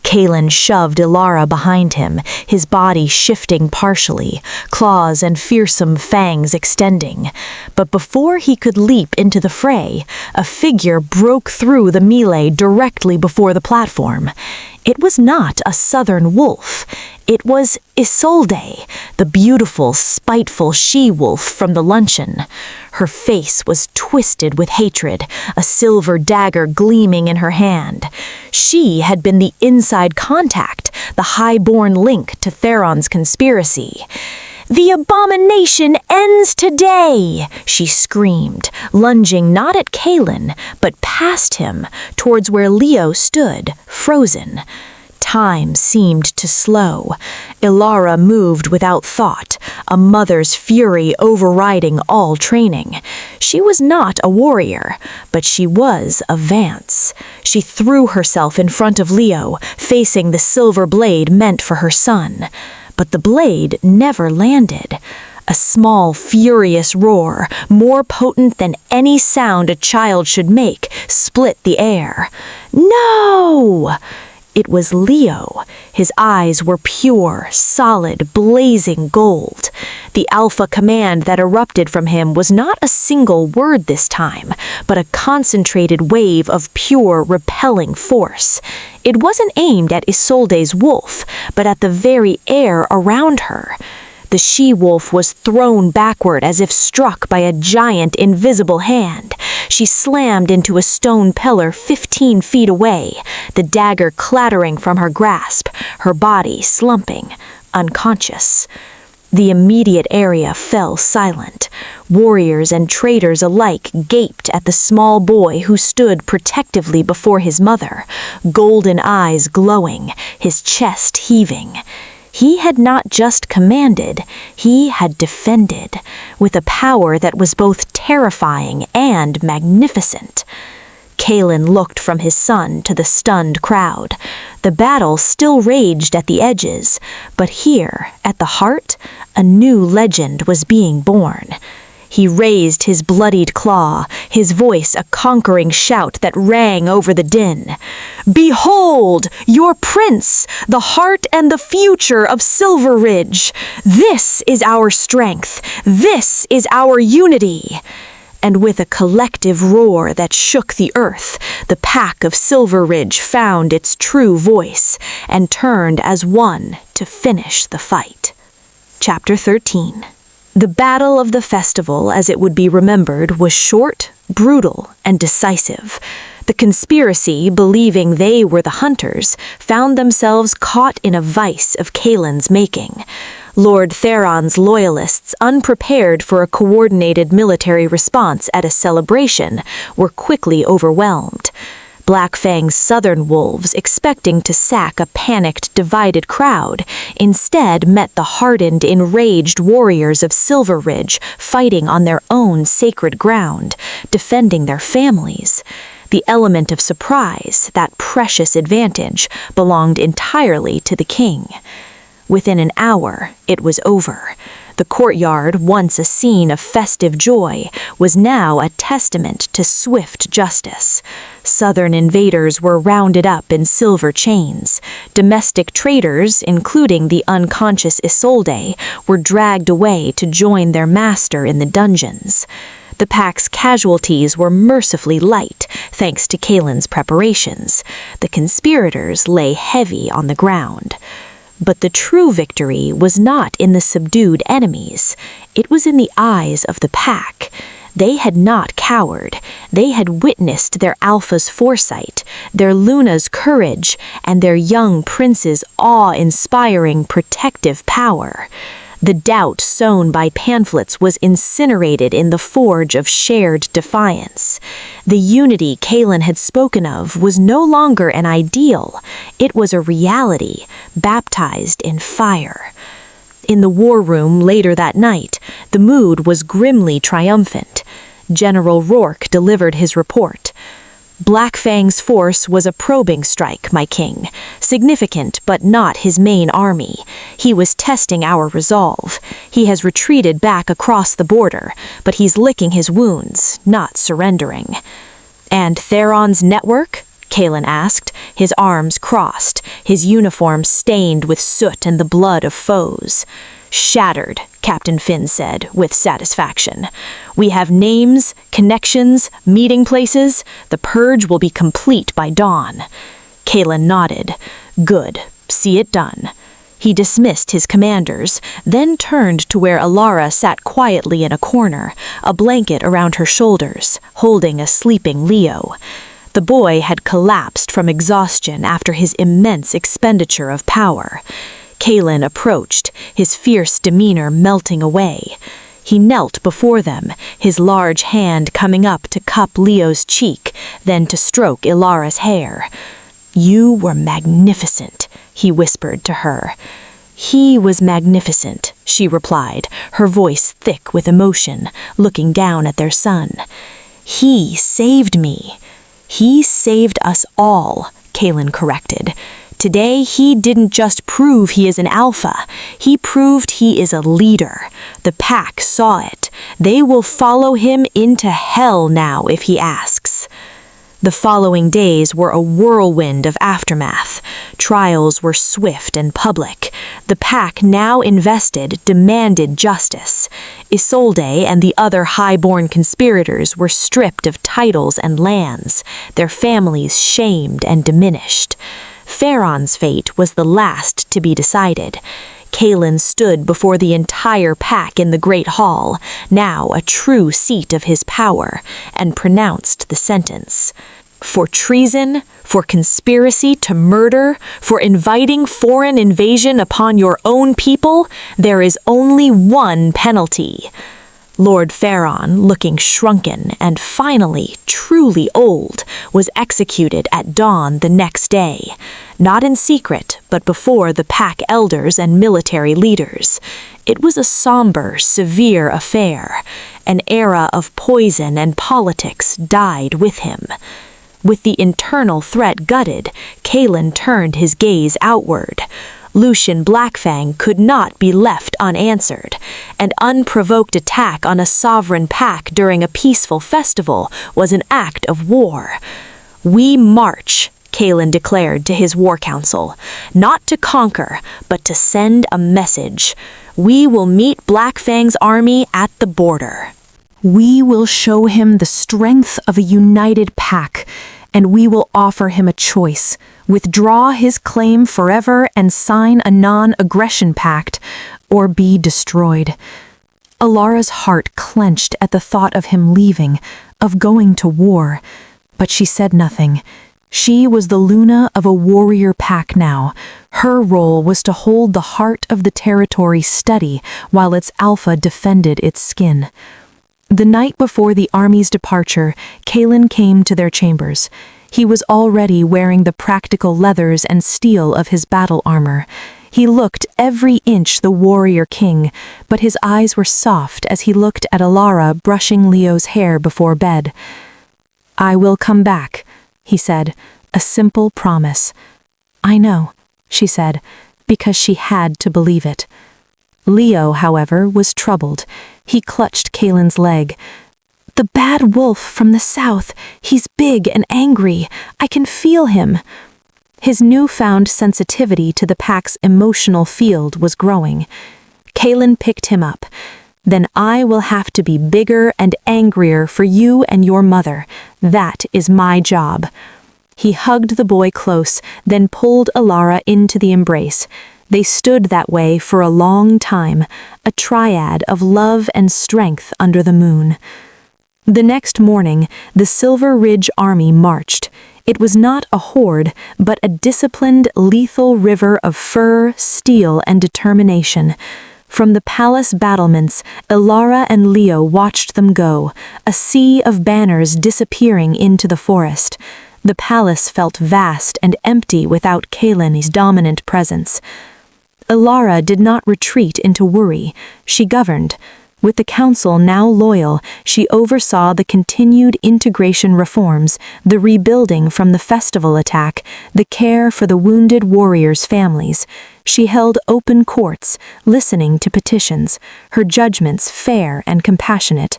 Kaelin shoved Elara behind him, his body shifting partially, claws and fearsome fangs extending. But before he could leap into the fray, a figure broke through the melee directly before the platform. It was not a southern wolf. It was Isolde, the beautiful, spiteful she-wolf from the luncheon. Her face was twisted with hatred, a silver dagger gleaming in her hand. She had been the inside contact, the high-born link to Theron's conspiracy. "The abomination ends today!" she screamed, lunging not at Kaelin, but past him, towards where Leo stood, frozen. Time seemed to slow. Elara moved without thought, a mother's fury overriding all training. She was not a warrior, but she was a Vance. She threw herself in front of Leo, facing the silver blade meant for her son. But the blade never landed. A small, furious roar, more potent than any sound a child should make, split the air. "No!" It was Leo. His eyes were pure, solid, blazing gold. The alpha command that erupted from him was not a single word this time, but a concentrated wave of pure, repelling force. It wasn't aimed at Isolde's wolf, but at the very air around her. The she-wolf was thrown backward as if struck by a giant invisible hand. She slammed into a stone pillar 15 feet away, the dagger clattering from her grasp, her body slumping, unconscious. The immediate area fell silent. Warriors and traders alike gaped at the small boy who stood protectively before his mother, golden eyes glowing, his chest heaving. He had not just commanded, he had defended, with a power that was both terrifying and magnificent. Kaelin looked from his son to the stunned crowd. The battle still raged at the edges, but here, at the heart, a new legend was being born. He raised his bloodied claw, his voice a conquering shout that rang over the din. "Behold, your prince, the heart and the future of Silver Ridge! This is our strength! This is our unity!" And with a collective roar that shook the earth, the pack of Silver Ridge found its true voice and turned as one to finish the fight. Chapter 13. The battle of the festival, as it would be remembered, was short, brutal, and decisive. The conspiracy, believing they were the hunters, found themselves caught in a vice of Kaelin's making. Lord Theron's loyalists, unprepared for a coordinated military response at a celebration, were quickly overwhelmed. Black Fang's southern wolves, expecting to sack a panicked, divided crowd, instead met the hardened, enraged warriors of Silver Ridge fighting on their own sacred ground, defending their families. The element of surprise, that precious advantage, belonged entirely to the king. Within an hour, it was over. The courtyard, once a scene of festive joy, was now a testament to swift justice. Southern invaders were rounded up in silver chains. Domestic traders, including the unconscious Isolde, were dragged away to join their master in the dungeons. The pack's casualties were mercifully light, thanks to Kaelin's preparations. The conspirators lay heavy on the ground. But the true victory was not in the subdued enemies. It was in the eyes of the pack. They had not cowered. They had witnessed their alpha's foresight, their Luna's courage, and their young prince's awe-inspiring protective power. The doubt sown by pamphlets was incinerated in the forge of shared defiance. The unity Kaelin had spoken of was no longer an ideal. It was a reality, baptized in fire. In the war room later that night, the mood was grimly triumphant. General Rourke delivered his report. Black Fang's force was a probing strike, my king. Significant, but not his main army. He was testing our resolve. He has retreated back across the border, but he's licking his wounds, not surrendering. And Theron's network? Kaelin asked, his arms crossed, his uniform stained with soot and the blood of foes. Shattered, Captain Finn said, with satisfaction. We have names, connections, meeting places. The purge will be complete by dawn. Kaelin nodded. Good. See it done. He dismissed his commanders, then turned to where Elara sat quietly in a corner, a blanket around her shoulders, holding a sleeping Leo. The boy had collapsed from exhaustion after his immense expenditure of power. Kaelin approached, his fierce demeanor melting away. He knelt before them, his large hand coming up to cup Leo's cheek, then to stroke Elara's hair. You were magnificent, he whispered to her. He was magnificent, she replied, her voice thick with emotion, looking down at their son. He saved me. He saved us all, Kaelin corrected. Today, he didn't just prove he is an alpha, he proved he is a leader. The pack saw it. They will follow him into hell now if he asks. The following days were a whirlwind of aftermath. Trials were swift and public. The pack, now invested, demanded justice. Isolde and the other high-born conspirators were stripped of titles and lands, their families shamed and diminished. Theron's fate was the last to be decided. Kaelin stood before the entire pack in the Great Hall, now a true seat of his power, and pronounced the sentence. For treason, for conspiracy to murder, for inviting foreign invasion upon your own people, there is only one penalty. Lord Theron, looking shrunken and finally truly old, was executed at dawn the next day, not in secret, but before the pack elders and military leaders. It was a somber, severe affair. An era of poison and politics died with him. With the internal threat gutted, Kaelin turned his gaze outward. Lucian Blackfang could not be left unanswered. An unprovoked attack on a sovereign pack during a peaceful festival was an act of war. We march, Kaelin declared to his war council, not to conquer, but to send a message. We will meet Blackfang's army at the border. We will show him the strength of a united pack, and we will offer him a choice: withdraw his claim forever and sign a non-aggression pact, or be destroyed. Elara's heart clenched at the thought of him leaving, of going to war, but she said nothing. She was the Luna of a warrior pack now. Her role was to hold the heart of the territory steady while its alpha defended its skin. The night before the army's departure, Kaelin came to their chambers. He was already wearing the practical leathers and steel of his battle armor. He looked every inch the warrior king, but his eyes were soft as he looked at Elara brushing Leo's hair before bed. I will come back, he said, a simple promise. I know, she said, because she had to believe it. Leo, however, was troubled. He clutched Kaelin's leg. The bad wolf from the south. He's big and angry. I can feel him. His newfound sensitivity to the pack's emotional field was growing. Kaelin picked him up. Then I will have to be bigger and angrier for you and your mother. That is my job. He hugged the boy close, then pulled Elara into the embrace. They stood that way for a long time, a triad of love and strength under the moon. The next morning, the Silver Ridge army marched. It was not a horde, but a disciplined, lethal river of fur, steel, and determination. From the palace battlements, Elara and Leo watched them go, a sea of banners disappearing into the forest. The palace felt vast and empty without Kaelin's dominant presence. Elara did not retreat into worry. She governed. With the council now loyal, she oversaw the continued integration reforms, the rebuilding from the festival attack, the care for the wounded warriors' families. She held open courts, listening to petitions, her judgments fair and compassionate.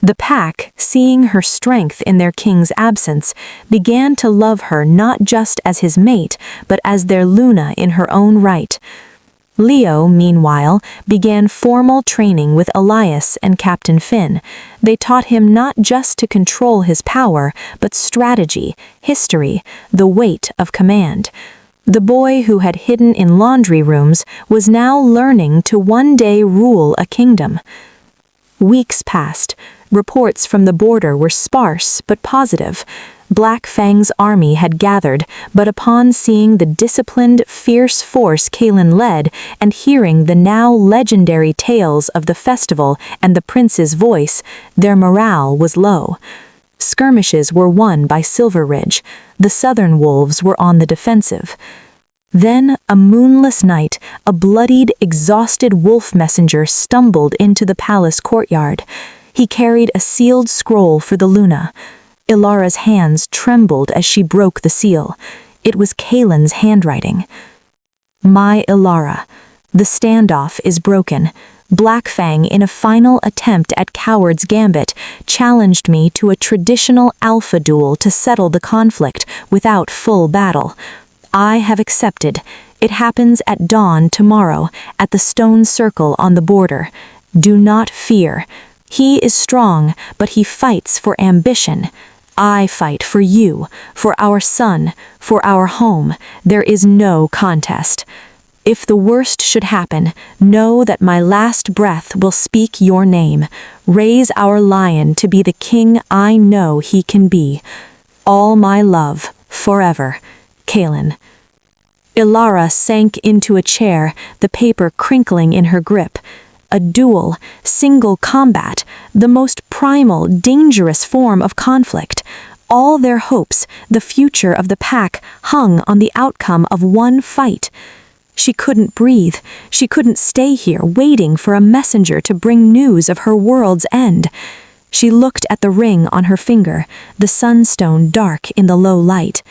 The pack, seeing her strength in their king's absence, began to love her not just as his mate, but as their Luna in her own right. Leo, meanwhile, began formal training with Elias and Captain Finn. They taught him not just to control his power, but strategy, history, the weight of command. The boy who had hidden in laundry rooms was now learning to one day rule a kingdom. Weeks passed. Reports from the border were sparse but positive. Black Fang's army had gathered, but upon seeing the disciplined, fierce force Kaelin led and hearing the now legendary tales of the festival and the prince's voice, their morale was low. Skirmishes were won by Silver Ridge. The southern wolves were on the defensive. Then, a moonless night, a bloodied, exhausted wolf messenger stumbled into the palace courtyard. He carried a sealed scroll for the Luna. Elara's hands trembled as she broke the seal. It was Kaelin's handwriting. My Elara, the standoff is broken. Black Fang, in a final attempt at Coward's Gambit, challenged me to a traditional alpha duel to settle the conflict without full battle. I have accepted. It happens at dawn tomorrow, at the stone circle on the border. Do not fear. He is strong, but he fights for ambition. I fight for you, for our son, for our home. There is no contest. If the worst should happen, know that my last breath will speak your name. Raise our lion to be the king I know he can be. All my love, forever. Kaelin. Elara sank into a chair, the paper crinkling in her grip. A duel, single combat, the most primal, dangerous form of conflict. All their hopes, the future of the pack, hung on the outcome of one fight. She couldn't breathe. She couldn't stay here waiting for a messenger to bring news of her world's end. She looked at the ring on her finger, the sunstone dark in the low light.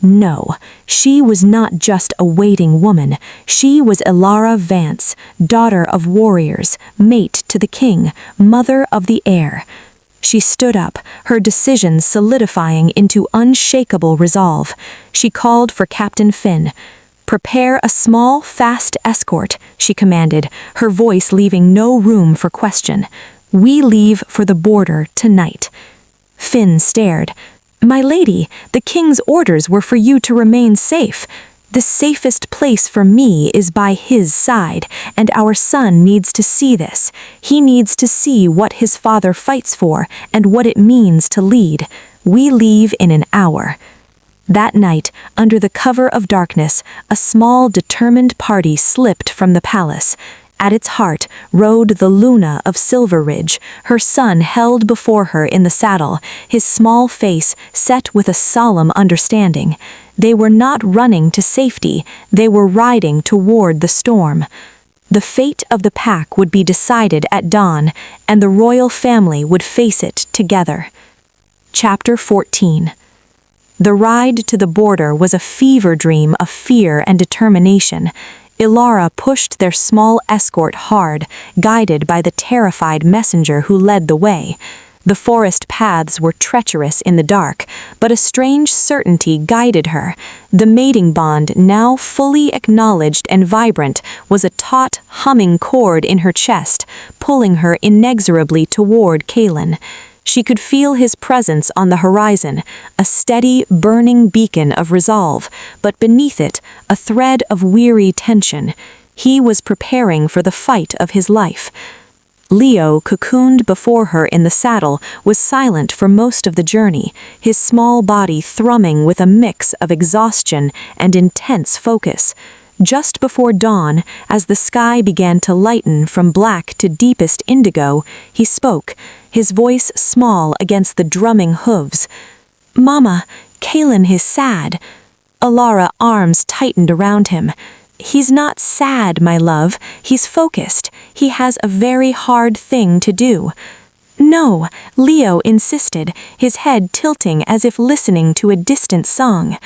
No, she was not just a waiting woman. She was Elara Vance, daughter of warriors, mate to the king, mother of the heir. She stood up, her decision solidifying into unshakable resolve. She called for Captain Finn. Prepare a small, fast escort, she commanded, her voice leaving no room for question. We leave for the border tonight. Finn stared. My lady, the king's orders were for you to remain safe. The safest place for me is by his side, and our son needs to see this. He needs to see what his father fights for and what it means to lead. We leave in an hour. That night, under the cover of darkness, a small, determined party slipped from the palace. At its heart rode the Luna of Silver Ridge, her son held before her in the saddle, his small face set with a solemn understanding. They were not running to safety, they were riding toward the storm. The fate of the pack would be decided at dawn, and the royal family would face it together. Chapter 14. The ride to the border was a fever dream of fear and determination. Elara pushed their small escort hard, guided by the terrified messenger who led the way. The forest paths were treacherous in the dark, but a strange certainty guided her. The mating bond, now fully acknowledged and vibrant, was a taut, humming chord in her chest, pulling her inexorably toward Kaelin. She could feel his presence on the horizon, a steady, burning beacon of resolve, but beneath it, a thread of weary tension. He was preparing for the fight of his life. Leo, cocooned before her in the saddle, was silent for most of the journey, his small body thrumming with a mix of exhaustion and intense focus. Just before dawn, as the sky began to lighten from black to deepest indigo, he spoke, his voice small against the drumming hooves. Mama, Kaelin is sad. Elara's arms tightened around him. He's not sad, my love. He's focused. He has a very hard thing to do." "No," Leo insisted, his head tilting as if listening to a distant song.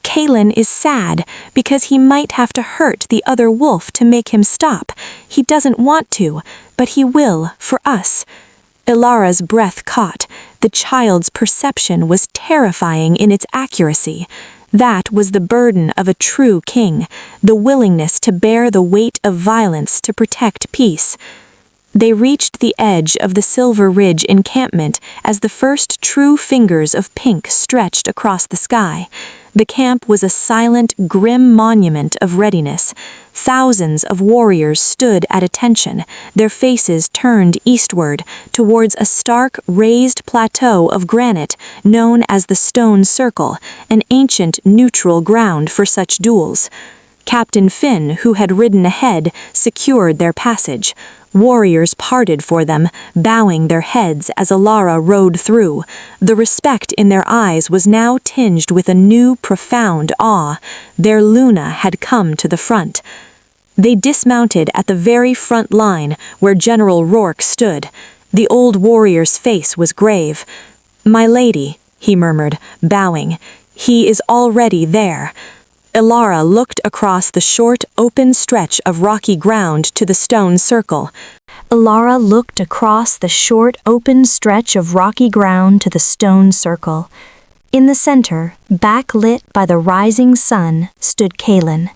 "Kaelin is sad because he might have to hurt the other wolf to make him stop. He doesn't want to, but he will for us." Elara's breath caught. The child's perception was terrifying in its accuracy. That was the burden of a true king, the willingness to bear the weight of violence to protect peace. They reached the edge of the Silver Ridge encampment as the first true fingers of pink stretched across the sky. The camp was a silent, grim monument of readiness. Thousands of warriors stood at attention, their faces turned eastward, towards a stark, raised plateau of granite known as the Stone Circle, an ancient neutral ground for such duels. Captain Finn, who had ridden ahead, secured their passage. Warriors parted for them, bowing their heads as Elara rode through. The respect in their eyes was now tinged with a new, profound awe. Their Luna had come to the front. They dismounted at the very front line where General Rourke stood. The old warrior's face was grave. "My lady," he murmured, bowing. "He is already there." Elara looked across the short, open stretch of rocky ground to the Stone Circle. Elara looked across the short, open stretch of rocky ground to the Stone Circle. In the center, backlit by the rising sun, stood Kaelin.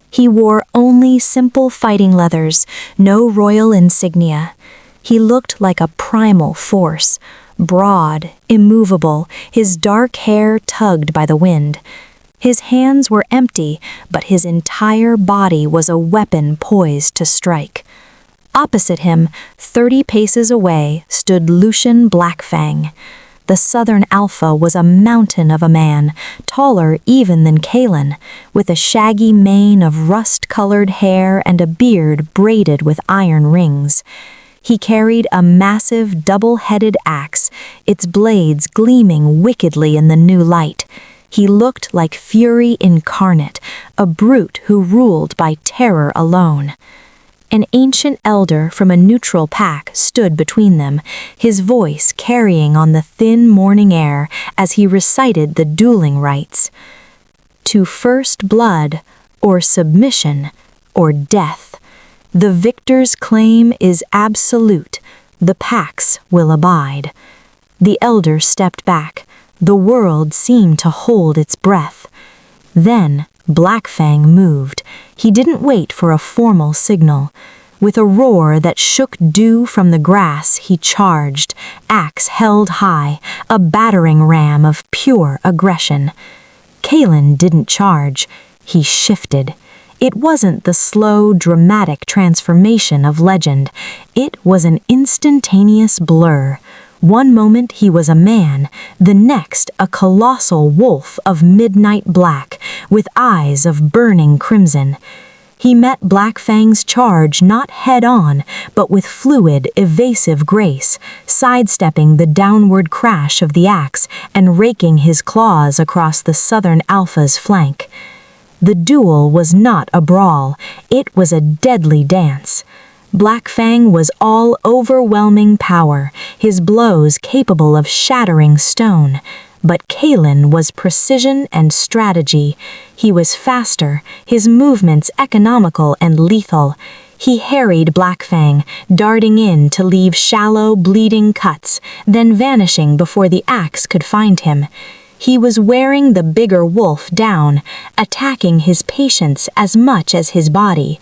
He wore only simple fighting leathers, no royal insignia. He looked like a primal force, broad, immovable, his dark hair tugged by the wind. His hands were empty, but his entire body was a weapon poised to strike. Opposite him, 30 paces away, stood Lucian Blackfang. The Southern Alpha was a mountain of a man, taller even than Kaelin, with a shaggy mane of rust-colored hair and a beard braided with iron rings. He carried a massive double-headed axe, its blades gleaming wickedly in the new light. He looked like fury incarnate, a brute who ruled by terror alone. An ancient elder from a neutral pack stood between them, his voice carrying on the thin morning air as he recited the dueling rites. "To first blood, or submission, or death. The victor's claim is absolute, the pack's will abide." The elder stepped back. The world seemed to hold its breath. Then Blackfang moved. He didn't wait for a formal signal. With a roar that shook dew from the grass, he charged, axe held high, a battering ram of pure aggression. Kaelin didn't charge. He shifted. It wasn't the slow, dramatic transformation of legend. It was an instantaneous blur. One moment he was a man, the next a colossal wolf of midnight black, with eyes of burning crimson. He met Blackfang's charge not head-on, but with fluid, evasive grace, sidestepping the downward crash of the axe and raking his claws across the Southern Alpha's flank. The duel was not a brawl, it was a deadly dance. Blackfang was all overwhelming power, his blows capable of shattering stone. But Kaelin was precision and strategy. He was faster, his movements economical and lethal. He harried Blackfang, darting in to leave shallow, bleeding cuts, then vanishing before the axe could find him. He was wearing the bigger wolf down, attacking his patience as much as his body.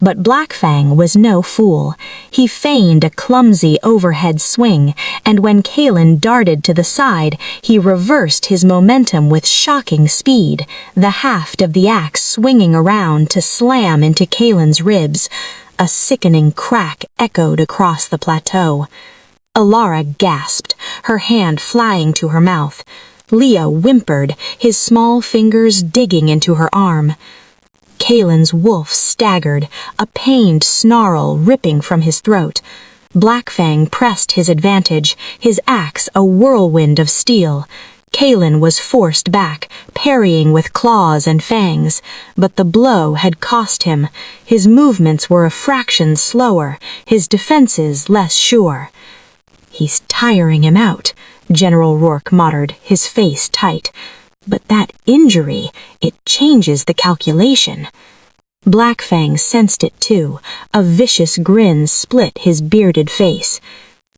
But Blackfang was no fool. He feigned a clumsy overhead swing, and when Kaelin darted to the side, he reversed his momentum with shocking speed, the haft of the axe swinging around to slam into Kaelin's ribs. A sickening crack echoed across the plateau. Elara gasped, her hand flying to her mouth. Leo whimpered, his small fingers digging into her arm. Kaelin's wolf staggered, a pained snarl ripping from his throat. Blackfang pressed his advantage, his axe a whirlwind of steel. Kalen was forced back, parrying with claws and fangs, but the blow had cost him. His movements were a fraction slower, his defenses less sure. "He's tiring him out," General Rourke muttered, his face tight. "But that injury, it changes the calculation." Blackfang sensed it too. A vicious grin split his bearded face.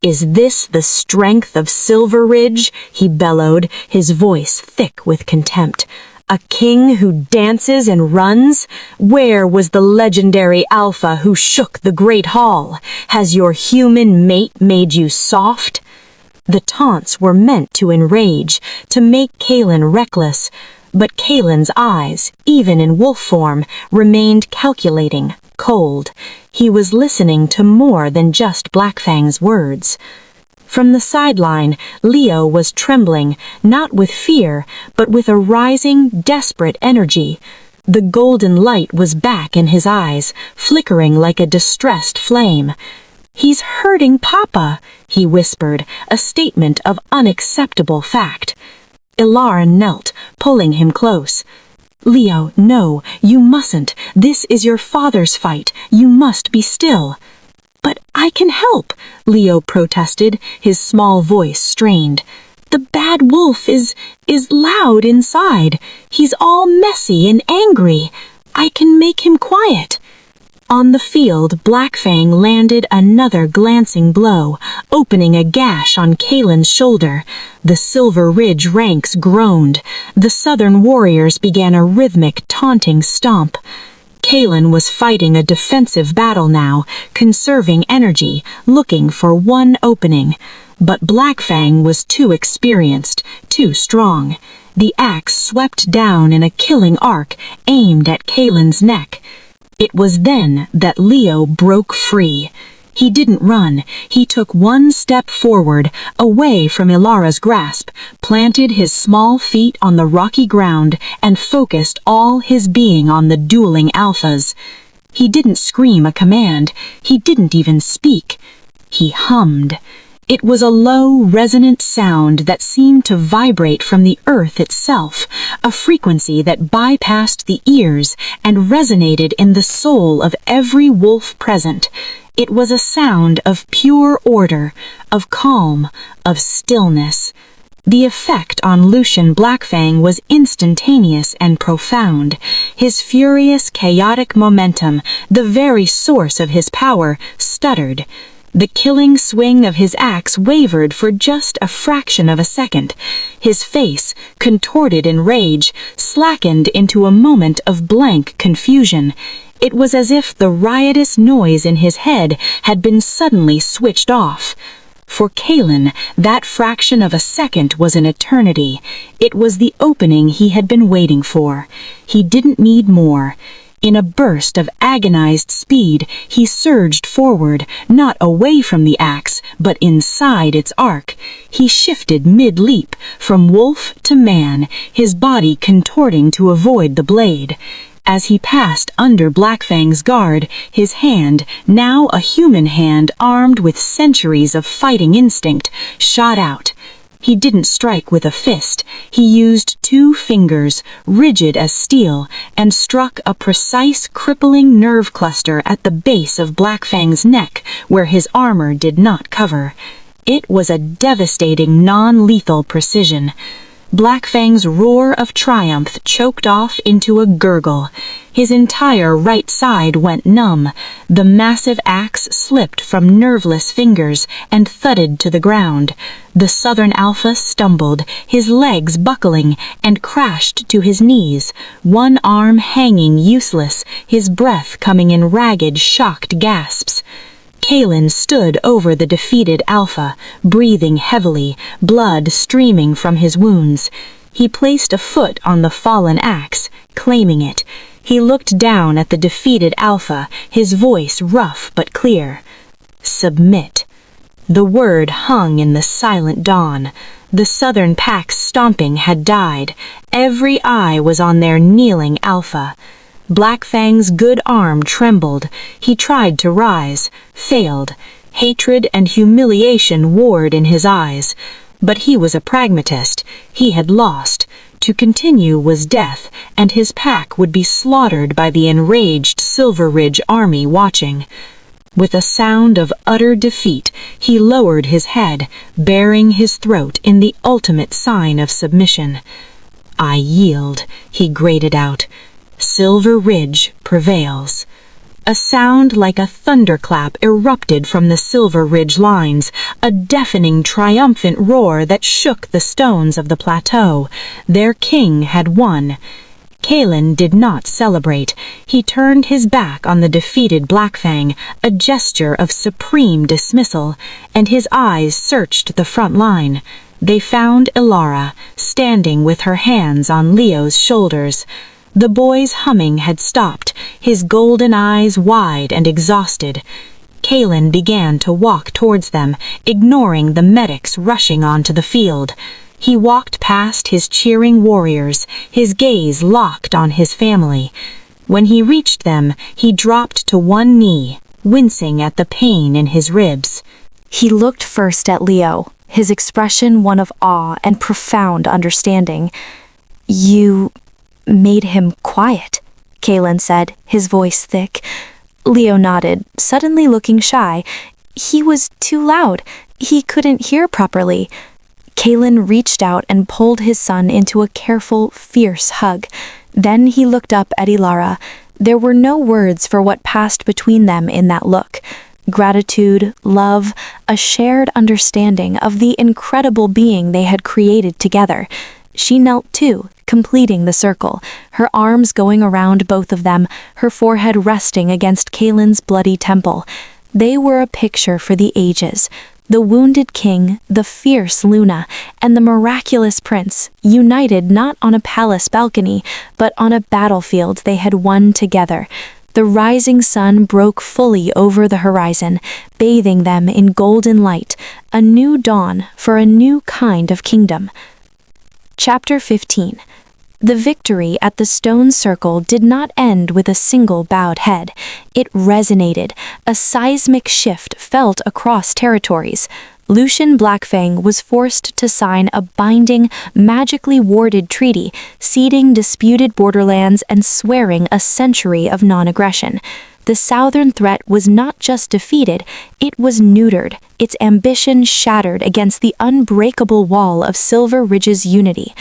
"Is this the strength of Silver Ridge?" he bellowed, his voice thick with contempt. "A king who dances and runs? Where was the legendary Alpha who shook the Great Hall? Has your human mate made you soft?" The taunts were meant to enrage, to make Kalen reckless, but Kalen's eyes, even in wolf form, remained calculating, cold. He was listening to more than just Blackfang's words. From the sideline, Leo was trembling, not with fear, but with a rising, desperate energy. The golden light was back in his eyes, flickering like a distressed flame. "He's hurting Papa," he whispered, a statement of unacceptable fact. Elara knelt, pulling him close. "Leo, no, you mustn't. This is your father's fight. You must be still." "But I can help," Leo protested, his small voice strained. "The bad wolf is loud inside. He's all messy and angry. I can make him quiet." On the field, Blackfang landed another glancing blow, opening a gash on Kalen's shoulder. The Silver Ridge ranks groaned. The Southern warriors began a rhythmic, taunting stomp. Kalen was fighting a defensive battle now, conserving energy, looking for one opening. But Blackfang was too experienced, too strong. The axe swept down in a killing arc, aimed at Kalen's neck. It was then that Leo broke free. He didn't run. He took one step forward, away from Elara's grasp, planted his small feet on the rocky ground, and focused all his being on the dueling alphas. He didn't scream a command. He didn't even speak. He hummed. It was a low, resonant sound that seemed to vibrate from the earth itself, a frequency that bypassed the ears and resonated in the soul of every wolf present. It was a sound of pure order, of calm, of stillness. The effect on Lucian Blackfang was instantaneous and profound. His furious, chaotic momentum, the very source of his power, stuttered. The killing swing of his axe wavered for just a fraction of a second. His face, contorted in rage, slackened into a moment of blank confusion. It was as if the riotous noise in his head had been suddenly switched off. For Kalen, that fraction of a second was an eternity. It was the opening he had been waiting for. He didn't need more. In a burst of agonized speed, he surged forward, not away from the axe, but inside its arc. He shifted mid-leap, from wolf to man, his body contorting to avoid the blade. As he passed under Blackfang's guard, his hand, now a human hand armed with centuries of fighting instinct, shot out. He didn't strike with a fist. He used 2 fingers, rigid as steel, and struck a precise, crippling nerve cluster at the base of Blackfang's neck, where his armor did not cover. It was a devastating, non-lethal precision. Blackfang's roar of triumph choked off into a gurgle. His entire right side went numb. The massive axe slipped from nerveless fingers and thudded to the ground. The Southern Alpha stumbled, his legs buckling, and crashed to his knees, one arm hanging useless, his breath coming in ragged, shocked gasps. Kalen stood over the defeated Alpha, breathing heavily, blood streaming from his wounds. He placed a foot on the fallen axe, claiming it. He looked down at the defeated Alpha, his voice rough but clear. "Submit." The word hung in the silent dawn. The Southern Pack's stomping had died. Every eye was on their kneeling Alpha. Blackfang's good arm trembled. He tried to rise, failed. Hatred and humiliation warred in his eyes. But he was a pragmatist. He had lost. To continue was death, and his pack would be slaughtered by the enraged Silver Ridge army watching. With a sound of utter defeat, he lowered his head, baring his throat in the ultimate sign of submission. "I yield," he grated out. "Silver Ridge prevails." A sound like a thunderclap erupted from the Silver Ridge lines, a deafening, triumphant roar that shook the stones of the plateau. Their king had won. Kalen did not celebrate. He turned his back on the defeated Blackfang, a gesture of supreme dismissal, and his eyes searched the front line. They found Elara, standing with her hands on Leo's shoulders. The boy's humming had stopped, his golden eyes wide and exhausted. Kalen began to walk towards them, ignoring the medics rushing onto the field. He walked past his cheering warriors, his gaze locked on his family. When he reached them, he dropped to one knee, wincing at the pain in his ribs. He looked first at Leo, his expression one of awe and profound understanding. "You made him quiet," Kalen said, his voice thick. Leo nodded, suddenly looking shy. "He was too loud. He couldn't hear properly." Kalen reached out and pulled his son into a careful, fierce hug. Then he looked up at Elara. There were no words for what passed between them in that look. Gratitude, love, a shared understanding of the incredible being they had created together. She knelt too, completing the circle, her arms going around both of them, her forehead resting against Kalen's bloody temple. They were a picture for the ages. The wounded king, the fierce Luna, and the miraculous prince, united not on a palace balcony, but on a battlefield they had won together. The rising sun broke fully over the horizon, bathing them in golden light, a new dawn for a new kind of kingdom. Chapter 15. The victory at the stone circle did not end with a single bowed head. It resonated, a seismic shift felt across territories. Lucian Blackfang was forced to sign a binding, magically warded treaty, ceding disputed borderlands and swearing a century of non-aggression. The southern threat was not just defeated, it was neutered, its ambition shattered against the unbreakable wall of Silver Ridge's unity.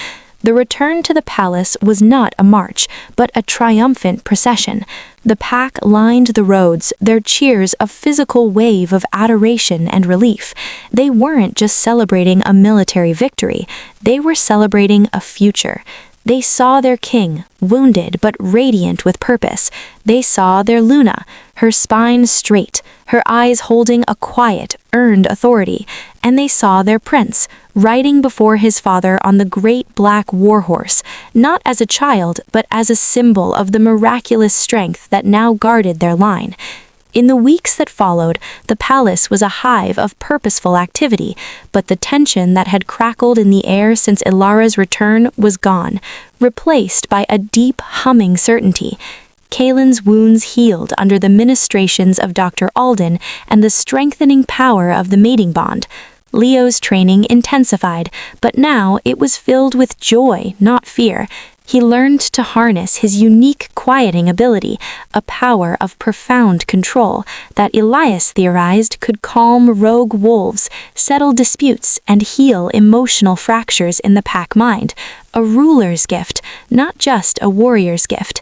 The return to the palace was not a march, but a triumphant procession. The pack lined the roads, their cheers a physical wave of adoration and relief. They weren't just celebrating a military victory, they were celebrating a future. They saw their king, wounded but radiant with purpose. They saw their Luna, her spine straight, her eyes holding a quiet, earned authority. And they saw their prince, riding before his father on the great black warhorse, not as a child, but as a symbol of the miraculous strength that now guarded their line. In the weeks that followed, the palace was a hive of purposeful activity, but the tension that had crackled in the air since Elara's return was gone, replaced by a deep, humming certainty. Kalen's wounds healed under the ministrations of Dr. Alden and the strengthening power of the mating bond. Leo's training intensified, but now it was filled with joy, not fear. He learned to harness his unique quieting ability, a power of profound control that Elias theorized could calm rogue wolves, settle disputes, and heal emotional fractures in the pack mind. A ruler's gift, not just a warrior's gift.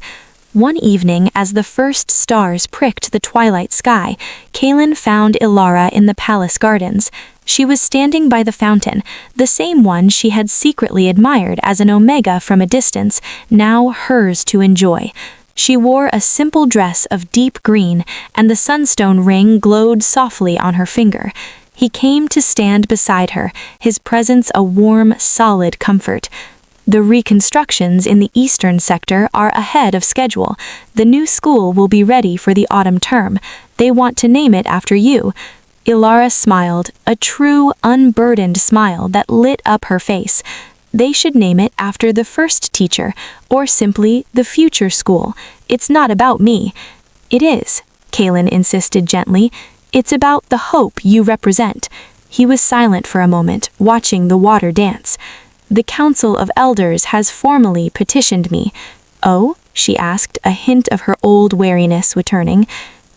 One evening, as the first stars pricked the twilight sky, Kalen found Elara in the palace gardens. She was standing by the fountain, the same one she had secretly admired as an omega from a distance, now hers to enjoy. She wore a simple dress of deep green, and the sunstone ring glowed softly on her finger. He came to stand beside her, his presence a warm, solid comfort. The reconstructions in the eastern sector are ahead of schedule. The new school will be ready for the autumn term. They want to name it after you. Elara smiled, a true, unburdened smile that lit up her face. They should name it after the first teacher, or simply the future school. It's not about me. It is, Kalen insisted gently. It's about the hope you represent. He was silent for a moment, watching the water dance. "The Council of Elders has formally petitioned me." "Oh?" she asked, a hint of her old wariness returning.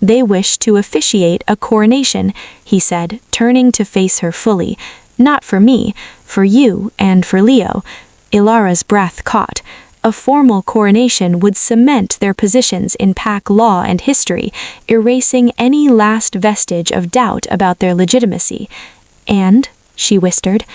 "They wish to officiate a coronation," he said, turning to face her fully. "Not for me, for you and for Leo." Elara's breath caught. A formal coronation would cement their positions in pack law and history, erasing any last vestige of doubt about their legitimacy. "And," she whispered,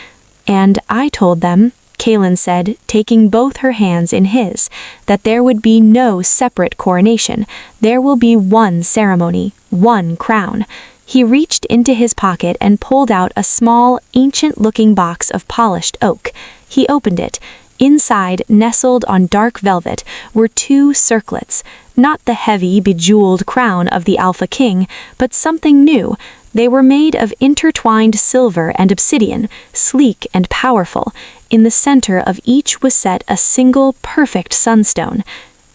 "and I told them," Kaelin said, taking both her hands in his, "that there would be no separate coronation. There will be one ceremony, one crown." He reached into his pocket and pulled out a small, ancient-looking box of polished oak. He opened it. Inside, nestled on dark velvet, were 2 circlets, not the heavy, bejeweled crown of the Alpha King, but something new. They were made of intertwined silver and obsidian, sleek and powerful. In the center of each was set a single, perfect sunstone.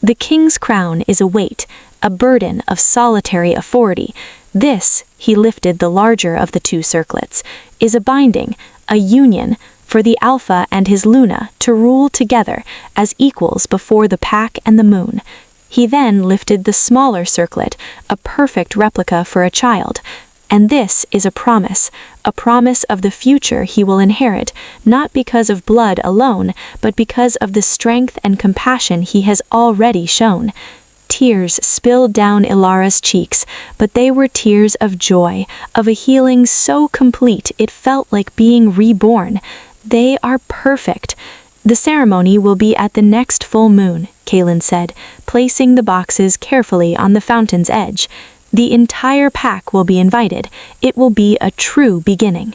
The king's crown is a weight, a burden of solitary authority. This, he lifted the larger of the 2 circlets, is a binding, a union, for the Alpha and his Luna to rule together as equals before the pack and the moon. He then lifted the smaller circlet, a perfect replica for a child. And this is a promise of the future he will inherit, not because of blood alone, but because of the strength and compassion he has already shown. Tears spilled down Elara's cheeks, but they were tears of joy, of a healing so complete it felt like being reborn. They are perfect. "The ceremony will be at the next full moon," Kaelin said, placing the boxes carefully on the fountain's edge. "The entire pack will be invited. It will be a true beginning."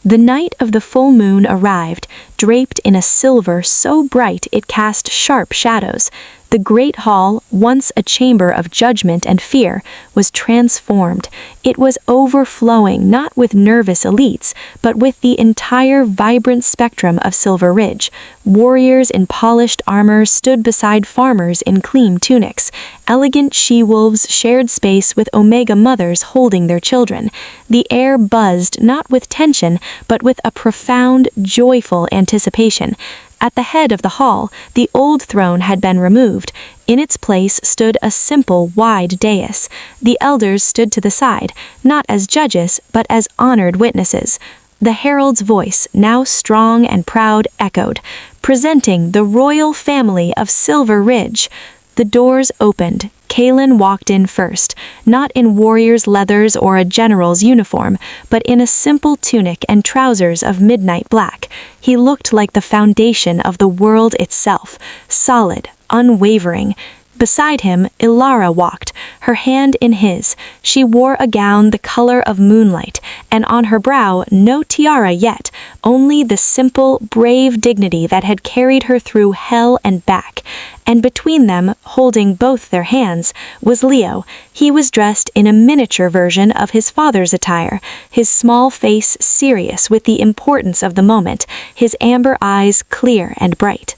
The night of the full moon arrived, draped in a silver so bright it cast sharp shadows. The great hall, once a chamber of judgment and fear, was transformed. It was overflowing not with nervous elites, but with the entire vibrant spectrum of Silver Ridge. Warriors in polished armor stood beside farmers in clean tunics. Elegant she-wolves shared space with Omega mothers holding their children. The air buzzed not with tension, but with a profound, joyful anticipation. At the head of the hall, the old throne had been removed. In its place stood a simple, wide dais. The elders stood to the side, not as judges, but as honored witnesses. The herald's voice, now strong and proud, echoed, presenting the royal family of Silver Ridge. The doors opened. Kaelin walked in first, not in warrior's leathers or a general's uniform, but in a simple tunic and trousers of midnight black. He looked like the foundation of the world itself, solid, unwavering. Beside him, Elara walked, her hand in his. She wore a gown the color of moonlight, and on her brow no tiara yet, only the simple, brave dignity that had carried her through hell and back. And between them, holding both their hands, was Leo. He was dressed in a miniature version of his father's attire, his small face serious with the importance of the moment, his amber eyes clear and bright.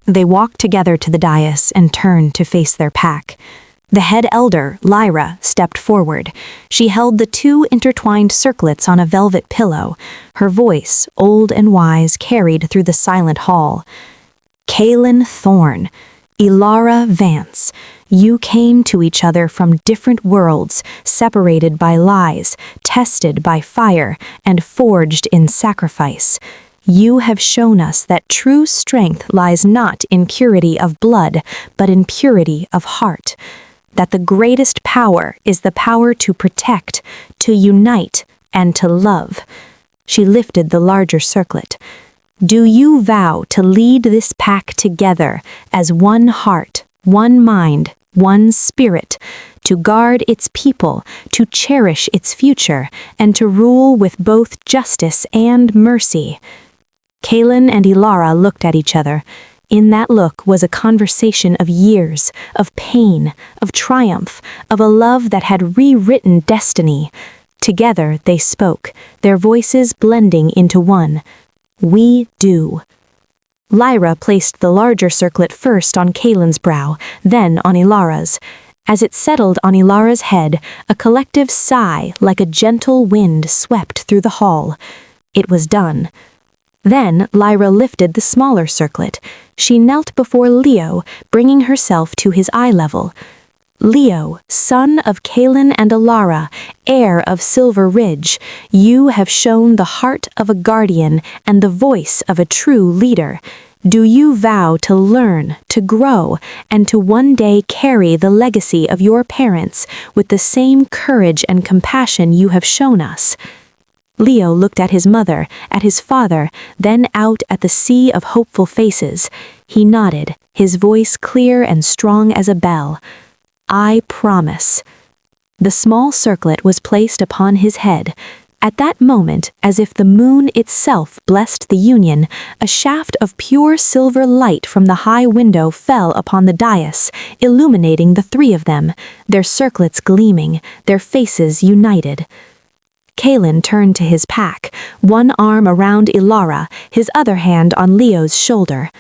They walked together to the dais and turned to face their pack. The head elder, Lyra, stepped forward. She held the 2 intertwined circlets on a velvet pillow. Her voice, old and wise, carried through the silent hall. "Kaelin Thorne, Elara Vance, you came to each other from different worlds, separated by lies, tested by fire, and forged in sacrifice. You have shown us that true strength lies not in purity of blood, but in purity of heart. That the greatest power is the power to protect, to unite, and to love." She lifted the larger circlet. "Do you vow to lead this pack together as one heart, one mind, one spirit, to guard its people, to cherish its future, and to rule with both justice and mercy?" Kaelin and Elara looked at each other. In that look was a conversation of years, of pain, of triumph, of a love that had rewritten destiny. Together they spoke, their voices blending into one. "We do." Lyra placed the larger circlet first on Kaelin's brow, then on Elara's. As it settled on Elara's head, a collective sigh like a gentle wind swept through the hall. It was done. Then Lyra lifted the smaller circlet. She knelt before Leo, bringing herself to his eye level. Leo, son of Kalin and Elara, heir of Silver Ridge, you have shown the heart of a guardian and the voice of a true leader. Do you vow to learn, to grow, and to one day carry the legacy of your parents with the same courage and compassion you have shown us? Leo looked at his mother, at his father, then out at the sea of hopeful faces. He nodded, his voice clear and strong as a bell. I promise. The small circlet was placed upon his head. At that moment, as if the moon itself blessed the union, a shaft of pure silver light from the high window fell upon the dais, illuminating the three of them, their circlets gleaming, their faces united. Kalin turned to his pack, one arm around Elara, his other hand on Leo's shoulder.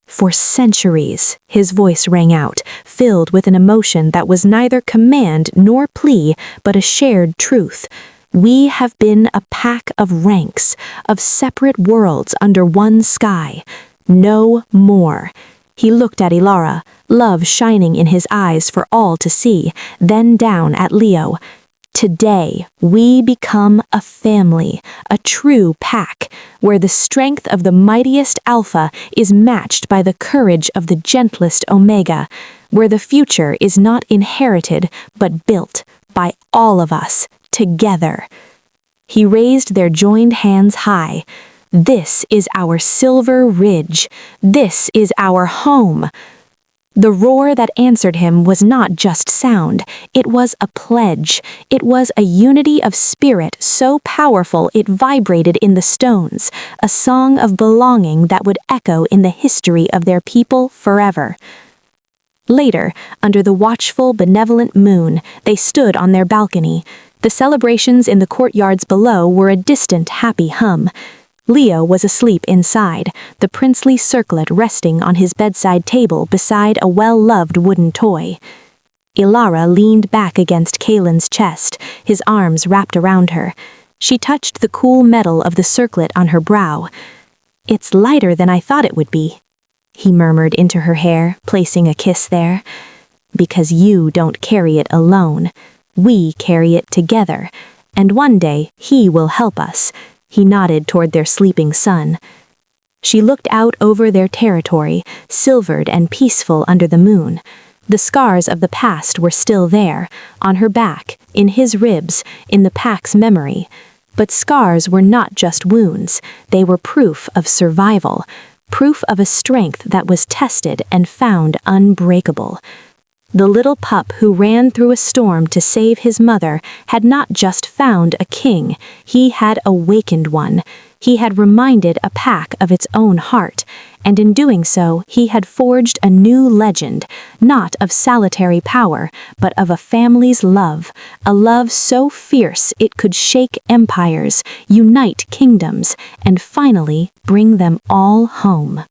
For centuries, his voice rang out, filled with an emotion that was neither command nor plea, but a shared truth. We have been a pack of ranks, of separate worlds under one sky. No more. He looked at Elara, love shining in his eyes for all to see, then down at Leo. Today, we become a family, a true pack, where the strength of the mightiest Alpha is matched by the courage of the gentlest Omega, where the future is not inherited but built by all of us, together. He raised their joined hands high. This is our Silver Ridge. This is our home. The roar that answered him was not just sound, it was a pledge. It was a unity of spirit so powerful it vibrated in the stones, a song of belonging that would echo in the history of their people forever. Later, under the watchful, benevolent moon, they stood on their balcony. The celebrations in the courtyards below were a distant, happy hum. Leo was asleep inside, the princely circlet resting on his bedside table beside a well-loved wooden toy. Elara leaned back against Kalin's chest, his arms wrapped around her. She touched the cool metal of the circlet on her brow. "It's lighter than I thought it would be," he murmured into her hair, placing a kiss there. "Because you don't carry it alone. We carry it together, and one day he will help us." He nodded toward their sleeping son. She looked out over their territory, silvered and peaceful under the moon. The scars of the past were still there, on her back, in his ribs, in the pack's memory. But scars were not just wounds, they were proof of survival, proof of a strength that was tested and found unbreakable. The little pup who ran through a storm to save his mother had not just found a king, he had awakened one. He had reminded a pack of its own heart, and in doing so he had forged a new legend, not of solitary power, but of a family's love, a love so fierce it could shake empires, unite kingdoms, and finally bring them all home.